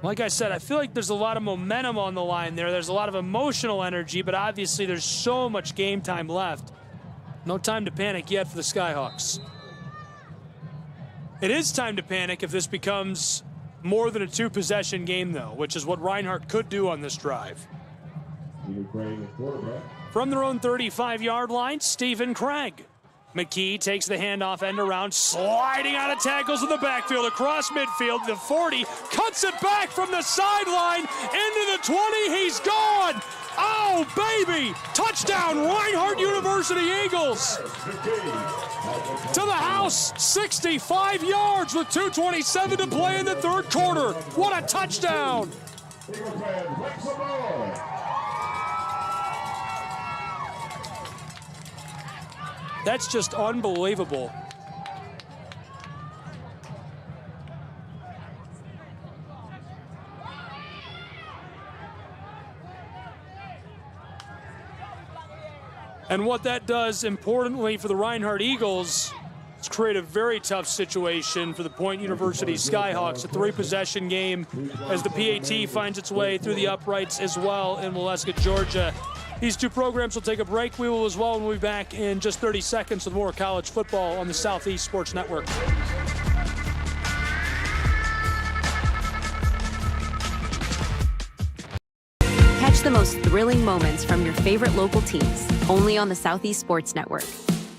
Speaker 13: Like I said, I feel like there's a lot of momentum on the line there. There's a lot of emotional energy, but obviously there's so much game time left. No time to panic yet for the Skyhawks. It is time to panic if this becomes more than a 2-possession game, though, which is what Reinhardt could do on this drive. From their own 35-yard line, Stephen Craig. McKee takes the handoff end around, sliding out of tackles in the backfield, across midfield, the 40, cuts it back from the sideline, into the 20, he's gone! Oh, baby! Touchdown, Reinhardt University Eagles! To the house, 65 yards with 2:27 to play in the 3rd quarter. What a touchdown! That's just unbelievable. And what that does, importantly for the Reinhardt Eagles, is create a very tough situation for the Point University Skyhawks. A 3-possession game as the PAT finds its way through the uprights as well in Waleska, Georgia. These two programs will take a break. We will as well, and we'll be back in just 30 seconds with more college football on the Southeast Sports Network.
Speaker 11: Catch the most thrilling moments from your favorite local teams, only on the Southeast Sports Network.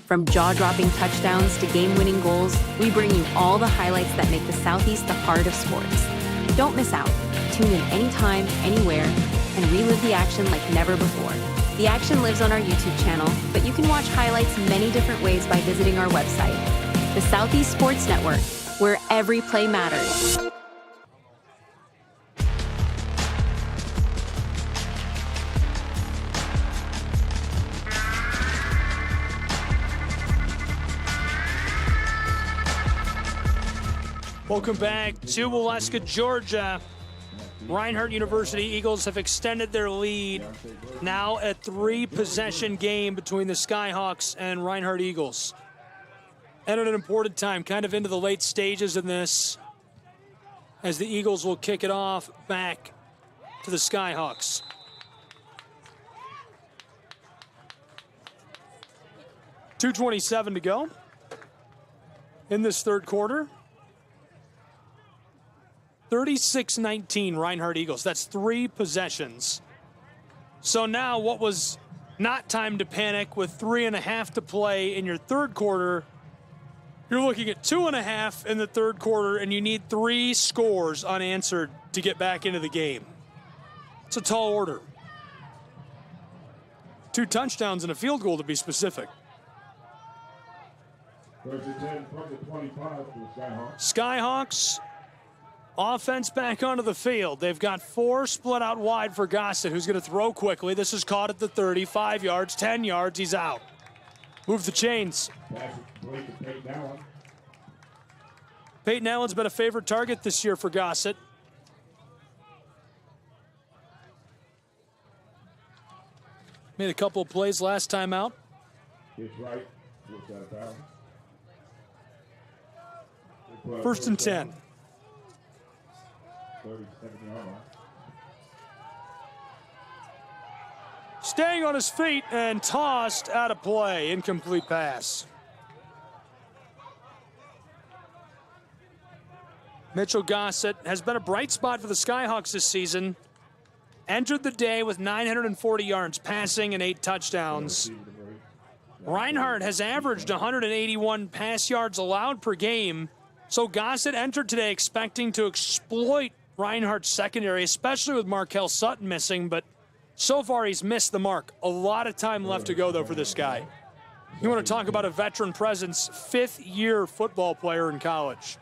Speaker 11: From jaw-dropping touchdowns to game-winning goals, we bring you all the highlights that make the Southeast the heart of sports. Don't miss out. Tune in anytime, anywhere, and relive the action like never before. The action lives on our YouTube channel, but you can watch highlights many different ways by visiting our website. The Southeast Sports Network, where every play matters.
Speaker 13: Welcome back to Waleska, Georgia. Reinhardt University Eagles have extended their lead. Now a 3-possession game between the Skyhawks and Reinhardt Eagles. And at an important time, kind of into the late stages in this, as the Eagles will kick it off back to the Skyhawks. .227 to go in this 3rd quarter. 36-19 Reinhardt Eagles. That's 3 possessions. So now what was not time to panic with 3.5 to play in your 3rd quarter, you're looking at 2.5 in the 3rd quarter, and you need 3 scores unanswered to get back into the game. It's a tall order. 2 touchdowns and a field goal, to be specific.
Speaker 14: First and 10 from the 25 for the Skyhawks.
Speaker 13: Skyhawks Offense back onto the field. They've got 4 split out wide for Gossett, who's going to throw quickly. This is caught at the 30, 5 yards, 10 yards. He's out. Move the chains. Peyton Allen's been a favorite target this year for Gossett. Made a couple of plays last time out.
Speaker 14: He's right. Looks out of bounds.
Speaker 13: First and 10.
Speaker 14: 37-yard line.
Speaker 13: Staying on his feet and tossed out of play. Incomplete pass. Mitchell Gossett has been a bright spot for the Skyhawks this season. Entered the day with 940 yards passing and 8 touchdowns. Reinhardt has averaged 181 pass yards allowed per game. So Gossett entered today expecting to exploit Reinhardt's secondary, especially with Markel Sutton missing, but so far he's missed the mark. A lot of time left to go, though, for this guy. You want to talk about a veteran presence, 5th-year football player in college.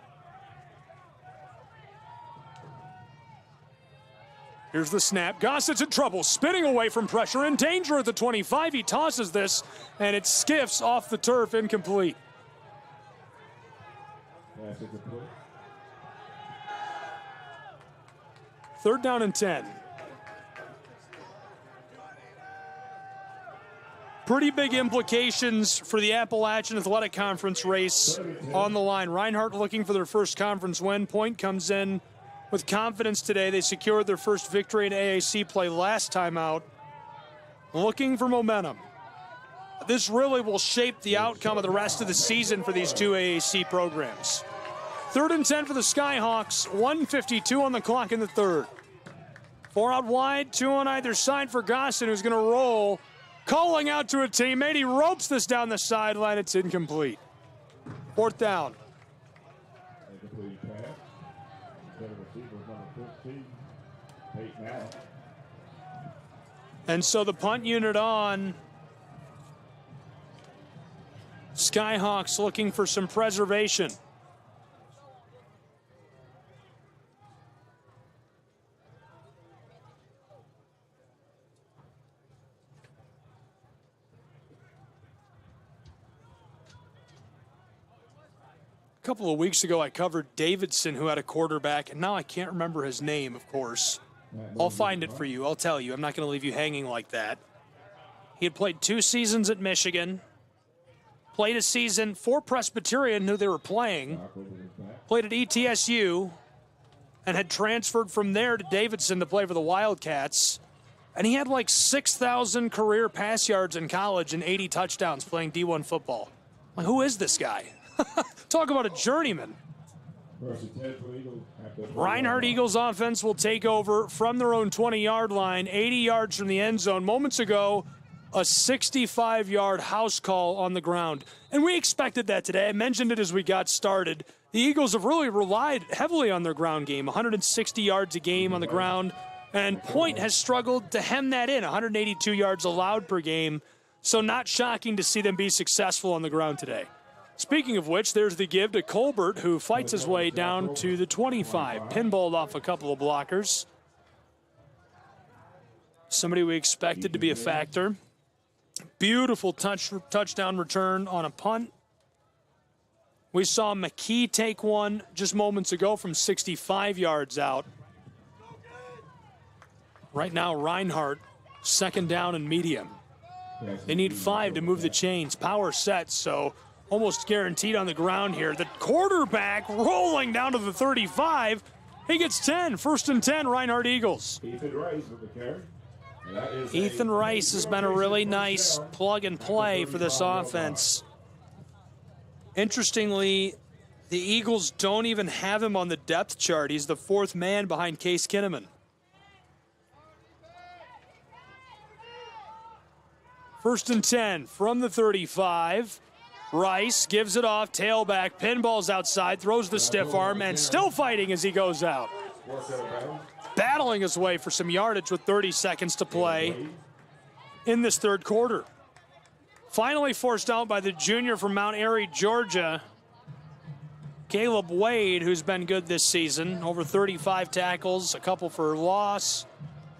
Speaker 13: Here's the snap. Gossett's in trouble, spinning away from pressure, in danger at the 25. He tosses this, and it skiffs off the turf, incomplete. Third down and 10. Pretty big implications for the Appalachian Athletic Conference race on the line. Reinhardt looking for their first conference win. Point comes in with confidence today. They secured their first victory in AAC play last time out. Looking for momentum. This really will shape the outcome of the rest of the season for these 2 AAC programs. Third and 10 for the Skyhawks. 1:52 on the clock in the third. 4 out wide, 2 on either side for Gossett, who's going to roll. Calling out to a teammate. He ropes this down the sideline. It's incomplete. 4th down.
Speaker 14: Incomplete pass. Receiver number 15, Peyton Allen.
Speaker 13: And so the punt unit on. Skyhawks looking for some preservation. A couple of weeks ago, I covered Davidson, who had a quarterback, and now I can't remember his name, of course. I'll find it for you. I'll tell you. I'm not going to leave you hanging like that. He had played 2 seasons at Michigan, played a season for Presbyterian, who they were playing, played at ETSU, and had transferred from there to Davidson to play for the Wildcats. And he had like 6,000 career pass yards in college and 80 touchdowns playing D1 football. Like, who is this guy? Talk about a journeyman. Reinhardt Eagles offense will take over from their own 20-yard line, 80 yards from the end zone. Moments ago, a 65-yard house call on the ground. And we expected that today. I mentioned it as we got started. The Eagles have really relied heavily on their ground game, 160 yards a game on the ground. And Point has struggled to hem that in, 182 yards allowed per game. So not shocking to see them be successful on the ground today. Speaking of which, there's the give to Colbert, who fights his way down to the 25. Pinballed off a couple of blockers. Somebody we expected to be a factor. Beautiful touchdown return on a punt. We saw McKee take one just moments ago from 65 yards out. Right now, Reinhardt, 2nd down and medium. They need 5 to move the chains. Power set, so almost guaranteed on the ground here. The quarterback rolling down to the 35. He gets 10. 1st and 10, Reinhardt Eagles.
Speaker 14: Ethan Rice with the carry.
Speaker 13: Ethan Rice has been a really nice plug and play for this offense. Interestingly, the Eagles don't even have him on the depth chart. He's the 4th man behind Case Kinnaman. 1st and 10 from the 35. Rice gives it off, tailback, pinballs outside, throws the stiff arm, and still fighting as he goes out. Battling his way for some yardage with 30 seconds to play in this 3rd quarter. Finally forced out by the junior from Mount Airy, Georgia. Caleb Wade, who's been good this season, over 35 tackles, a couple for loss,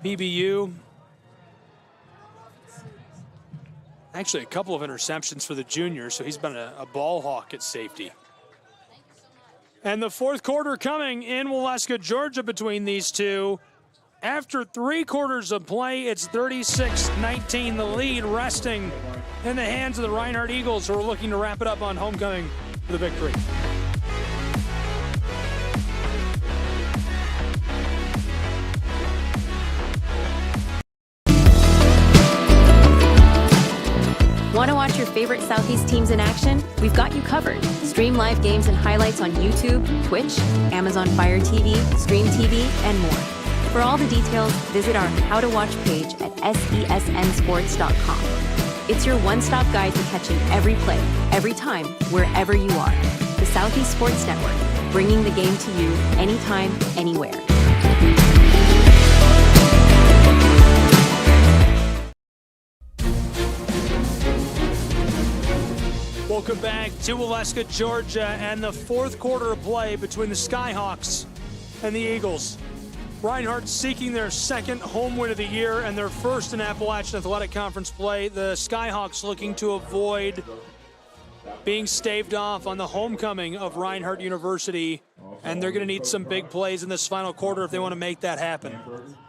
Speaker 13: PBU. Actually, a couple of interceptions for the junior, so he's been a ball hawk at safety. And the fourth quarter coming in Waleska, Georgia between these two. After 3 quarters of play, it's 36-19, the lead resting in the hands of the Reinhardt Eagles, who are looking to wrap it up on homecoming for the victory.
Speaker 11: Want to watch your favorite Southeast teams in action? We've got you covered. Stream live games and highlights on YouTube, Twitch, Amazon Fire TV, Stream TV, and more. For all the details, visit our How to Watch page at sesnsports.com. It's your one-stop guide to catching every play, every time, wherever you are. The Southeast Sports Network, bringing the game to you anytime, anywhere.
Speaker 13: Welcome back to Waleska, Georgia, and the fourth quarter of play between the Skyhawks and the Eagles. Reinhardt seeking their second home win of the year and their first in Appalachian Athletic Conference play. The Skyhawks looking to avoid being staved off on the homecoming of Reinhardt University, and they're going to need some big plays in this final quarter if they want to make that happen.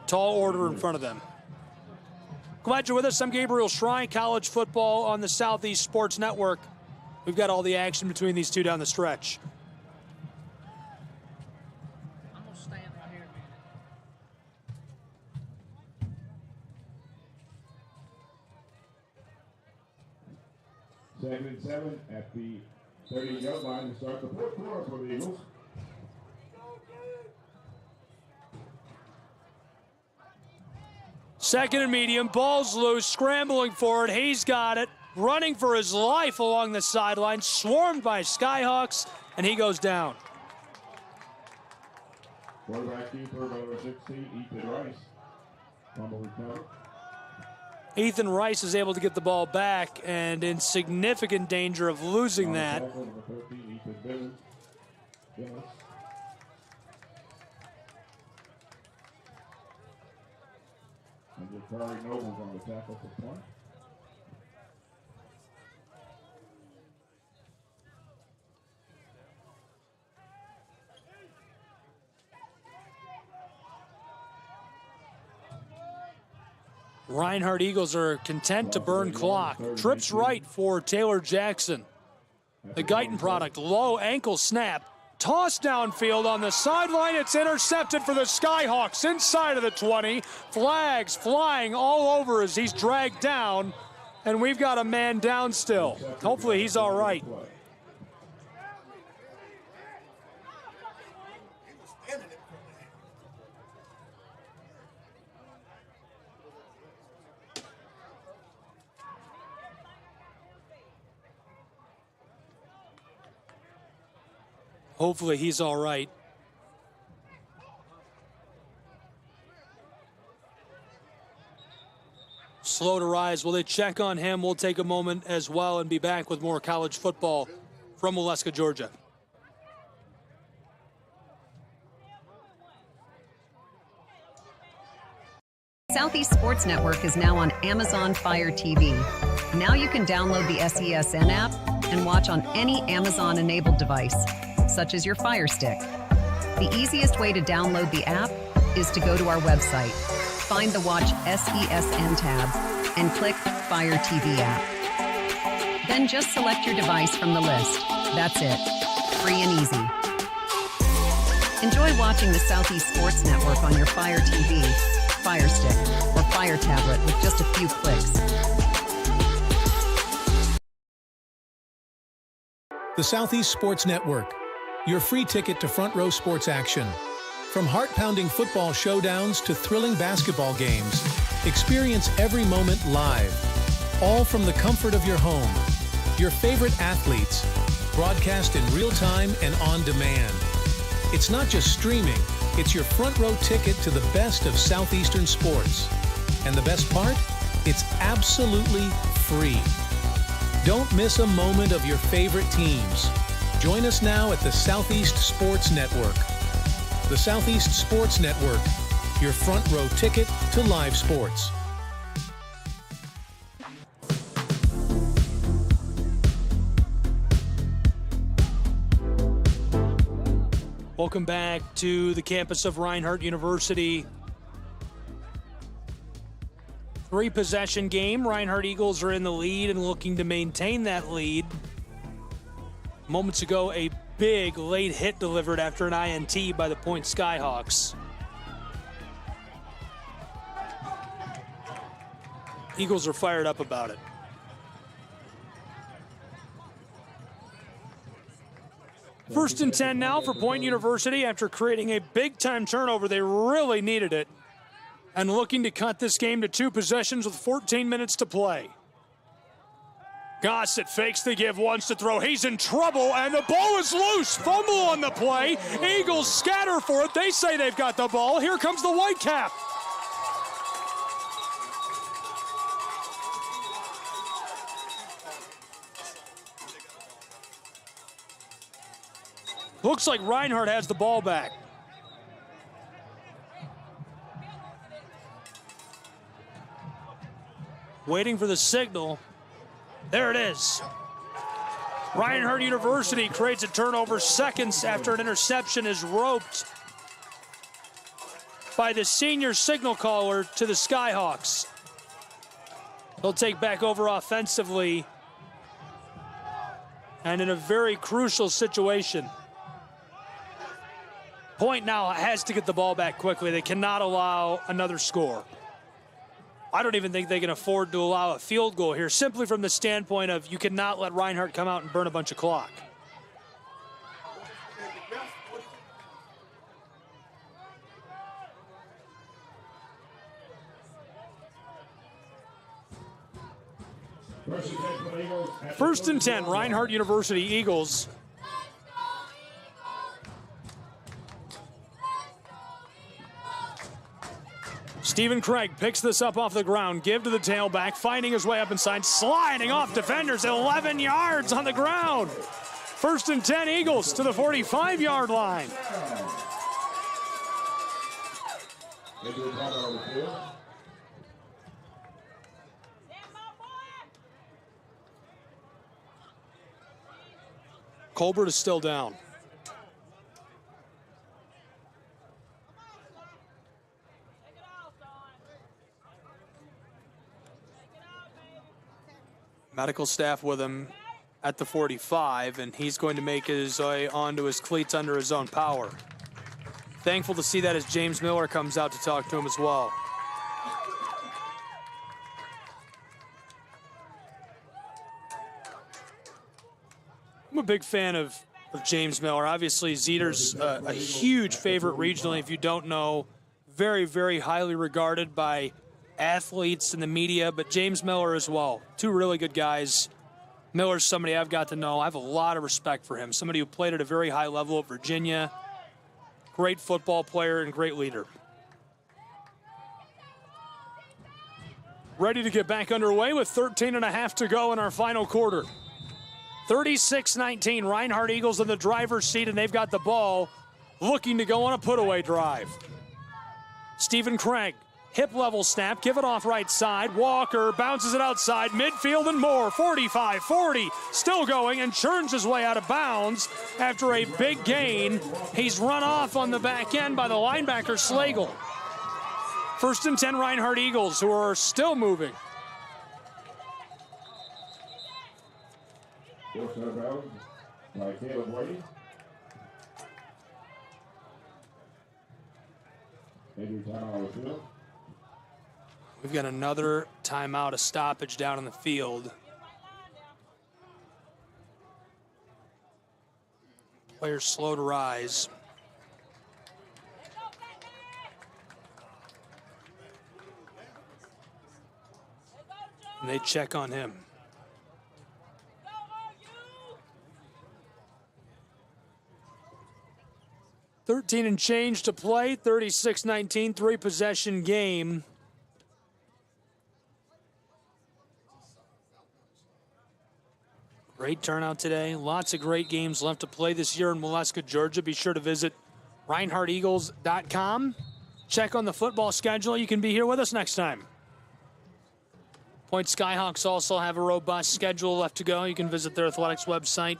Speaker 13: Tall order in front of them. Glad you're with us. I'm Gabriel Schrei, college football on the Southeast Sports Network. We've got all the action between these two down the stretch.
Speaker 14: Second and 7 at the 30-yard line to start the fourth quarter for the Eagles.
Speaker 13: Second and medium, ball's loose, scrambling for it. He's got it, running for his life along the sideline, swarmed by Skyhawks, and he goes down.
Speaker 14: Quarterback keeper, number 16, Ethan Rice. Fumble recovered.
Speaker 13: Ethan Rice is able to get the ball back and in significant danger of losing that.
Speaker 14: And Jafari Noble's on the tackle for Punt.
Speaker 13: Reinhardt Eagles are content to burn clock. Trips right for Taylor Jackson. The Guyton product, low ankle snap. Toss downfield on the sideline. It's intercepted for the Skyhawks inside of the 20. Flags flying all over as he's dragged down. And we've got a man down still. Hopefully he's all right. Hopefully he's all right. Slow to rise. Will they check on him? We'll take a moment as well and be back with more college football from Waleska, Georgia.
Speaker 8: Southeast Sports Network is now on Amazon Fire TV. Now you can download the SESN app and watch on any Amazon-enabled device, such as your Fire Stick. The easiest way to download the app is to go to our website, find the Watch SESN tab, and click Fire TV app. Then just select your device from the list. That's it. Free and easy. Enjoy watching the Southeast Sports Network on your Fire TV, Fire Stick, or Fire tablet with just a few clicks.
Speaker 3: The Southeast Sports Network, your free ticket to front row sports action. From heart-pounding football showdowns to thrilling basketball games, experience every moment live, all from the comfort of your home. Your favorite athletes, broadcast in real time and on demand. It's not just streaming, it's your front row ticket to the best of Southeastern sports. And the best part? It's absolutely free. Don't miss a moment of your favorite teams. Join us now at the Southeast Sports Network. The Southeast Sports Network, your front row ticket to live sports.
Speaker 13: Welcome back to the campus of Reinhardt University. 3-possession game. Reinhardt Eagles are in the lead and looking to maintain that lead. Moments ago, a big late hit delivered after an INT by the Point Skyhawks. Eagles are fired up about it. First and 10 now for Point University after creating a big-time turnover. They really needed it. And looking to cut this game to 2 possessions with 14 minutes to play. Gossett fakes the give, wants to throw. He's in trouble, and the ball is loose. Fumble on the play. Eagles scatter for it. They say they've got the ball. Here comes the Whitecap. Looks like Reinhardt has the ball back. Waiting for the signal. There it is. Reinhardt University creates a turnover seconds after an interception is roped by the senior signal caller to the Skyhawks. They'll take back over offensively and in a very crucial situation. Point now has to get the ball back quickly. They cannot allow another score. I don't even think they can afford to allow a field goal here, simply from the standpoint of you cannot let Reinhardt come out and burn a bunch of clock. First and 10, Reinhardt University Eagles. Stephen Craig picks this up off the ground, give to the tailback, finding his way up inside, sliding off defenders, 11 yards on the ground. First and 10 Eagles to the 45-yard line. Colbert is still down. Medical staff with him at the 45, and he's going to make his way onto his cleats under his own power. Thankful to see that as James Miller comes out to talk to him as well. I'm a big fan of James Miller. Obviously, Zeter's a huge favorite regionally. If you don't know, very, very highly regarded by athletes in the media, but James Miller as well. 2 really good guys. Miller's somebody I've got to know. I have a lot of respect for him. Somebody who played at a very high level at Virginia. Great football player and great leader. Ready to get back underway with 13.5 to go in our final quarter. 36-19, Reinhardt Eagles in the driver's seat, and they've got the ball looking to go on a put-away drive. Stephen Craig. Hip level snap, give it off right side. Walker bounces it outside, midfield and more. 45, 40, still going and churns his way out of bounds after a big gain. He's run off on the back end by the linebacker Slagle. First and 10 Reinhardt Eagles, who are still moving.
Speaker 14: Forced out of bounds by Caleb White. Maybe timeout on the field.
Speaker 13: We've got another timeout, a stoppage down in the field. Players slow to rise. And they check on him. $13 and change to play, 36-19, 3-possession game. Great turnout today. Lots of great games left to play this year in Waleska, Georgia. Be sure to visit ReinhardtEagles.com. Check on the football schedule. You can be here with us next time. Point Skyhawks also have a robust schedule left to go. You can visit their athletics website.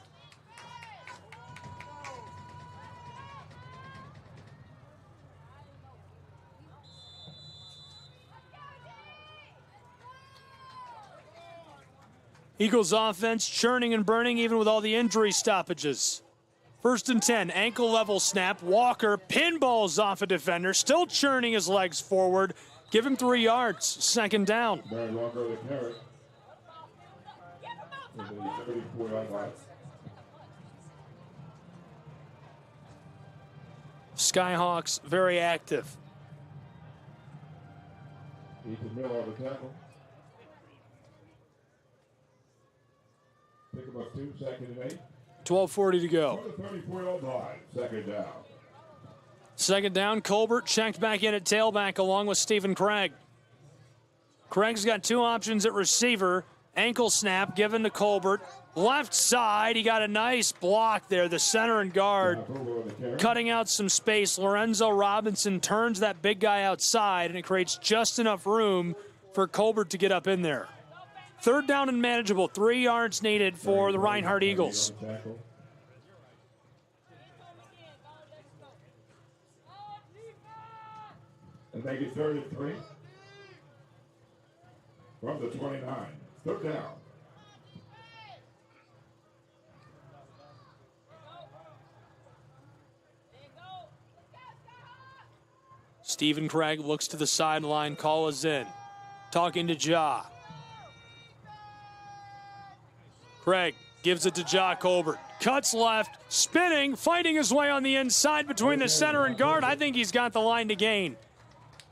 Speaker 13: Eagles offense churning and burning even with all the injury stoppages. 1st and 10, ankle level snap. Walker pinballs off a defender, still churning his legs forward. Give him 3 yards. 2nd down. Skyhawks very active.
Speaker 14: Ethan Miller on the tackle. Pick him up 2, 2nd and 8.
Speaker 13: 12:40 to go.
Speaker 14: 34-yard line, 2nd down.
Speaker 13: 2nd down, Colbert checked back in at tailback along with Stephen Craig. Craig's got 2 options at receiver. Ankle snap given to Colbert. Left side, he got a nice block there. The center and guard cutting out some space. Lorenzo Robinson turns that big guy outside, and it creates just enough room for Colbert to get up in there. 3rd down and manageable. 3 yards needed for the Reinhardt Eagles.
Speaker 14: And they get 3rd and 3 from the 29. 3rd down.
Speaker 13: Stephen Craig looks to the sideline. Call is in. Talking to Ja. Craig gives it to Ja Colbert. Cuts left, spinning, fighting his way on the inside between the center and guard. I think he's got the line to gain.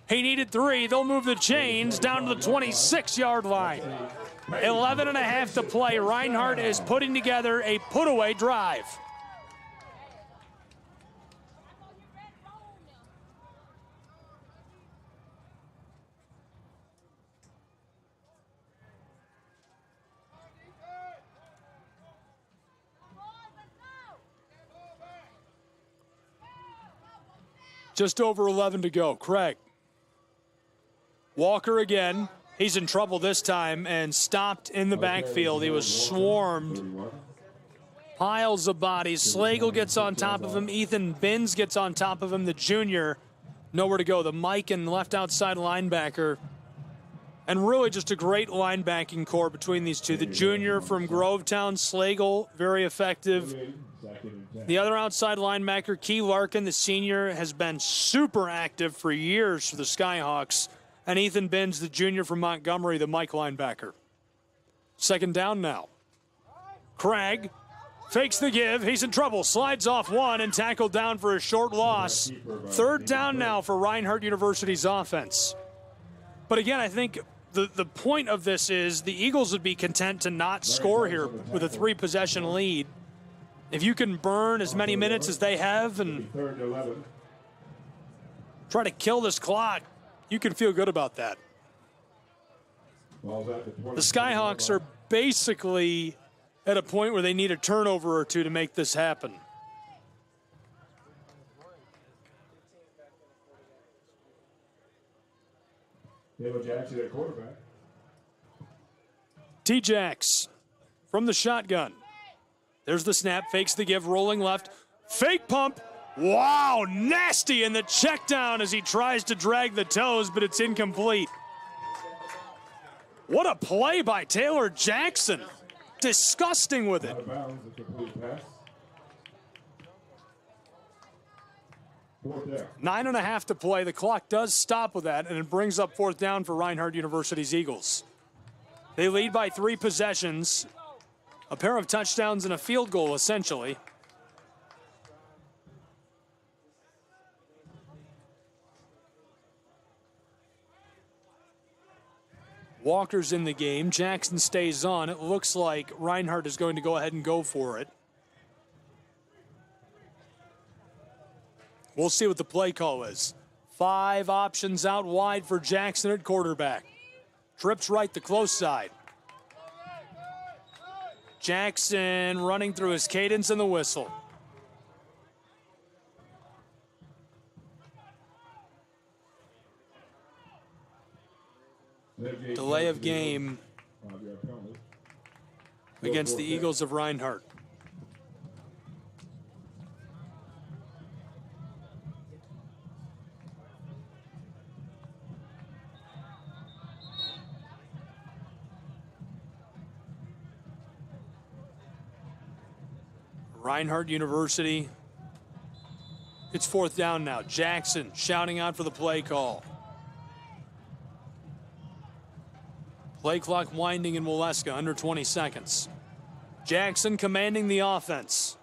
Speaker 13: He needed 3. They'll move the chains down to the 26-yard line. 11 and a half to play. Reinhardt is putting together a put-away drive. Just over 11 to go. Craig. Walker again. He's in trouble this time and stopped in the backfield. He was swarmed. Piles of bodies. Slagle gets on top of him. Ethan Binns gets on top of him, the junior. Nowhere to go. The Mike and left outside linebacker. And really just a great linebacking core between these two. The junior from Grovetown, Slagle, very effective. The other outside linebacker, Key Larkin, the senior, has been super active for years for the Skyhawks. And Ethan Binns, the junior from Montgomery, the Mike linebacker. 2nd down now. Craig fakes the give. He's in trouble. Slides off 1 and tackled down for a short loss. 3rd down now for Reinhardt University's offense. But again, I think the point of this is the Eagles would be content to not score here with a 3-possession lead. If you can burn as many minutes as they have and try to kill this clock, you can feel good about that. The Skyhawks are basically at a point where they need a turnover or 2 to make this happen.
Speaker 14: Jackson at quarterback.
Speaker 13: T-Jax from the shotgun. There's the snap, fakes the give, rolling left. Fake pump. Wow, nasty in the check down as he tries to drag the toes, but it's incomplete. What a play by Taylor Jackson. Disgusting with it. 9.5 to play. The clock does stop with that, and it brings up 4th down for Reinhardt University's Eagles. They lead by 3 possessions. A pair of touchdowns and a field goal, essentially. Walker's in the game. Jackson stays on. It looks like Reinhardt is going to go ahead and go for it. We'll see what the play call is. 5 options out wide for Jackson at quarterback. Trips right to close side. Jackson running through his cadence and the whistle. Delay of game against the Eagles of Reinhardt. Reinhardt University. It's 4th down now. Jackson shouting out for the play call. Play clock winding in Waleska, under 20 seconds. Jackson commanding the offense.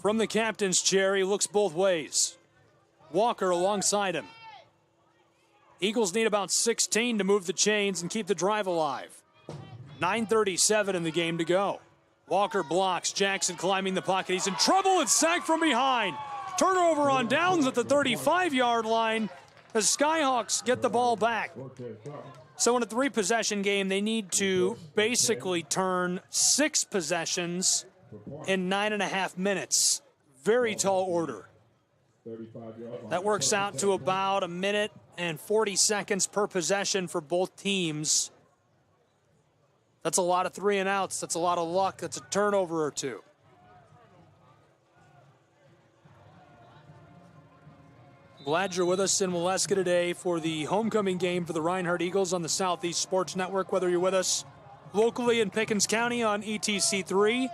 Speaker 13: From the captain's chair, he looks both ways. Walker alongside him. Eagles need about 16 to move the chains and keep the drive alive. 9:37 in the game to go. Walker blocks. Jackson climbing the pocket. He's in trouble and sacked from behind. Turnover on downs at the 35-yard line as Skyhawks get the ball back. So in a 3-possession game, they need to basically turn 6 possessions in 9.5 minutes. Very tall order. That works out to about 1 minute and 40 seconds per possession for both teams. That's a lot of 3 and outs. That's a lot of luck. That's a turnover or 2. Glad you're with us in Waleska today for the homecoming game for the Reinhardt Eagles on the Southeast Sports Network. Whether you're with us locally in Pickens County on ETC3,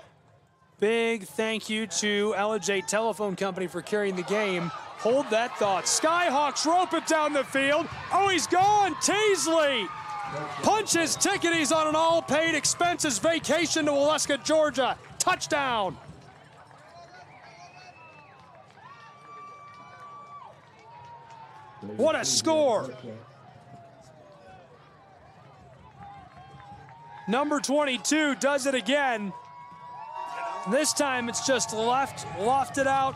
Speaker 13: big thank you to LJ Telephone Company for carrying the game. Hold that thought. Skyhawks rope it down the field. Oh, he's gone. Teasley punches ticket. He's on an all-paid expenses vacation to Waleska, Georgia. Touchdown. What a score. Number 22 does it again. This time it's just lofted out,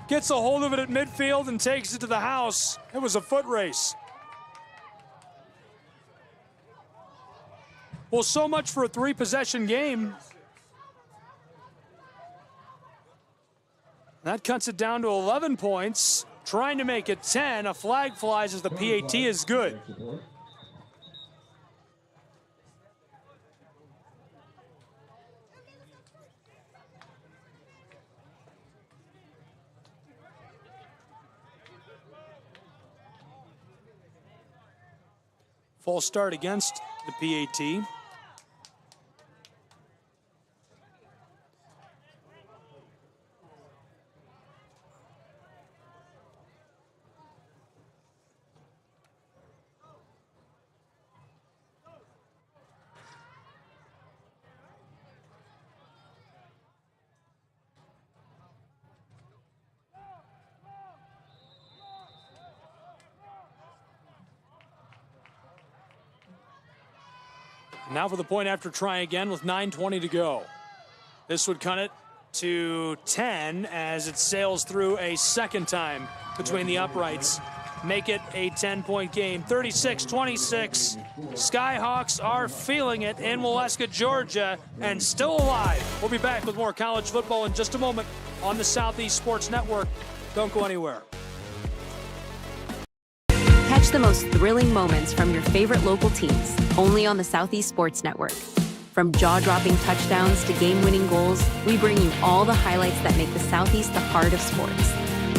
Speaker 13: gets a hold of it at midfield and takes it to the house. It was a foot race. Well, so much for a 3-possession game. That cuts it down to 11 points. Trying to make it 10. A flag flies as the PAT is good. False start against the PAT. Now for the point after try again with 9:20 to go. This would cut it to 10 as it sails through a second time between the uprights. Make it a 10-point game. 36-26. Skyhawks are feeling it in Waleska, Georgia, and still alive. We'll be back with more college football in just a moment on the Southeast Sports Network. Don't go anywhere.
Speaker 11: Catch the most thrilling moments from your favorite local teams, only on the Southeast Sports Network. From jaw-dropping touchdowns to game-winning goals, we bring you all the highlights that make the Southeast the heart of sports.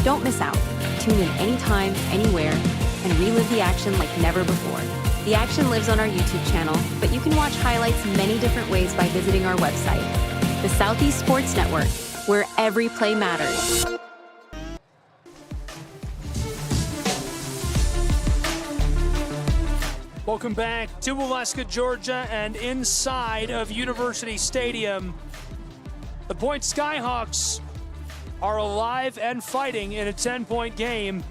Speaker 11: Don't miss out. Tune in anytime, anywhere, and relive the action like never before. The action lives on our YouTube channel, but you can watch highlights many different ways by visiting our website. The Southeast Sports Network, where every play matters.
Speaker 13: Welcome back to Waleska, Georgia, and inside of University Stadium. The Point Skyhawks are alive and fighting in a 10-point game.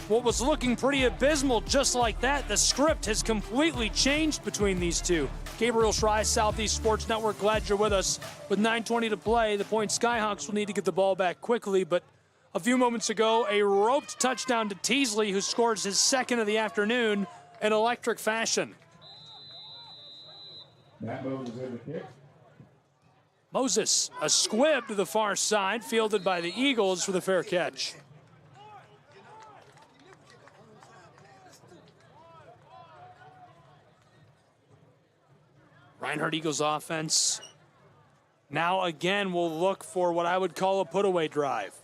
Speaker 13: What was looking pretty abysmal just like that, the script has completely changed between these two. Gabriel Schrei, Southeast Sports Network, glad you're with us. With 9:20 to play, the Point Skyhawks will need to get the ball back quickly, but a few moments ago, a roped touchdown to Teasley, who scores his second of the afternoon in electric fashion.
Speaker 14: Matt Moses in the kick.
Speaker 13: Moses, a squib to the far side, fielded by the Eagles for the fair catch. Reinhardt Eagles offense now again will look for what I would call a put-away drive.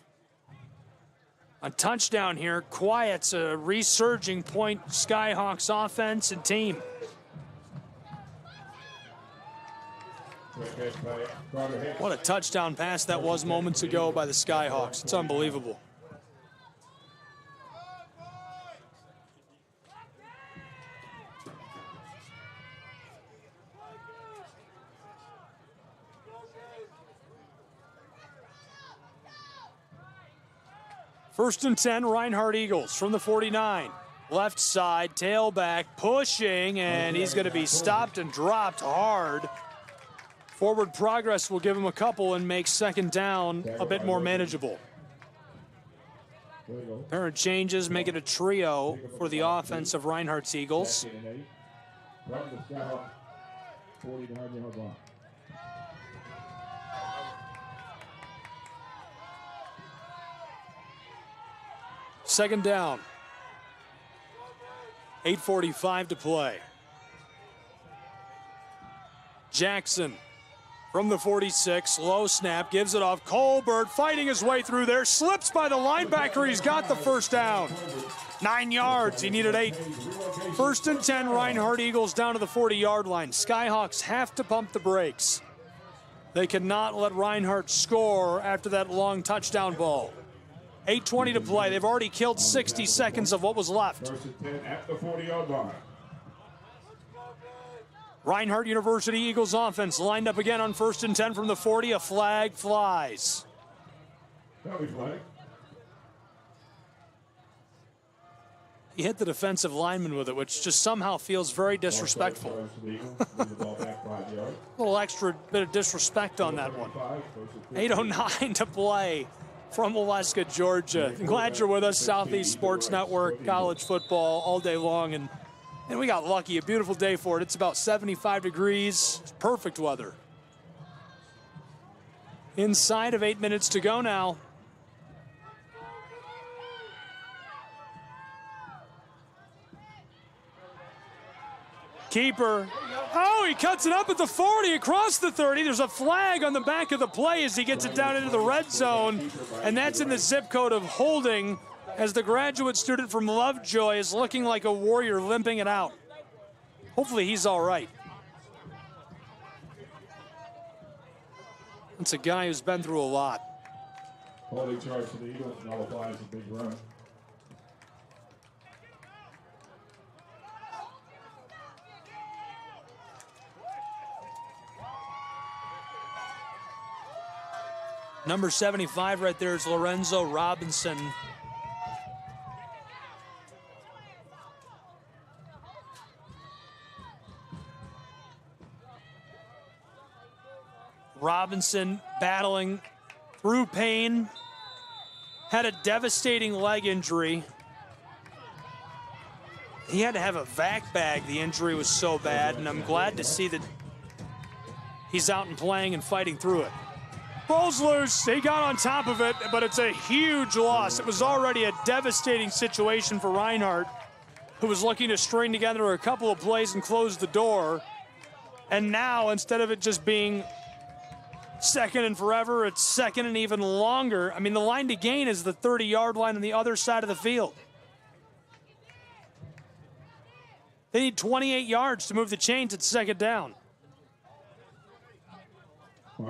Speaker 13: A touchdown here quiets a resurging Point Skyhawks offense and team. What a touchdown pass that was moments ago by the Skyhawks. It's unbelievable. First and 10, Reinhardt Eagles from the 49. Left side, tailback, pushing, and he's going to be stopped and dropped hard. Forward progress will give him a couple and make second down a bit more manageable. Pair of changes make it a trio for the offense of Reinhardt's Eagles. Second down. 8:45 to play. Jackson from the 46, low snap, gives it off. Colbert fighting his way through there, slips by the linebacker. He's got the first down. 9 yards, he needed 8. First and 10, Reinhardt Eagles down to the 40-yard line. Skyhawks have to pump the brakes. They cannot let Reinhardt score after that long touchdown ball. 8:20 to play. They've already killed 60 seconds of what was left.
Speaker 14: First and 10 at the 40-yard line.
Speaker 13: Reinhardt University Eagles offense lined up again on first and 10 from the 40. A flag flies.
Speaker 14: Flag.
Speaker 13: He hit the defensive lineman with it, which just somehow feels very disrespectful. A little extra bit of disrespect on that one. 8:09 to play from Waleska, Georgia. Glad you're with us. Southeast Sports Network, college football all day long. And we got lucky, a beautiful day for it. It's about 75 degrees, it's perfect weather. Inside of 8 minutes to go now. Keeper. Oh, he cuts it up at the 40, across the 30. There's a flag on the back of the play as he gets it down into the red zone. And that's in the zip code of holding, as the graduate student from Lovejoy is looking like a warrior limping it out. Hopefully he's all right. It's a guy who's been through a lot.
Speaker 14: Holding charge for the Eagles, nullifies a big run.
Speaker 13: Number 75 right there is Lorenzo Robinson. Robinson battling through pain, had a devastating leg injury. He had to have a vac bag. The injury was so bad, and I'm glad to see that he's out and playing and fighting through it. Ball's loose. He got on top of it, but it's a huge loss. It was already a devastating situation for Reinhardt, who was looking to string together a couple of plays and close the door. And now, instead of it just being second and forever, it's second and even longer. I mean, the line to gain is the 30-yard line on the other side of the field. They need 28 yards to move the chains at second down.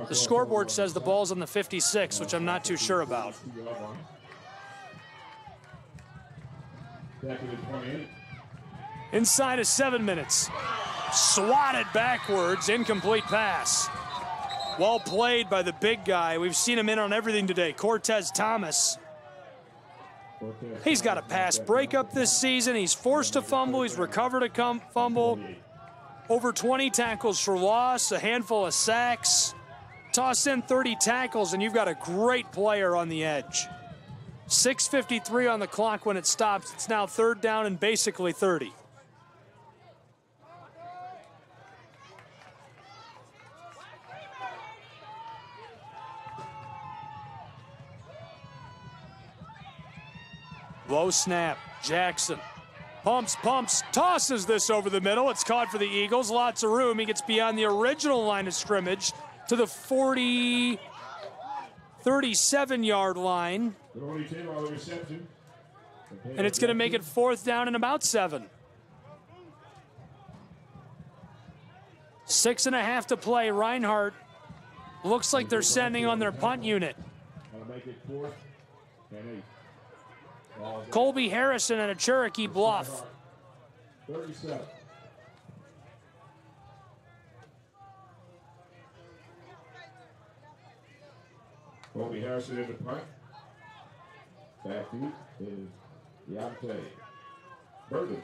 Speaker 13: The scoreboard says the ball's on the 56, which I'm not too sure about. Inside of 7 minutes. Swatted backwards, incomplete pass. Well played by the big guy. We've seen him in on everything today, Cortez Thomas. He's got a pass breakup this season. He's forced a fumble. He's recovered a fumble. Over 20 tackles for loss, a handful of sacks. Toss in 30 tackles, and you've got a great player on the edge. 6:53 on the clock when it stops. It's now third down and basically 30. Low snap, Jackson. Pumps, tosses this over the middle. It's caught for the Eagles. Lots of room. He gets beyond the original line of scrimmage to the 37-yard line. And it's going to make it 4th down and about 7. 6.5 to play. Reinhardt looks like they're sending on their punt unit. Colby Harrison at a Cherokee Bluff.
Speaker 14: 37. Colby Harrison in the punt. Back feet is Deontay Burton.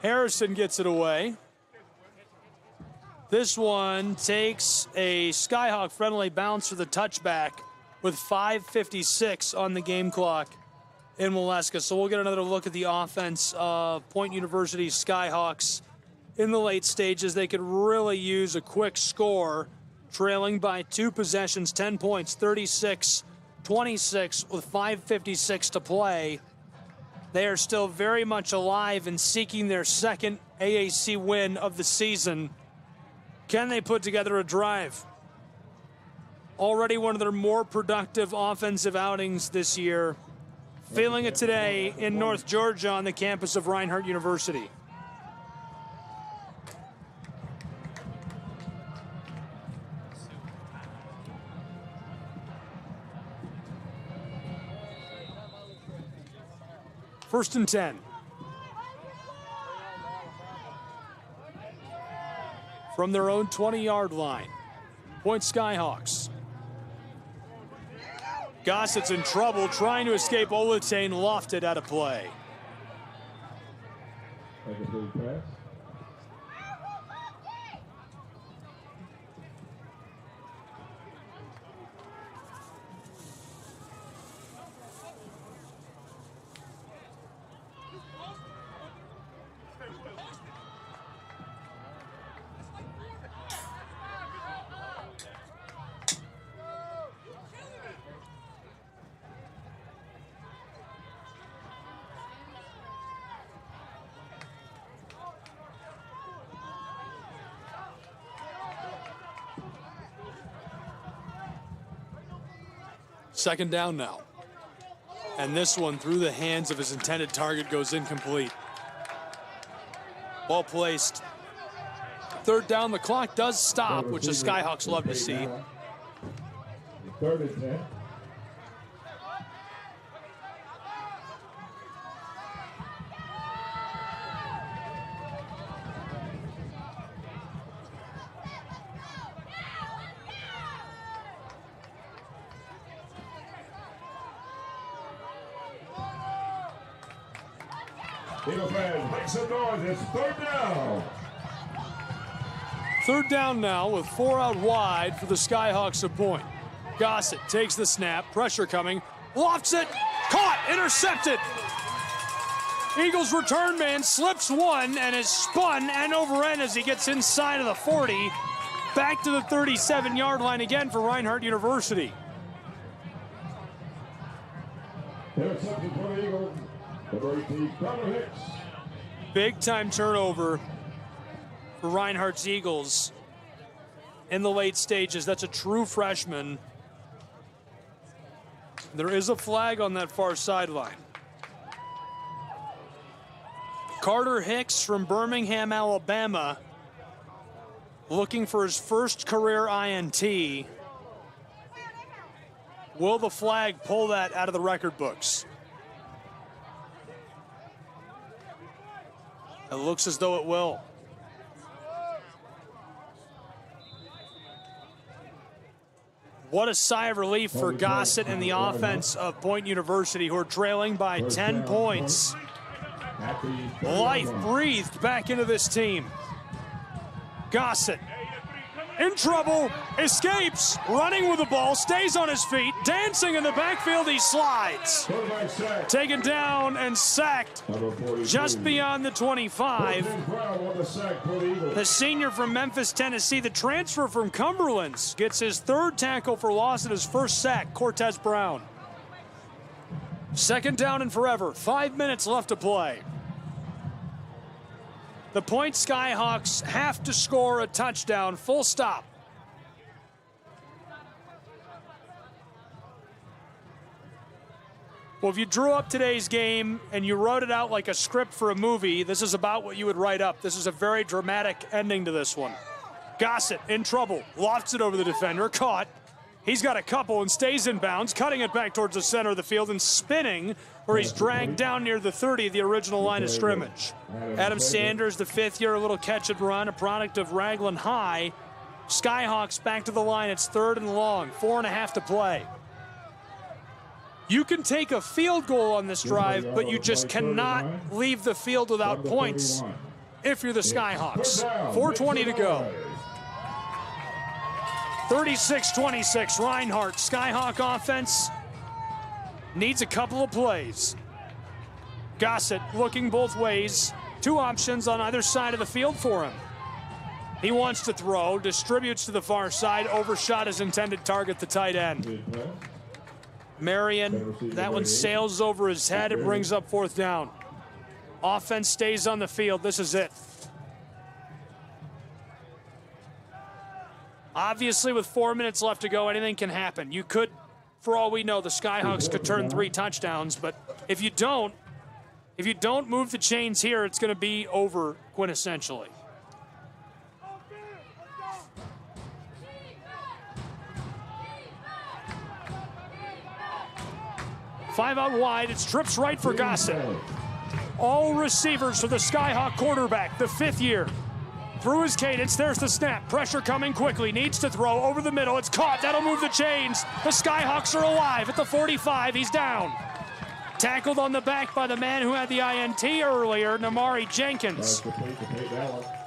Speaker 13: Harrison gets it away. This one takes a Skyhawk-friendly bounce for the touchback with 5:56 on the game clock in Waleska. So we'll get another look at the offense of Point University Skyhawks in the late stages. They could really use a quick score, trailing by 2 possessions, 10 points, 36-26 with 5:56 to play. They are still very much alive and seeking their second AAC win of the season. Can they put together a drive? Already one of their more productive offensive outings this year. Feeling it today in North Georgia on the campus of Reinhardt University. First and 10. From their own 20-yard line. Point Skyhawks. Gossett's in trouble, trying to escape Olatane, lofted out of play. Second down now. And this one through the hands of his intended target goes incomplete. Ball placed. Third down, the clock does stop, which the Skyhawks love to see.
Speaker 14: Third and 10. Eagle fans, make some noise. It's third down.
Speaker 13: Third down now with 4 out wide for the Skyhawks to point. Gossett takes the snap, pressure coming, lofts it, caught, intercepted. Eagles return man slips one and is spun end over end as he gets inside of the 40. Back to the 37-yard line again for Reinhardt University.
Speaker 14: Interception for the Eagles.
Speaker 13: Big time turnover for Reinhardt's Eagles in the late stages. That's a true freshman. There is a flag on that far sideline. Carter Hicks from Birmingham, Alabama, looking for his first career INT. Will the flag pull that out of the record books? It looks as though it will. What a sigh of relief for Gossett and the offense of Point University, who are trailing by 10 points. Life breathed back into this team. Gossett in trouble, escapes, running with the ball, stays on his feet, dancing in the backfield, he slides. Taken down and sacked just beyond the 25. The senior from Memphis, Tennessee, the transfer from Cumberland's, gets his third tackle for loss and his first sack, Cortez Brown. Second down and forever. 5 minutes left to play. The Point Skyhawks have to score a touchdown, full stop. Well, if you drew up today's game and you wrote it out like a script for a movie, this is about what you would write up. This is a very dramatic ending to this one. Gossett in trouble, lofts it over the defender, caught. He's got a couple and stays in bounds, cutting it back towards the center of the field and spinning, where he's dragged down near the 30, the original line of scrimmage. Adam Sanders, the fifth year, a little catch and run, a product of Raglan High. Skyhawks back to the line. It's 3rd and long, 4.5 to play. You can take a field goal on this drive, but you just cannot leave the field without points if you're the Skyhawks. 4:20 to go. 36-26, Reinhardt. Skyhawk offense needs a couple of plays. Gossett looking both ways. 2 options on either side of the field for him. He wants to throw, distributes to the far side, overshot his intended target, the tight end. Marion, that one sails over his head. It brings up 4th down. Offense stays on the field. This is it. Obviously, with 4 minutes left to go, anything can happen. You could, for all we know, the Skyhawks could turn 3 touchdowns, but if you don't move the chains here, it's going to be over quintessentially. Five out wide, it's trips right for Gossett. All receivers for the Skyhawk quarterback, the 5th year. Through his cadence, there's the snap. Pressure coming quickly, needs to throw over the middle. It's caught, that'll move the chains. The Skyhawks are alive at the 45, he's down. Tackled on the back by the man who had the INT earlier, Namari Jenkins.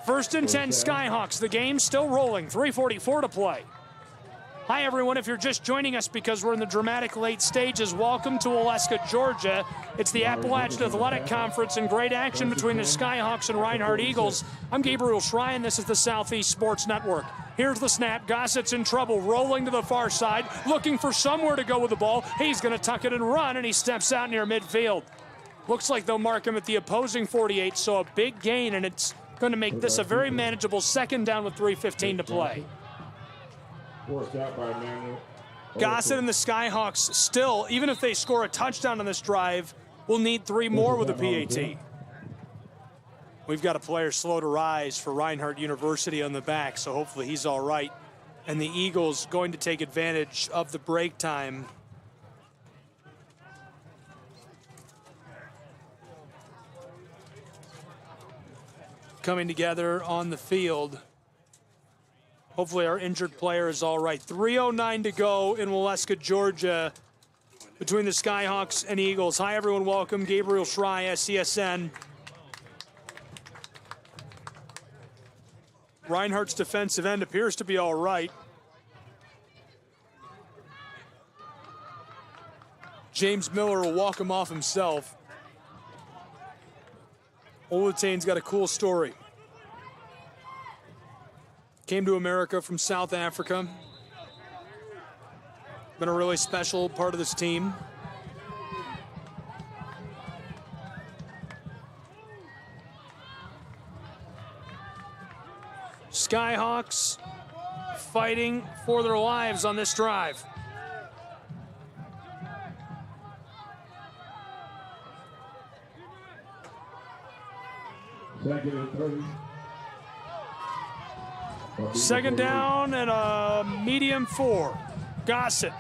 Speaker 13: 1st and 10 Skyhawks, the game's still rolling, 3:44 to play. Hi everyone, if you're just joining us because we're in the dramatic late stages, welcome to Waleska, Georgia. It's the Appalachian Athletic Conference and great action between the Skyhawks and Reinhardt Eagles. I'm Gabriel Schrei, and this is the Southeast Sports Network. Here's the snap, Gossett's in trouble, rolling to the far side, looking for somewhere to go with the ball. He's gonna tuck it and run, and he steps out near midfield. Looks like they'll mark him at the opposing 48, so a big gain, and it's gonna make this a very manageable 2nd down with 3:15 to play. Gossett and the Skyhawks still, even if they score a touchdown on this drive, will need 3 more with a PAT. We've got a player slow to rise for Reinhardt University on the back, so hopefully he's all right. And the Eagles going to take advantage of the break time. Coming together on the field. Hopefully our injured player is all right. 3:09 to go in Waleska, Georgia, between the Skyhawks and Eagles. Hi, everyone. Welcome. Gabriel Schrei, SCSN. Reinhardt's defensive end appears to be all right. James Miller will walk him off himself. Olatane's got a cool story. Came to America from South Africa. Been a really special part of this team. Skyhawks fighting for their lives on this drive. Second down and a medium 4. Gossett.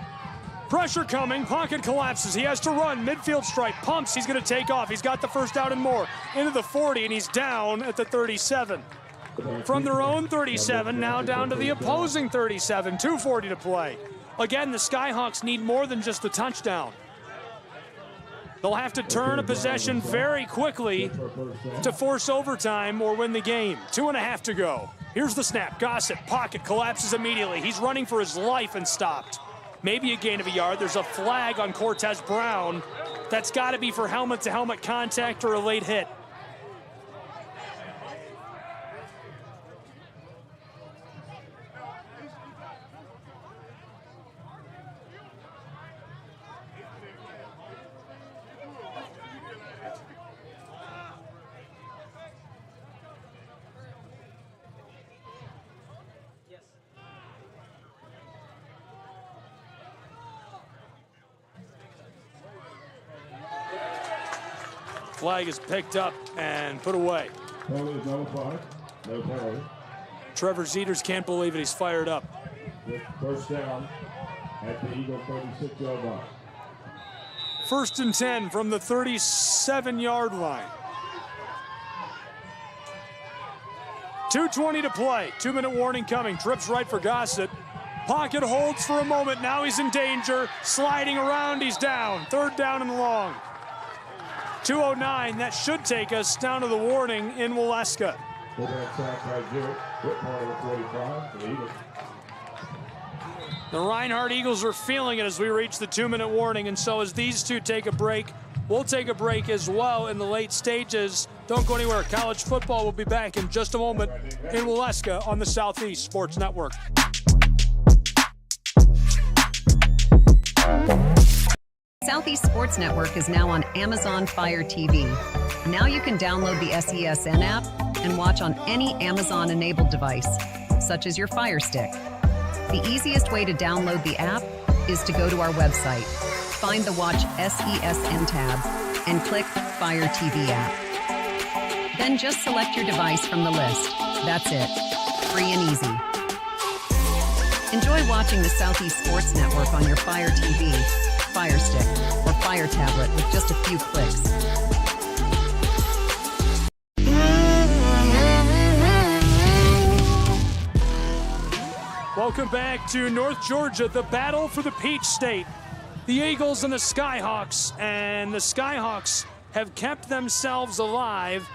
Speaker 13: Pressure coming, pocket collapses. He has to run, midfield strike, pumps, he's gonna take off. He's got the 1st down and more. Into the 40, and he's down at the 37. From their own 37, now down to the opposing 37, 2:40 to play. Again, the Skyhawks need more than just the touchdown. They'll have to turn a possession very quickly to force overtime or win the game. 2.5 to go. Here's the snap. Gossett, pocket, collapses immediately. He's running for his life and stopped. Maybe a gain of a yard. There's a flag on Cortez Brown. That's got to be for helmet-to-helmet contact or a late hit. Flag is picked up and put away.
Speaker 14: Penalty is number 5. No penalty.
Speaker 13: Trevor Zeters can't believe it. He's fired up.
Speaker 14: First down at the Eagle 36-yard line.
Speaker 13: 1st and 10 from the 37-yard line. 2:20 to play. 2-minute warning coming. Trips right for Gossett. Pocket holds for a moment. Now he's in danger. Sliding around. He's down. 3rd down and long. 2:09. That should take us down to the warning in Waleska. The Reinhardt Eagles are feeling it as we reach the 2-minute warning, and so as these two take a break, we'll take a break as well in the late stages. Don't go anywhere. College football will be back in just a moment in Waleska on the Southeast Sports Network.
Speaker 8: Southeast Sports Network is now on Amazon Fire TV. Now you can download the SESN app and watch on any Amazon-enabled device, such as your Fire Stick. The easiest way to download the app is to go to our website, find the Watch SESN tab, and click Fire TV app. Then just select your device from the list. That's it. Free and easy. Enjoy watching the Southeast Sports Network on your Fire TV, Fire Stick, or Fire tablet with just a few clicks.
Speaker 13: Welcome back to North Georgia, the battle for the Peach State. The Eagles and the Skyhawks, and the Skyhawks have kept themselves alive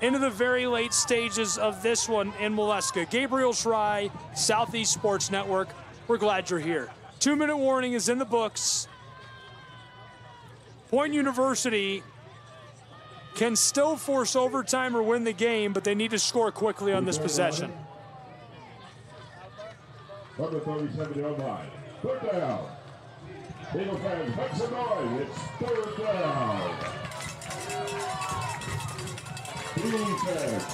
Speaker 13: into the very late stages of this one in Waleska. Gabriel Schrei, Southeast Sports Network, we're glad you're here. 2-minute warning is in the books. Point University can still force overtime or win the game, but they need to score quickly on this possession.
Speaker 14: From the 37-yard line. 3rd down. Eagle fans, make some noise. It's 3rd down. Defense.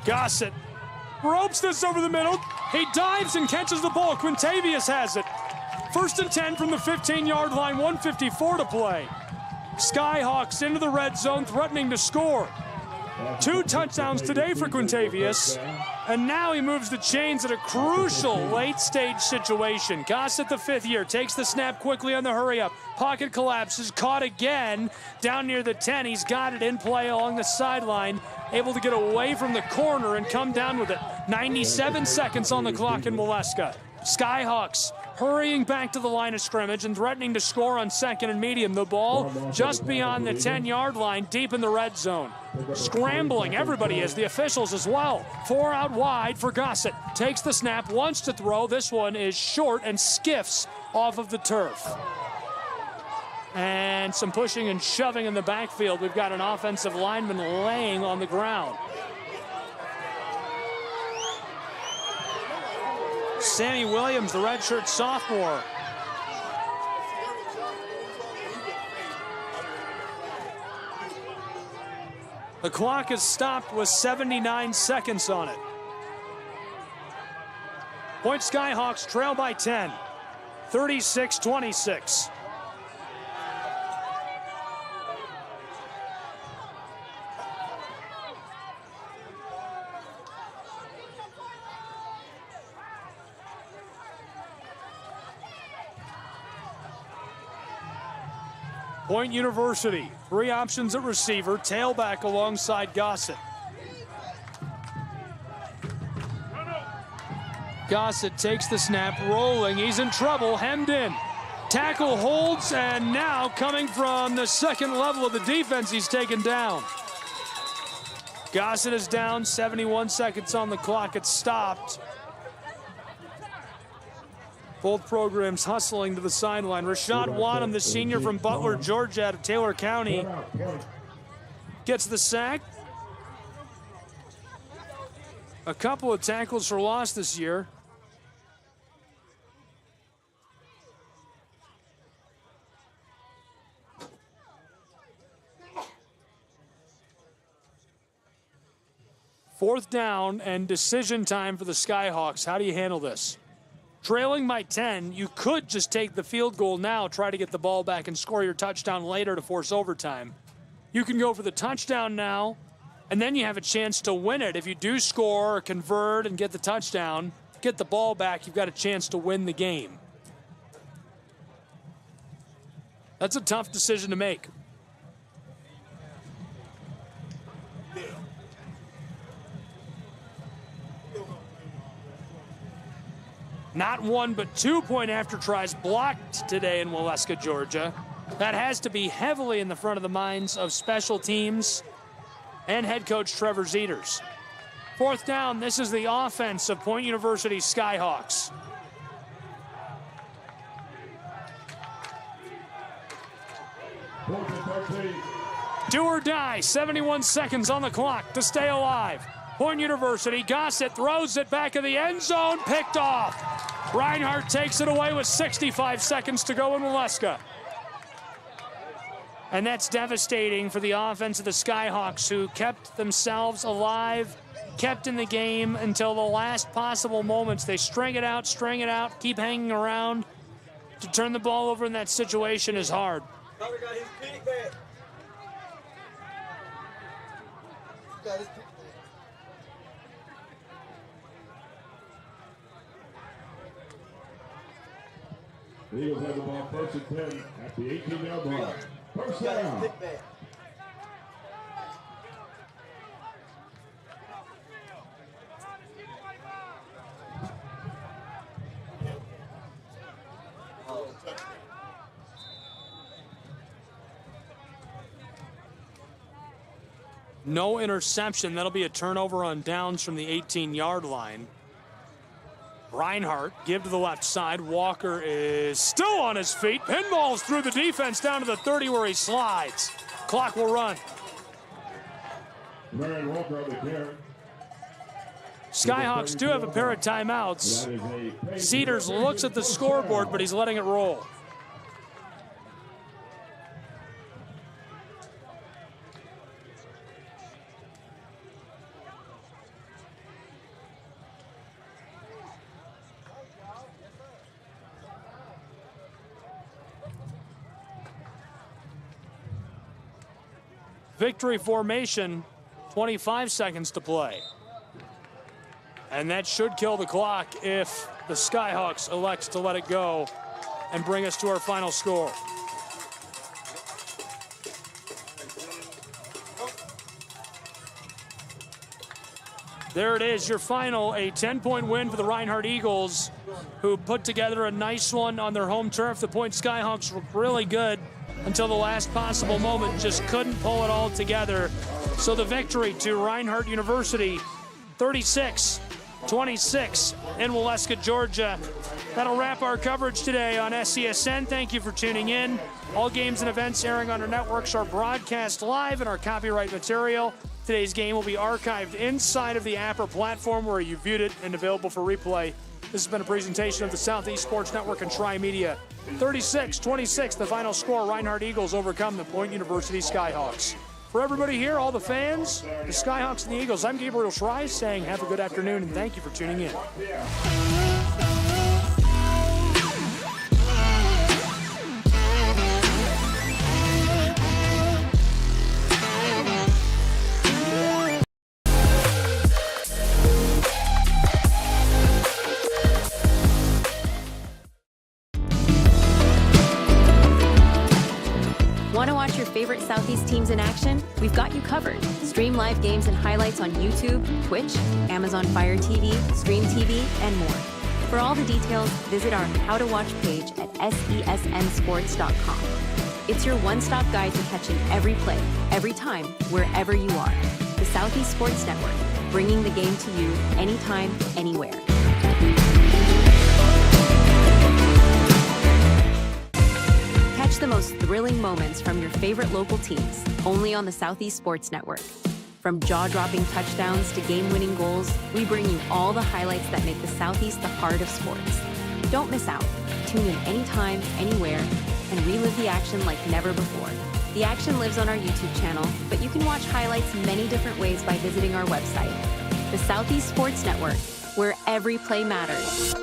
Speaker 13: Gossett ropes this over the middle. He dives and catches the ball. Quintavious has it. 1st and 10 from the 15-yard line, 1:54 to play. Skyhawks into the red zone, threatening to score. 2 touchdowns today for Quintavious, and now he moves the chains at a crucial late-stage situation. Gossett, the 5th year, takes the snap quickly on the hurry-up. Pocket collapses, caught again down near the 10. He's got it in play along the sideline, able to get away from the corner and come down with it. 97 seconds on the clock in Waleska. Skyhawks hurrying back to the line of scrimmage and threatening to score on 2nd and medium. The ball just beyond the 10-yard line, deep in the red zone. Scrambling, everybody is, the officials as well. 4 out wide for Gossett. Takes the snap, wants to throw. This one is short and skiffs off of the turf. And some pushing and shoving in the backfield. We've got an offensive lineman laying on the ground. Sammy Williams, the redshirt sophomore. The clock is stopped with 79 seconds on it. Point Skyhawks trail by 10, 36-26. Point University, 3 options at receiver, tailback alongside Gossett. Gossett takes the snap, rolling, he's in trouble, hemmed in. Tackle holds, and now coming from the 2nd level of the defense, he's taken down. Gossett is down, 71 seconds on the clock, it's stopped. Both programs hustling to the sideline. Rashad Wanham, the senior from Butler, Georgia, out of Taylor County, gets the sack. A couple of tackles for loss this year. 4th down and decision time for the Skyhawks. How do you handle this? Trailing by 10, you could just take the field goal now, try to get the ball back and score your touchdown later to force overtime. You can go for the touchdown now, and then you have a chance to win it. If you do score or convert and get the touchdown, get the ball back, you've got a chance to win the game. That's a tough decision to make. Not 1 but 2 point after tries blocked today in Waleska, Georgia. That has to be heavily in the front of the minds of special teams and head coach Trevor Zeters. 4th down, this is the offense of Point University Skyhawks. Do or die, 71 seconds on the clock to stay alive. Point University, Gossett throws it back in the end zone, picked off. Reinhardt takes it away with 65 seconds to go in Waleska. And that's devastating for the offense of the Skyhawks, who kept themselves alive, kept in the game until the last possible moments. They string it out, keep hanging around. To turn the ball over in that situation is hard.
Speaker 14: The Eagles have the ball 1st and 10 at the 18-yard line. 1st down.
Speaker 13: No interception. That'll be a turnover on downs from the 18-yard line. Reinhardt, give to the left side. Walker is still on his feet. Pinballs through the defense down to the 30 where he slides. Clock will run. Skyhawks do have a pair of timeouts. Zeters looks at the scoreboard, but he's letting it roll. Victory formation, 25 seconds to play. And that should kill the clock if the Skyhawks elect to let it go and bring us to our final score. There it is, your final, a 10-point win for the Reinhardt Eagles, who put together a nice one on their home turf. The Point Skyhawks were really good until the last possible moment, just couldn't pull it all together. So the victory to Reinhardt University, 36-26 in Waleska, Georgia. That'll wrap our coverage today on SCSN. Thank you for tuning in. All games and events airing on our networks are broadcast live in our copyright material. Today's game will be archived inside of the Apper platform where you viewed it and available for replay. This has been a presentation of the Southeast Sports Network and Tri-Media. 36-26, the final score. Reinhardt Eagles overcome the Point University Skyhawks. For everybody here, all the fans, the Skyhawks and the Eagles, I'm Gabriel Schreier saying have a good afternoon and thank you for tuning in.
Speaker 11: Want to watch your favorite Southeast teams in action? We've got you covered. Stream live games and highlights on YouTube, Twitch, Amazon Fire TV, Stream TV, and more. For all the details, visit our How to Watch page at sesnsports.com. It's your one-stop guide to catching every play, every time, wherever you are. The Southeast Sports Network, bringing the game to you anytime, anywhere. Catch the most thrilling moments from your favorite local teams, only on the Southeast Sports Network. From jaw-dropping touchdowns to game-winning goals, we bring you all the highlights that make the Southeast the heart of sports. Don't miss out. Tune in anytime, anywhere, and relive the action like never before. The action lives on our YouTube channel, but you can watch highlights many different ways by visiting our website, the Southeast Sports Network, where every play matters.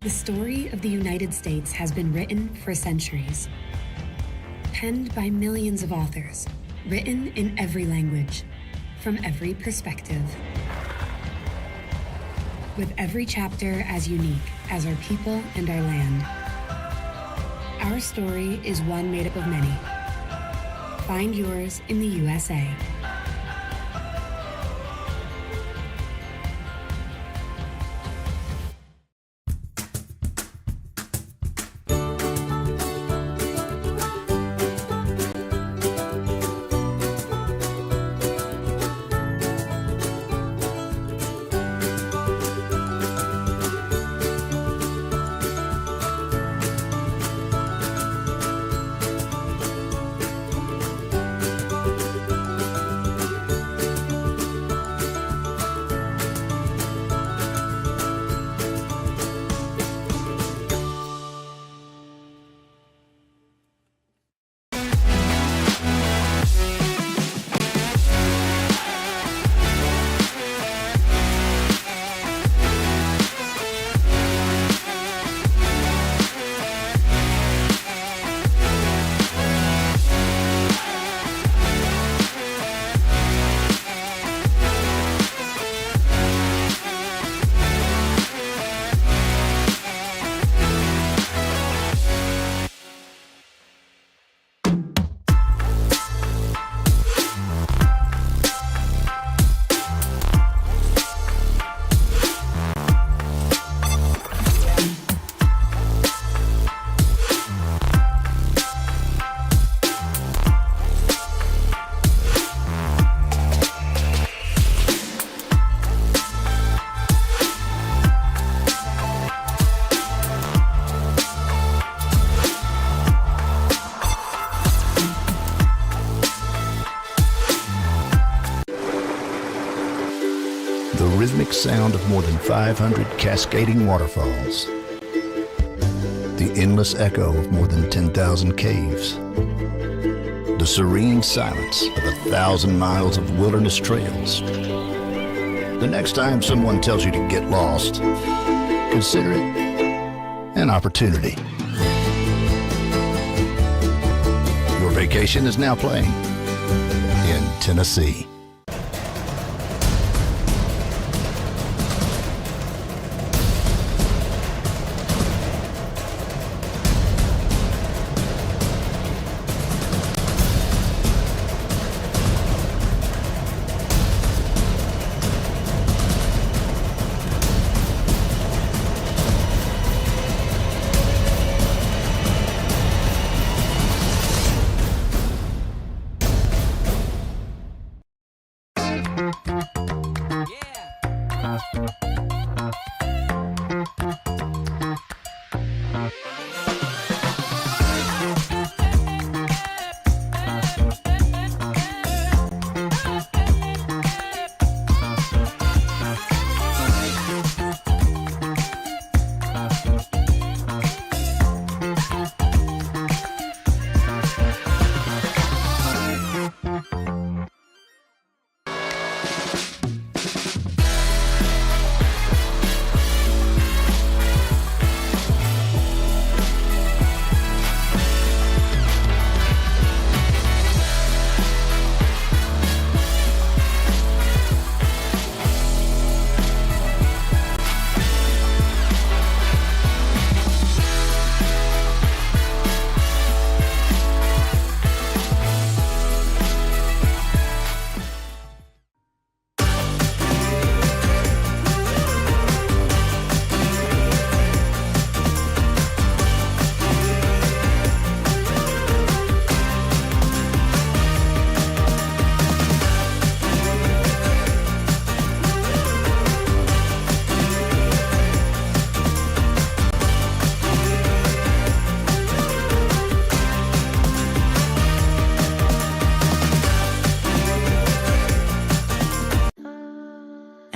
Speaker 4: The story of the United States has been written for centuries. Penned by millions of authors, written in every language, from every perspective. With every chapter as unique as our people and our land. Our story is one made up of many. Find yours in the USA.
Speaker 7: The rhythmic sound of more than 500 cascading waterfalls. The endless echo of more than 10,000 caves. The serene silence of 1,000 miles of wilderness trails. The next time someone tells you to get lost, consider it an opportunity. Your vacation is now playing in Tennessee.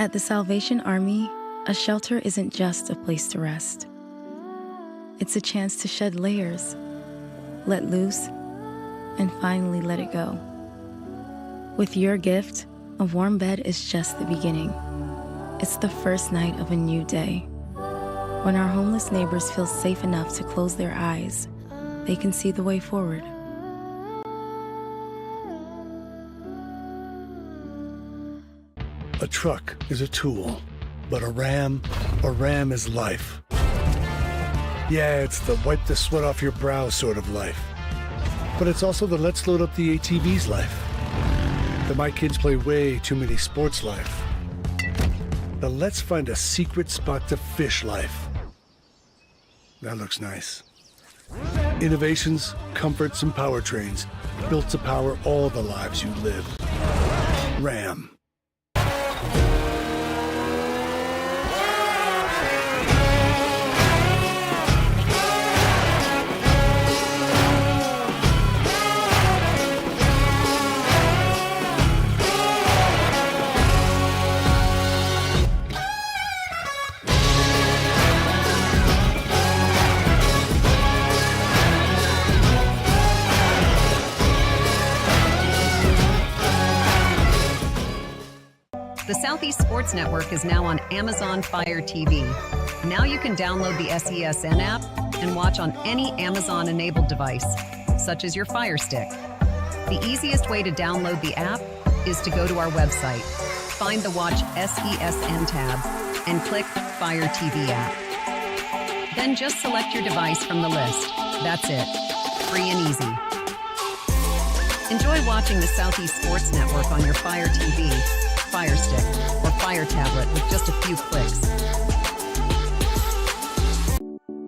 Speaker 9: At the Salvation Army, a shelter isn't just a place to rest. It's a chance to shed layers, let loose, and finally let it go. With your gift, a warm bed is just the beginning. It's the first night of a new day. When our homeless neighbors feel safe enough to close their eyes, they can see the way forward.
Speaker 10: A truck is a tool, but a ram is life. Yeah, it's the wipe the sweat off your brow sort of life. But it's also the let's load up the ATV's life. The my kids play way too many sports life. The let's find a secret spot to fish life. That looks nice. Innovations, comforts, and powertrains built to power all the lives you live. Ram.
Speaker 8: The Southeast Sports Network is now on Amazon Fire TV. Now you can download the SESN app and watch on any Amazon-enabled device, such as your Fire Stick. The easiest way to download the app is to go to our website, find the Watch SESN tab, and click Fire TV app. Then just select your device from the list. That's it. Free and easy. Enjoy watching the Southeast Sports Network on your Fire TV, Fire Stick, or Fire Tablet with just a few clicks.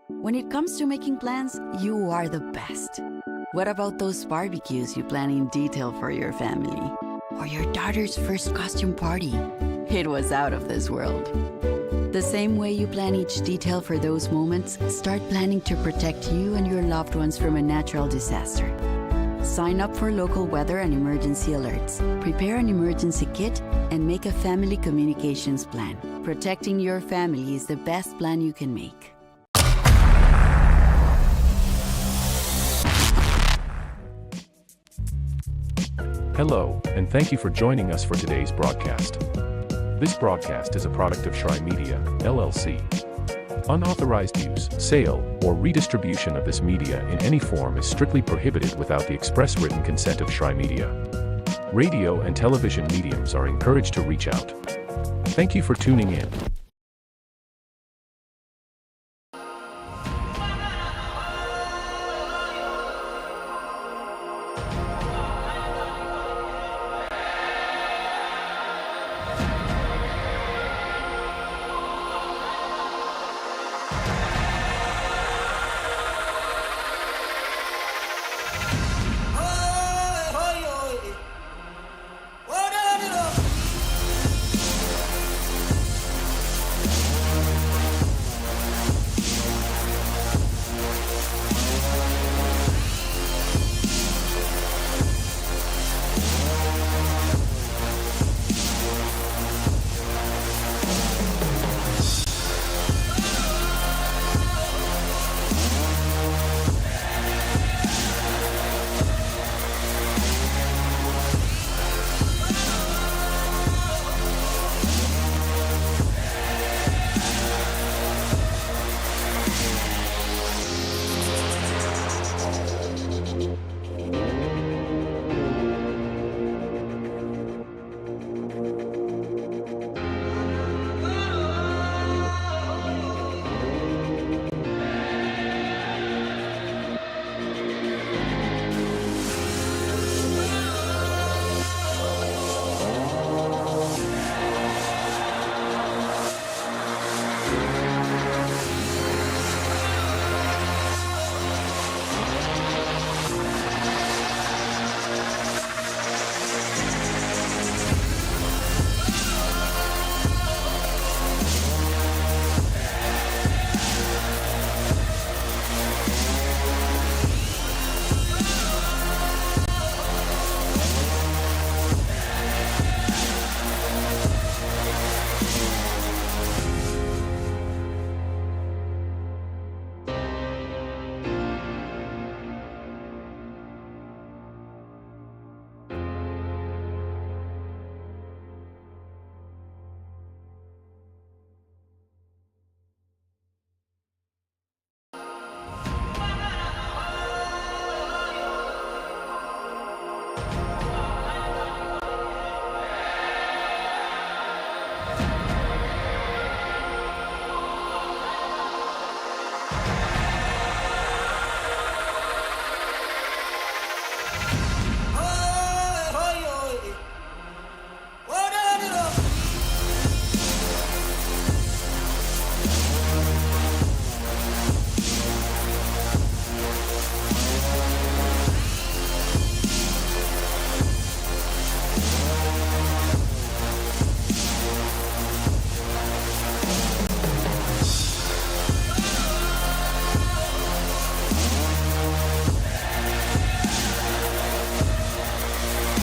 Speaker 2: When it comes to making plans, you are the best. What about those barbecues you plan in detail for your family? Or your daughter's first costume party? It was out of this world. The same way you plan each detail for those moments, start planning to protect you and your loved ones from a natural disaster. Sign up for local weather and emergency alerts. Prepare an emergency kit and make a family communications plan. Protecting your family is the best plan you can make.
Speaker 5: Hello, and thank you for joining us for today's broadcast. This broadcast is a product of Shry Media, LLC. Unauthorized use, sale, or redistribution of this media in any form is strictly prohibited without the express written consent of Shry Media. Radio and television mediums are encouraged to reach out. Thank you for tuning in.